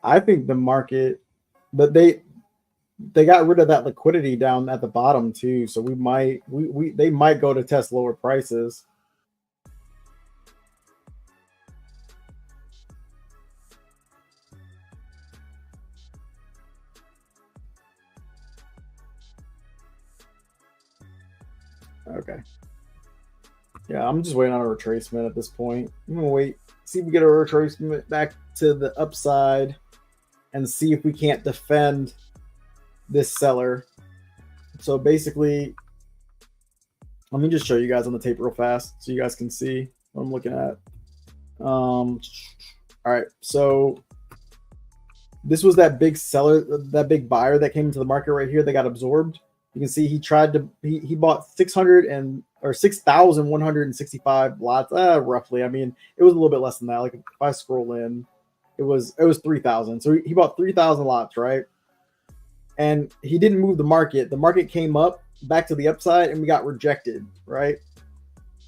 I think the market, but they got rid of that liquidity down at the bottom too, so they might go to test lower prices. Okay. Yeah, I'm just waiting on a retracement at this point. I'm gonna wait, see if we get a retracement back to the upside. and see if we can't defend this seller. So basically, let me just show you guys on the tape real fast so you guys can see what I'm looking at. All right, so this was that big seller, that big buyer that came into the market right here. They got absorbed. You can see he tried to he bought 6,165 lots, roughly. I mean, it was a little bit less than that. Like if I scroll in, it was 3,000. So he bought 3,000 lots, right? And he didn't move the market. The market came up back to the upside, and we got rejected, right?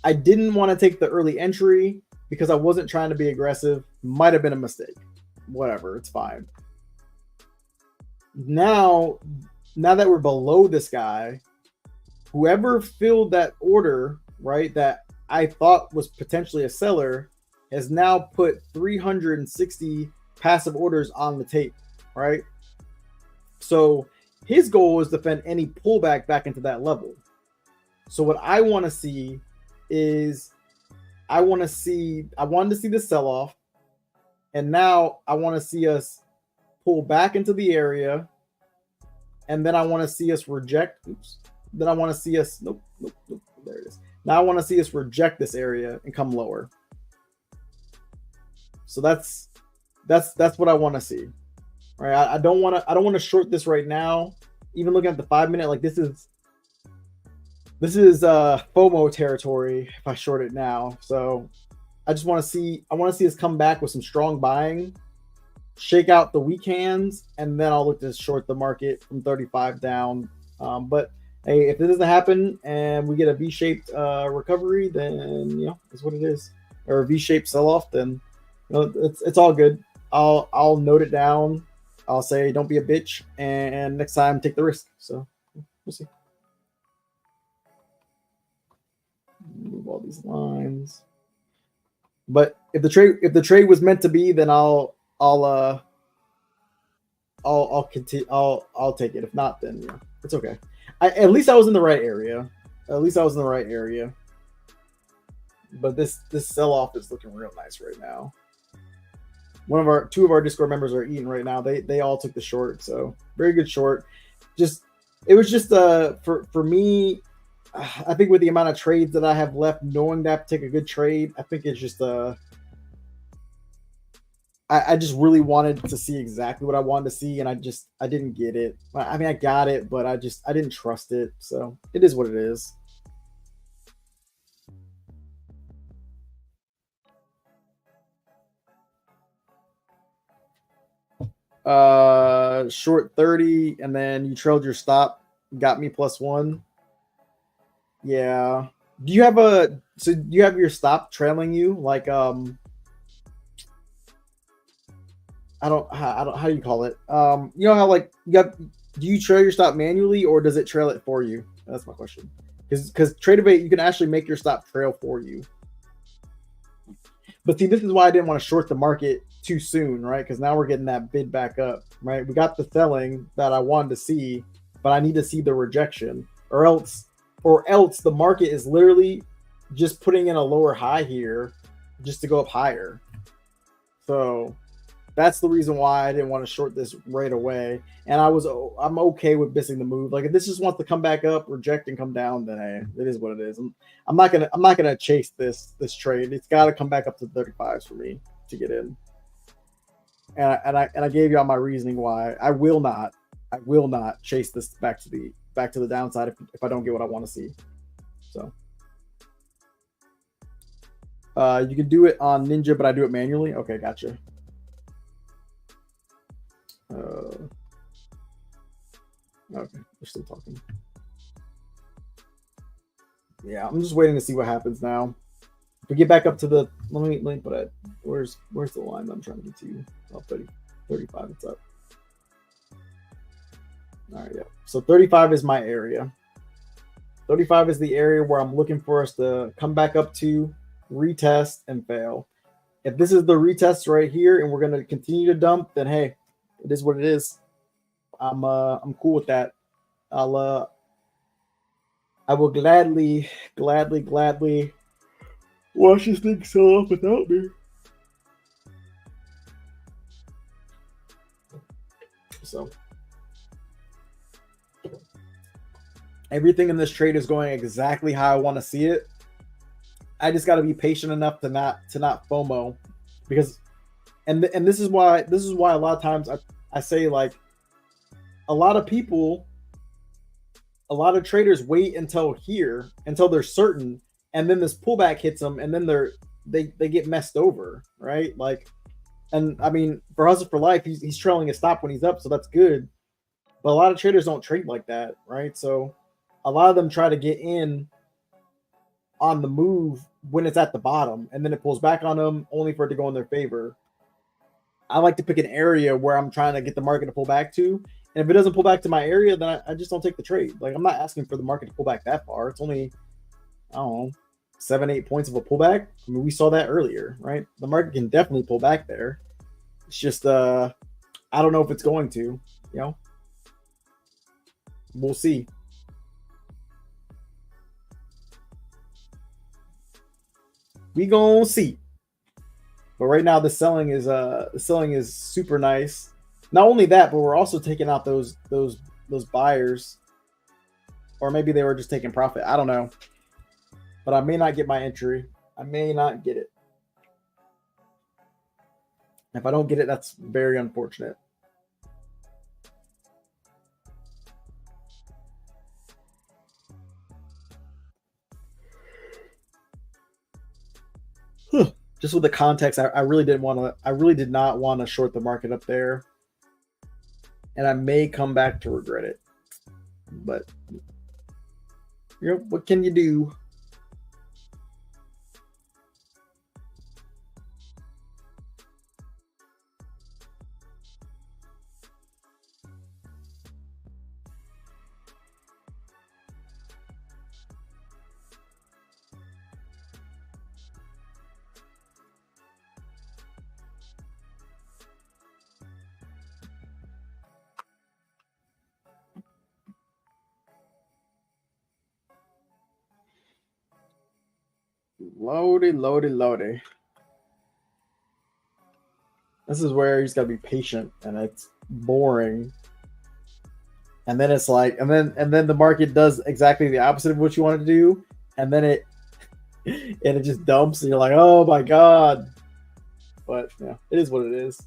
I didn't want to take the early entry because I wasn't trying to be aggressive. Might have been a mistake. Whatever, it's fine. Now that we're below this guy, whoever filled that order, right, that I thought was potentially a seller, has now put 360 passive orders on the tape, right? So his goal is to defend any pullback back into that level. So what I want to see is I wanted to see the sell-off, and now I want to see us pull back into the area, and then I want to see us reject. Then I want to see us. Nope. There it is. Now I want to see us reject this area and come lower. So that's what I want to see. All right. I don't want to short this right now. Even looking at the 5 minute, like this is FOMO territory if I short it now. So I just want to see. I want to see us come back with some strong buying, shake out the weak hands, and then I'll look to short the market from 35 down. But hey, if it doesn't happen and we get a V-shaped recovery, then it's what it is. Or a V-shaped sell-off, then it's all good. I'll note it down. I'll say don't be a bitch, and next time take the risk. So we'll see. Move all these lines. But if the trade was meant to be, then I'll continue. I'll take it. If not, then it's okay. At least I was in the right area. But this sell-off is looking real nice right now. Two of our Discord members are eating right now. They all took the short, so very good short. It was just for me. I think with the amount of trades that I have left, knowing that to take a good trade, I think it's just I just really wanted to see exactly what I wanted to see, and I didn't get it. I mean, I got it, but I didn't trust it. So it is what it is. Short 30, and then you trailed your stop, got me +1. Yeah. Do you have your stop trailing you? Like how do you call it? You know how like do you trail your stop manually, or does it trail it for you? That's my question. Because Tradeovate, you can actually make your stop trail for you. But see, this is why I didn't want to short the market too soon, right? Because now we're getting that bid back up, right? We got the selling that I wanted to see, but I need to see the rejection, or else the market is literally just putting in a lower high here just to go up higher. So that's the reason why I didn't want to short this right away. And I'm okay with missing the move. Like if this just wants to come back up, reject, and come down, then hey, it is what it is. I'm not gonna chase this trade. It's got to come back up to 35s for me to get in. And I gave you all my reasoning why I will not chase this back to the downside if I don't get what I want to see. So you can do it on Ninja, but I do it manually. Okay, gotcha. Okay, we're still talking. Yeah, I'm just waiting to see what happens now. If we get back up to the let me put it. Where's the line that I'm trying to get to? Oh, 35. It's up. All right, yeah. So 35 is my area. 35 is the area where I'm looking for us to come back up to, retest, and fail. If this is the retest right here, and we're going to continue to dump, then hey, it is what it is. I'm cool with that. I will gladly watch this thing sell off without me. So everything in this trade is going exactly how I want to see it. I just got to be patient enough to not FOMO, because and this is why a lot of times I say, like, a lot of traders wait until they're certain, and then this pullback hits them, and then they get messed over, right? Like, and I mean, for Hustle for Life, he's trailing a stop when he's up, so that's good. But a lot of traders don't trade like that, right? So a lot of them try to get in on the move when it's at the bottom, and then it pulls back on them only for it to go in their favor. I like to pick an area where I'm trying to get the market to pull back to. And if it doesn't pull back to my area, then I just don't take the trade. Like, I'm not asking for the market to pull back that far. It's only, I don't know, 7-8 points of a pullback. I mean, we saw that earlier, right? The market can definitely pull back there. It's just, I don't know if it's going to, you know? We'll see. We gonna see. But right now the selling is super nice. Not only that, but we're also taking out those buyers. Or maybe they were just taking profit. I don't know. But I may not get my entry. I may not get it. If I don't get it, that's very unfortunate. Just with the context, I really did not want to short the market up there. And I may come back to regret it. But, you know, what can you do? Loady. This is where you just gotta be patient, and it's boring. And then it's like, and then the market does exactly the opposite of what you want it to do, and then it just dumps, and you're like, oh my god. But yeah, it is what it is.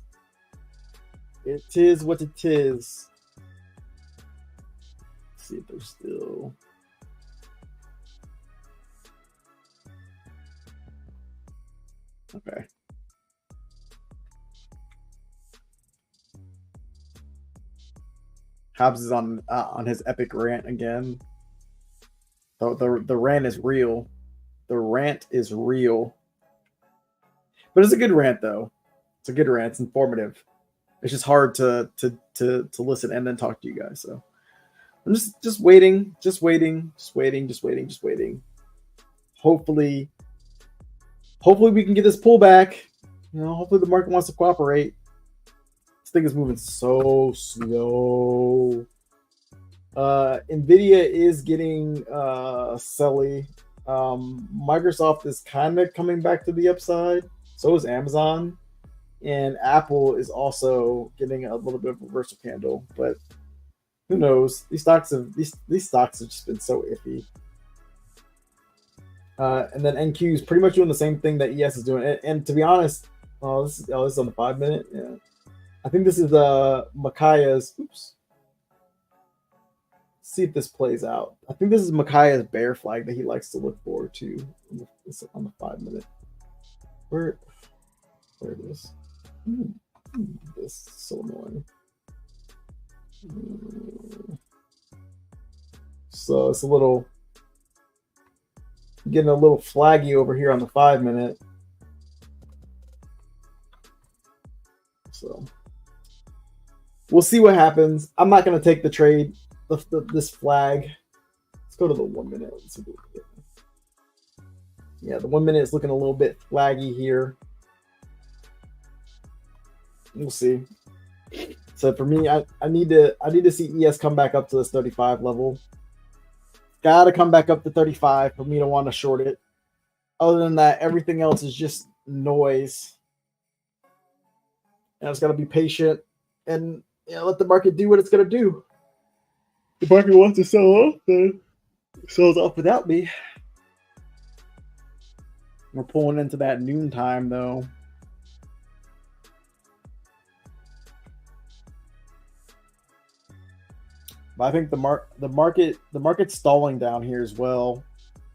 It is what it is. Let's see if there's still. Okay. Hobbs is on his epic rant again. The rant is real. The rant is real. But it's a good rant, though. It's a good rant. It's informative. It's just hard to listen and then talk to you guys. So I'm just waiting. Hopefully we can get this pullback. You know, hopefully the market wants to cooperate. This thing is moving so slow. Nvidia is getting selly. Microsoft is kind of coming back to the upside. So is Amazon, and Apple is also getting a little bit of a reversal candle. But who knows? These stocks have just been so iffy. And then NQ is pretty much doing the same thing that ES is doing. And to be honest, this is on the 5 minute. Yeah, I think this is Makaya's. Oops. Let's see if this plays out. I think this is Makaya's bear flag that he likes to look forward to on the 5 minute. Where it is. This is so annoying. So it's getting a little flaggy over here on the 5 minute. So we'll see what happens. I'm not going to take the trade, this flag. Let's go to the 1 minute. Let's see what we get. Yeah, the 1 minute is looking a little bit flaggy here. We'll see. So for me, I need to see ES come back up to this 35 level. Got to come back up to 35 for me to want to short it. Other than that, everything else is just noise. And I just got to be patient. And Yeah, let the market do what it's gonna do. The market wants to sell off, then it sells off without me. We're pulling into that noon time though. But I think the market's stalling down here as well.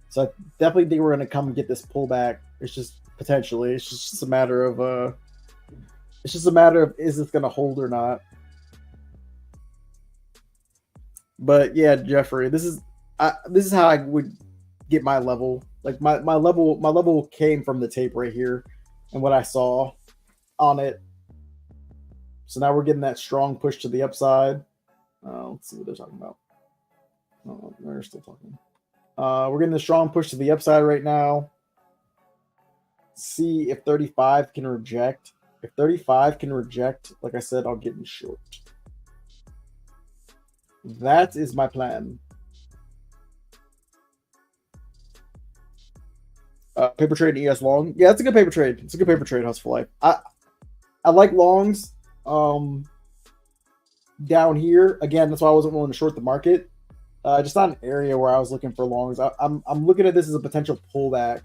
So I definitely think we're gonna come and get this pullback. It's just potentially. It's just a matter of is this gonna hold or not. But yeah, Jeffrey, this is how I would get my level. Like my level came from the tape right here and what I saw on it. So now we're getting that strong push to the upside. Let's see what they're talking about. Oh, they're still talking. We're getting the strong push to the upside right now. See if 35 can reject. If 35 can reject, like I said, I'll get in short. That is my plan. Paper trade ES long. Yeah, it's a good paper trade. It's a good paper trade, Hustle for Life. I like longs. Down here again, that's why I wasn't willing to short the market. Just not an area where I was looking for longs. I'm looking at this as a potential pullback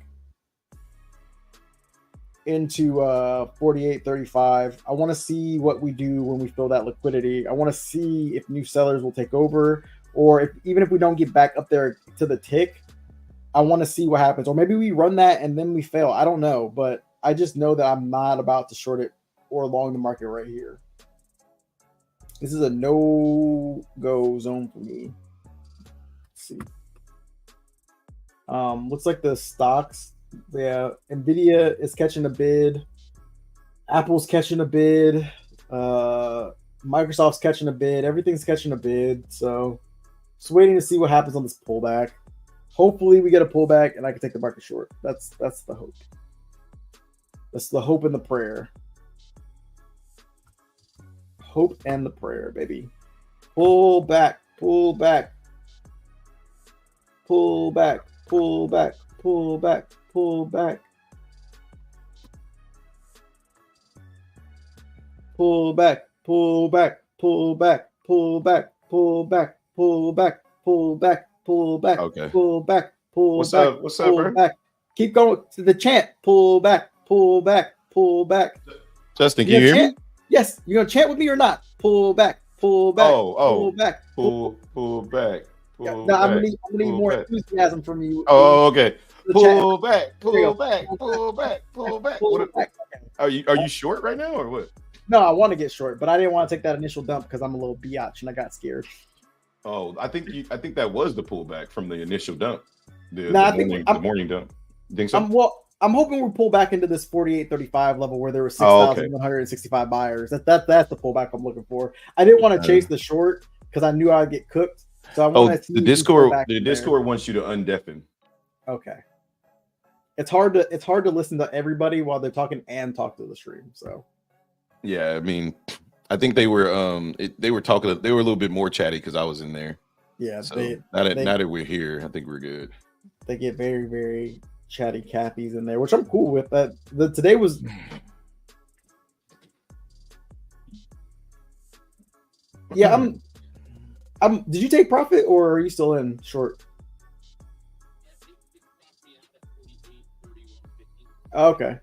into 48.35. I want to see what we do when we fill that liquidity. I want to see if new sellers will take over, or even if we don't get back up there to the tick, I want to see what happens. Or maybe we run that and then we fail. I don't know, but I just know that I'm not about to short it or long the market right here. This is a no-go zone for me. Let's see. Looks like the stocks. Yeah, Nvidia is catching a bid. Apple's catching a bid. Microsoft's catching a bid. Everything's catching a bid. So just waiting to see what happens on this pullback. Hopefully we get a pullback and I can take the market short. That's the hope. That's the hope and the prayer. Hope and the prayer, baby. Pull back, pull back, pull back, pull back, pull back, pull back, pull back, pull back, pull back, pull back, pull back, pull back, pull back, pull back, okay. Pull back, pull What's back, up? What's up, bro? Back. Keep going to the chant. Pull back, pull back, pull back. Justin, can you hear me? Yes, you gonna chant with me or not? Pull back, pull back, pull back, pull back. No, I'm gonna need more enthusiasm from you. Oh, okay. Pull back, pull back, pull back, pull back. Are you short right now or what? No, I want to get short, but I didn't want to take that initial dump because I'm a little biatch and I got scared. Oh, I think that was the pullback from the initial dump. The morning dump. You think so? I'm hoping we pull back into this 48.35 level where there were 6,165 buyers. That's the pullback I'm looking for. I didn't want to chase the short because I knew I'd get cooked. So I want to the Discord wants you to undeafen. Okay. It's hard to listen to everybody while they're talking and talk to the stream. So yeah, I mean, I think they were talking. They were a little bit more chatty because I was in there. Yeah. So now that we're here, I think we're good. They get very, very chatty Cathy's in there, which I'm cool with. Today was. Yeah, did you take profit or are you still in short? Okay.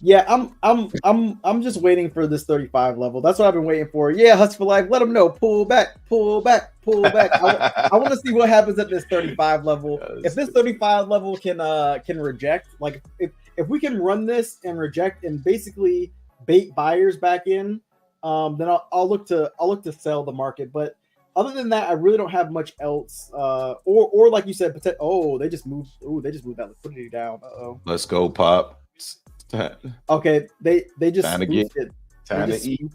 Yeah, I'm just waiting for this 35 level. That's what I've been waiting for. Yeah, Hustle for Life. Let them know. Pull back, pull back, pull back. I want to see what happens at this 35 level. If this 35 level can reject, like if we can run this and reject and basically bait buyers back in, then I'll look to sell the market. But other than that, I really don't have much else. Or like you said, they just moved. Oh, they just moved that liquidity down. Let's go, Pop. Okay, they just time to get it. Time to eat.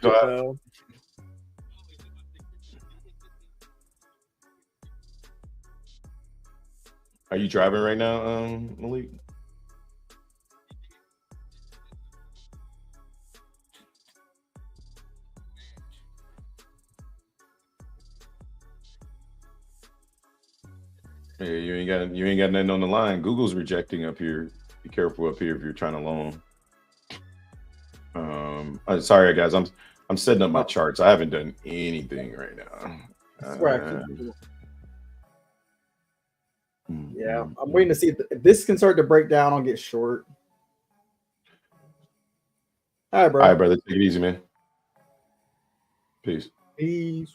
Are you driving right now, Malik? Yeah, you ain't got nothing on the line. Google's rejecting up here. Be careful up here if you're trying to loan. Sorry guys, I'm setting up my charts. I haven't done anything right now. Yeah, I'm waiting to see if this can start to break down. I'll get short. All right, bro. All right, brother. Take it easy, man. Peace. Peace.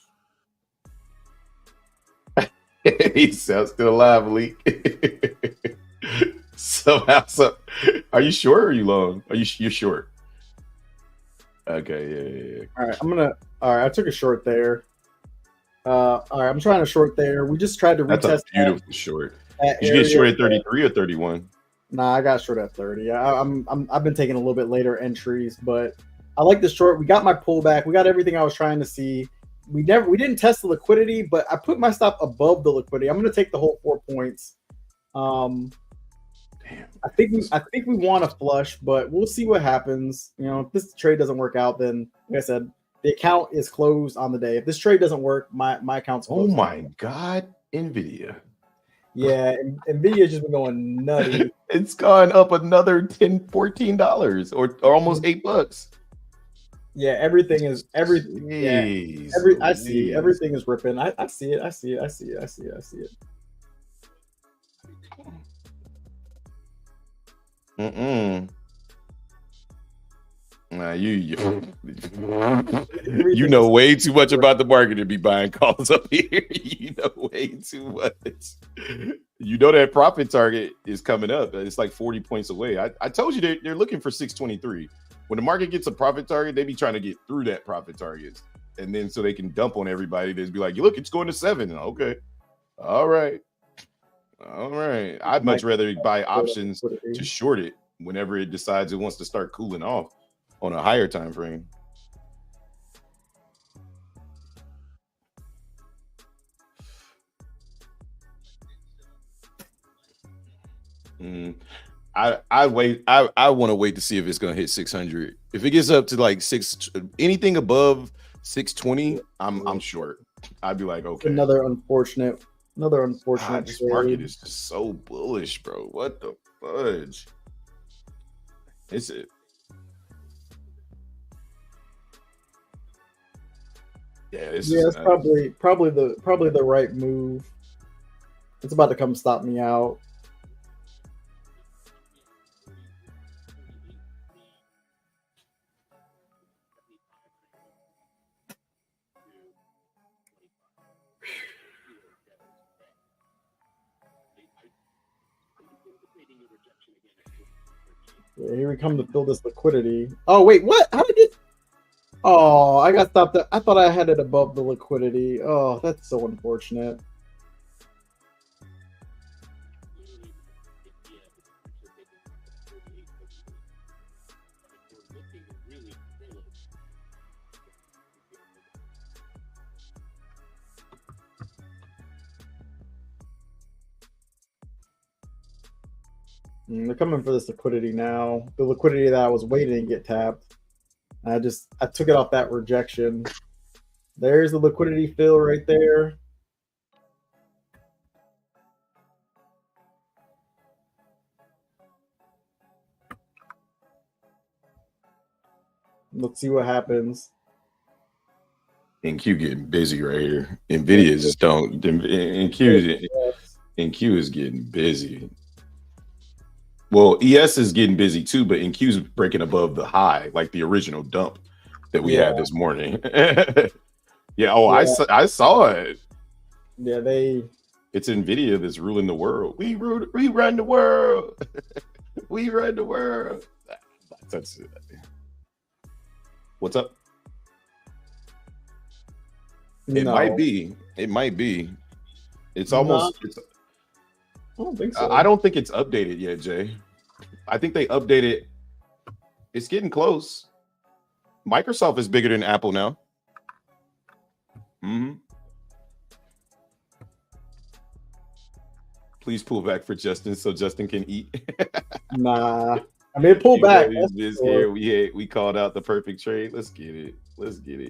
He's still alive, Leak. Somehow, are you short or are you long? You're short? Okay, yeah. All right, all right, I took a short there. All right, I'm trying to short there. We just tried to retest. That's a beautiful short. Did you get short at 33 or 31? Nah, I got short at 30. I've been taking a little bit later entries, but I like the short. We got my pullback. We got everything I was trying to see. We didn't test the liquidity, but I put my stop above the liquidity. I'm going to take the whole 4 points. Damn. I think we want to flush, but we'll see what happens. You know, if this trade doesn't work out, then like I said, the account is closed on the day. If this trade doesn't work, my account's closed. Oh my God, Nvidia. Yeah, Nvidia's just been going nutty. It's gone up another $10-14 or almost $8. Yeah, everything is I see everything is ripping. I see it. Nah, you know way too much about the market to be buying calls up here. You know way too much. You know that profit target is coming up. It's like 40 points away. I told you they're looking for 623. When the market gets a profit target, they be trying to get through that profit target, and then so they can dump on everybody. They'd be like, "Look, it's going to 7." Okay, all right. I'd much rather buy options to short it whenever it decides it wants to start cooling off on a higher time frame. I wait. I want to wait to see if it's going to hit 600. If it gets up to like anything above 620, I'm short. I'd be like, okay. Another unfortunate. This market is just so bullish, bro. What the fudge? Is it? Yeah, it's probably the right move. It's about to come stop me out. Yeah, here we come to fill this liquidity. Oh wait, what? How did it? Oh, I got stopped. I thought I had it above the liquidity. Oh, that's so unfortunate. They're coming for this liquidity now. The liquidity that I was waiting to get tapped. I took it off that rejection. There's the liquidity fill right there. Let's see what happens. NQ getting busy right here. Nvidia just don't. NQ is getting busy. Well, ES is getting busy too, but NQ's breaking above the high, like the original dump that we had this morning. Yeah. I saw it. Yeah, it's Nvidia that's ruling the world. We run the world. We run the world. That's it. What's up? It might be. It's almost. I don't think so. I don't think it's updated yet, Jay. I think they updated. It's getting close. Microsoft is bigger than Apple now. Please pull back for Justin so Justin can eat. Nah. I mean, pull back. We called out the perfect trade. Let's get it.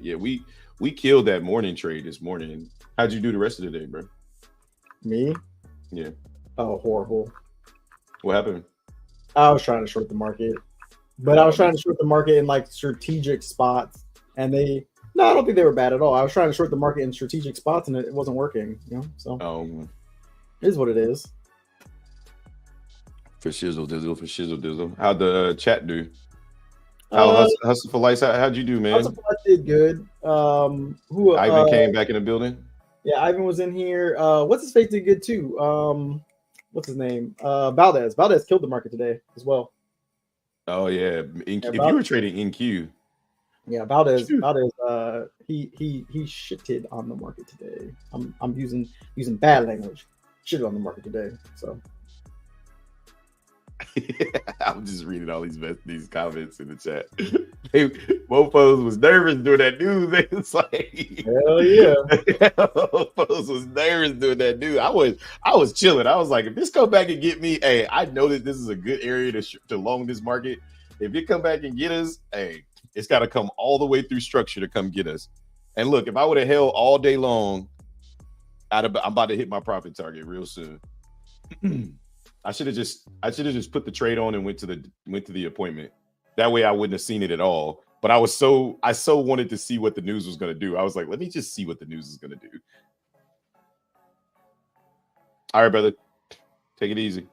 Yeah, we killed that morning trade this morning. How'd you do the rest of the day, bro? Me? Yeah. Oh, horrible. What happened? I was trying to short the market, but I was trying to short the market in like strategic spots. and no, I don't think they were bad at all. I was trying to short the market in strategic spots, and it wasn't working. So it is what it is. For shizzle dizzle. How'd the chat do? How Hustle for Lights? How'd you do, man? Hustle for Lights did good. Who? Ivan came back in the building. Yeah, Ivan was in here. What's his face did good too. What's his name? Valdez. Valdez killed the market today as well. Oh yeah, if you were trading in Q. Yeah, Valdez. He shitted on the market today. I'm using bad language. Shitted on the market today. So. I'm just reading all these comments in the chat. Mofos was nervous doing that news. It's like, hell yeah. Mofos was nervous doing that news. I was chilling. I was like, if this come back and get me, hey, I know that this is a good area to long this market. If it come back and get us, hey, it's got to come all the way through structure to come get us. And look, if I would have held all day long, I'm about to hit my profit target real soon. I should have just put the trade on and went to the appointment. That way I wouldn't have seen it at all. But I so wanted to see what the news was going to do. I was like, let me just see what the news is going to do. All right, brother. Take it easy.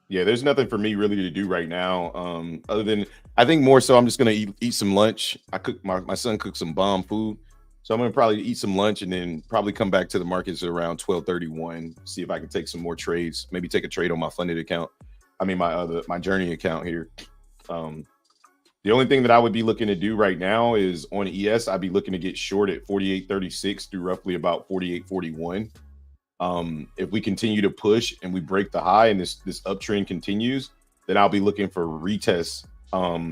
Yeah, there's nothing for me really to do right now. Other than I think more so I'm just going to eat some lunch. I cooked my son cooked some bomb food. So I'm going to probably eat some lunch and then probably come back to the markets at around 12:31. See if I can take some more trades. Maybe take a trade on my funded account. I mean, my journey account here. The only thing that I would be looking to do right now is on ES, I'd be looking to get short at 48.36 through roughly about 48.41. If we continue to push and we break the high and this uptrend continues, then I'll be looking for retests,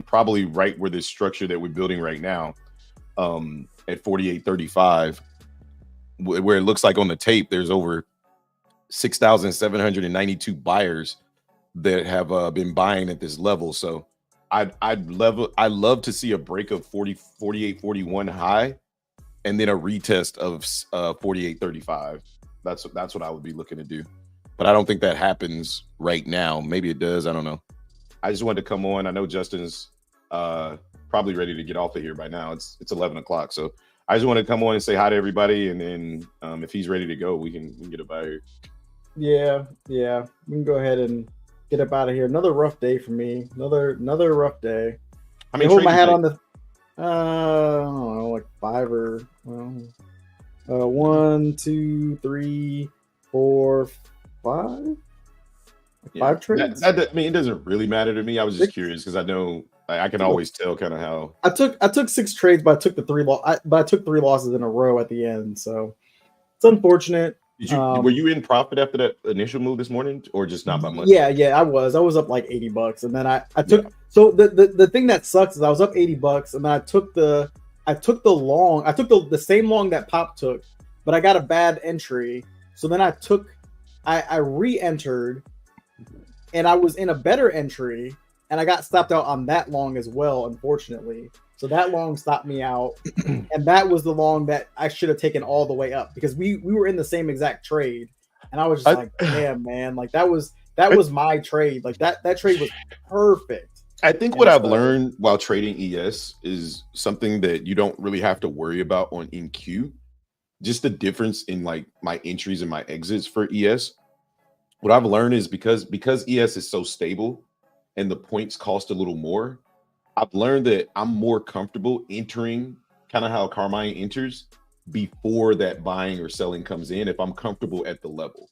probably right where this structure that we're building right now. At 48.35, where it looks like on the tape there's over 6,792 buyers that have been buying at this level. So I love to see a break of 48.41 high and then a retest of 48.35. That's what I would be looking to do. But I don't think that happens right now. Maybe it does. I don't know. I just wanted to come on. I know Justin's probably ready to get off of here by now. It's 11 o'clock. So I just want to come on and say hi to everybody. And then if he's ready to go, we can get up out of here. Yeah. We can go ahead and get up out of here. Another rough day for me. Another rough day. I mean, hold my hat on the I don't know, like 5 or 1, 2, 3, 4, 5. Yeah. 5 trades. I mean, it doesn't really matter to me. I was just curious because I know I can always tell kind of how. I took 6 trades, but I took I took 3 losses in a row at the end, so it's unfortunate. Were you in profit after that initial move this morning, or just not by much? Yeah, I was up like $80, and then I took. Yeah. So the thing that sucks is I was up $80, and then I took the long. I took the same long that Pop took, but I got a bad entry. So then I re-entered, and I was in a better entry. And I got stopped out on that long as well, unfortunately. So that long stopped me out. And that was the long that I should have taken all the way up because we were in the same exact trade. And I was just like, damn, man. Like that was my trade. Like that trade was perfect. I think what I've learned while trading ES is something that you don't really have to worry about on InQ. Just the difference in like my entries and my exits for ES. What I've learned is because ES is so stable, and the points cost a little more, I've learned that I'm more comfortable entering kind of how Carmine enters before that buying or selling comes in if I'm comfortable at the level,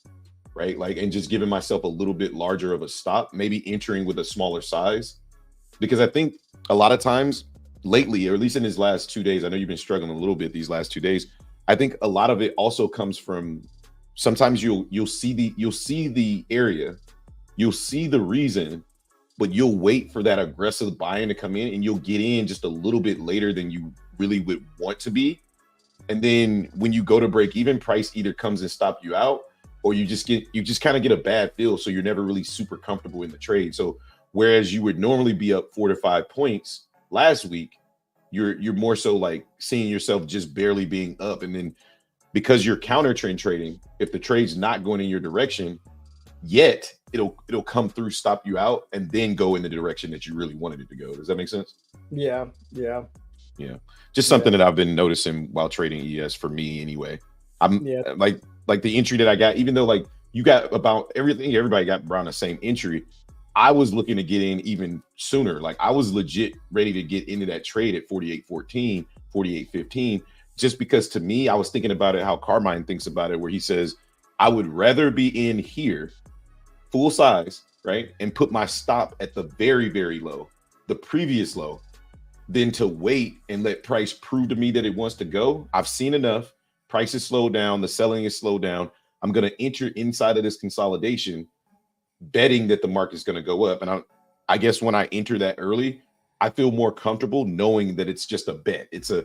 right? Like, and just giving myself a little bit larger of a stop, maybe entering with a smaller size. Because I think a lot of times lately, or at least in his last 2 days, I know you've been struggling a little bit these last 2 days. I think a lot of it also comes from sometimes you'll see the area, you'll see the reason, but you'll wait for that aggressive buying to come in and you'll get in just a little bit later than you really would want to be. And then when you go to break even, price either comes and stop you out, or you just kind of get a bad feel. So you're never really super comfortable in the trade. So whereas you would normally be up 4 to 5 points last week, you're more so like seeing yourself just barely being up. And then because you're counter trend trading, if the trade's not going in your direction yet, it'll come through, stop you out, and then go in the direction that you really wanted it to go. Does that make sense? Yeah. Yeah. Just something that I've been noticing while trading ES for me anyway. I'm like the entry that I got, even though like you got about everything, everybody got around the same entry. I was looking to get in even sooner. Like I was legit ready to get into that trade at 48.14, 48.15, just because to me, I was thinking about it how Carmine thinks about it, where he says, I would rather be in here full size, right? And put my stop at the very, very low, the previous low, than to wait and let price prove to me that it wants to go. I've seen enough. Price is slowed down. The selling is slowed down. I'm going to enter inside of this consolidation, betting that the market's going to go up. And I guess when I enter that early, I feel more comfortable knowing that it's just a bet. It's a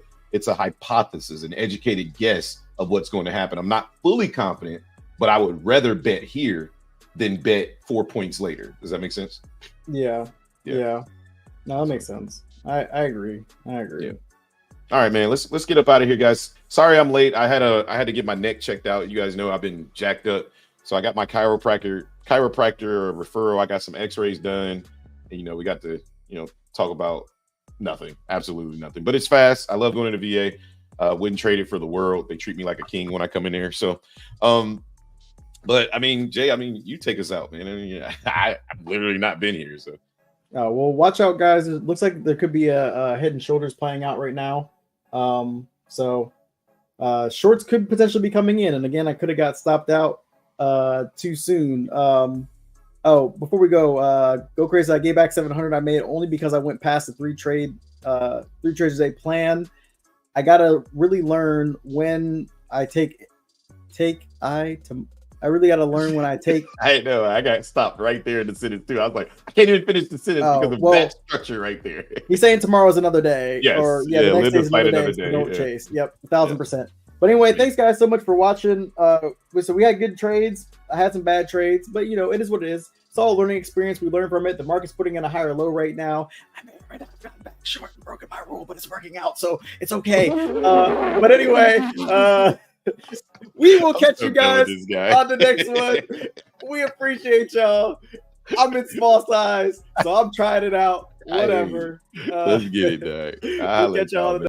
hypothesis, an educated guess of what's going to happen. I'm not fully confident, but I would rather bet here than bet 4 points later. Does that make sense? Yeah. No, that makes sense. I agree. Yeah. All right, man. Let's get up out of here, guys. Sorry I'm late. I had to get my neck checked out. You guys know I've been jacked up. So I got my chiropractor referral. I got some x-rays done. And, we got to, talk about nothing. Absolutely nothing. But it's fast. I love going to the VA. Wouldn't trade it for the world. They treat me like a king when I come in there. So but I mean, Jay, you take us out, man. I've literally not been here. So well, watch out, guys. It looks like there could be a Head and Shoulders playing out right now. So shorts could potentially be coming in. And again, I could have got stopped out too soon. Before we go crazy. I gave back 700. I made it only because I went past the three trades a day plan. I gotta really learn when I I really got to learn when I take. I know. I got stopped right there in the sentence too. I was like, I can't even finish the sentence because of that structure right there. He's saying tomorrow is another day. Yes. Or the next day is another day. Don't chase. Yep. 1,000%. But anyway, thanks guys so much for watching. So we had good trades. I had some bad trades, but it is what it is. It's all a learning experience. We learn from it. The market's putting in a higher low right now. Right now I've gotten back short and broken my rule, but it's working out, so it's okay. But anyway, we will catch you guys on the next one. We appreciate y'all. I'm in small size, so I'm trying it out. Whatever. Let's get it, dog. We'll catch y'all on the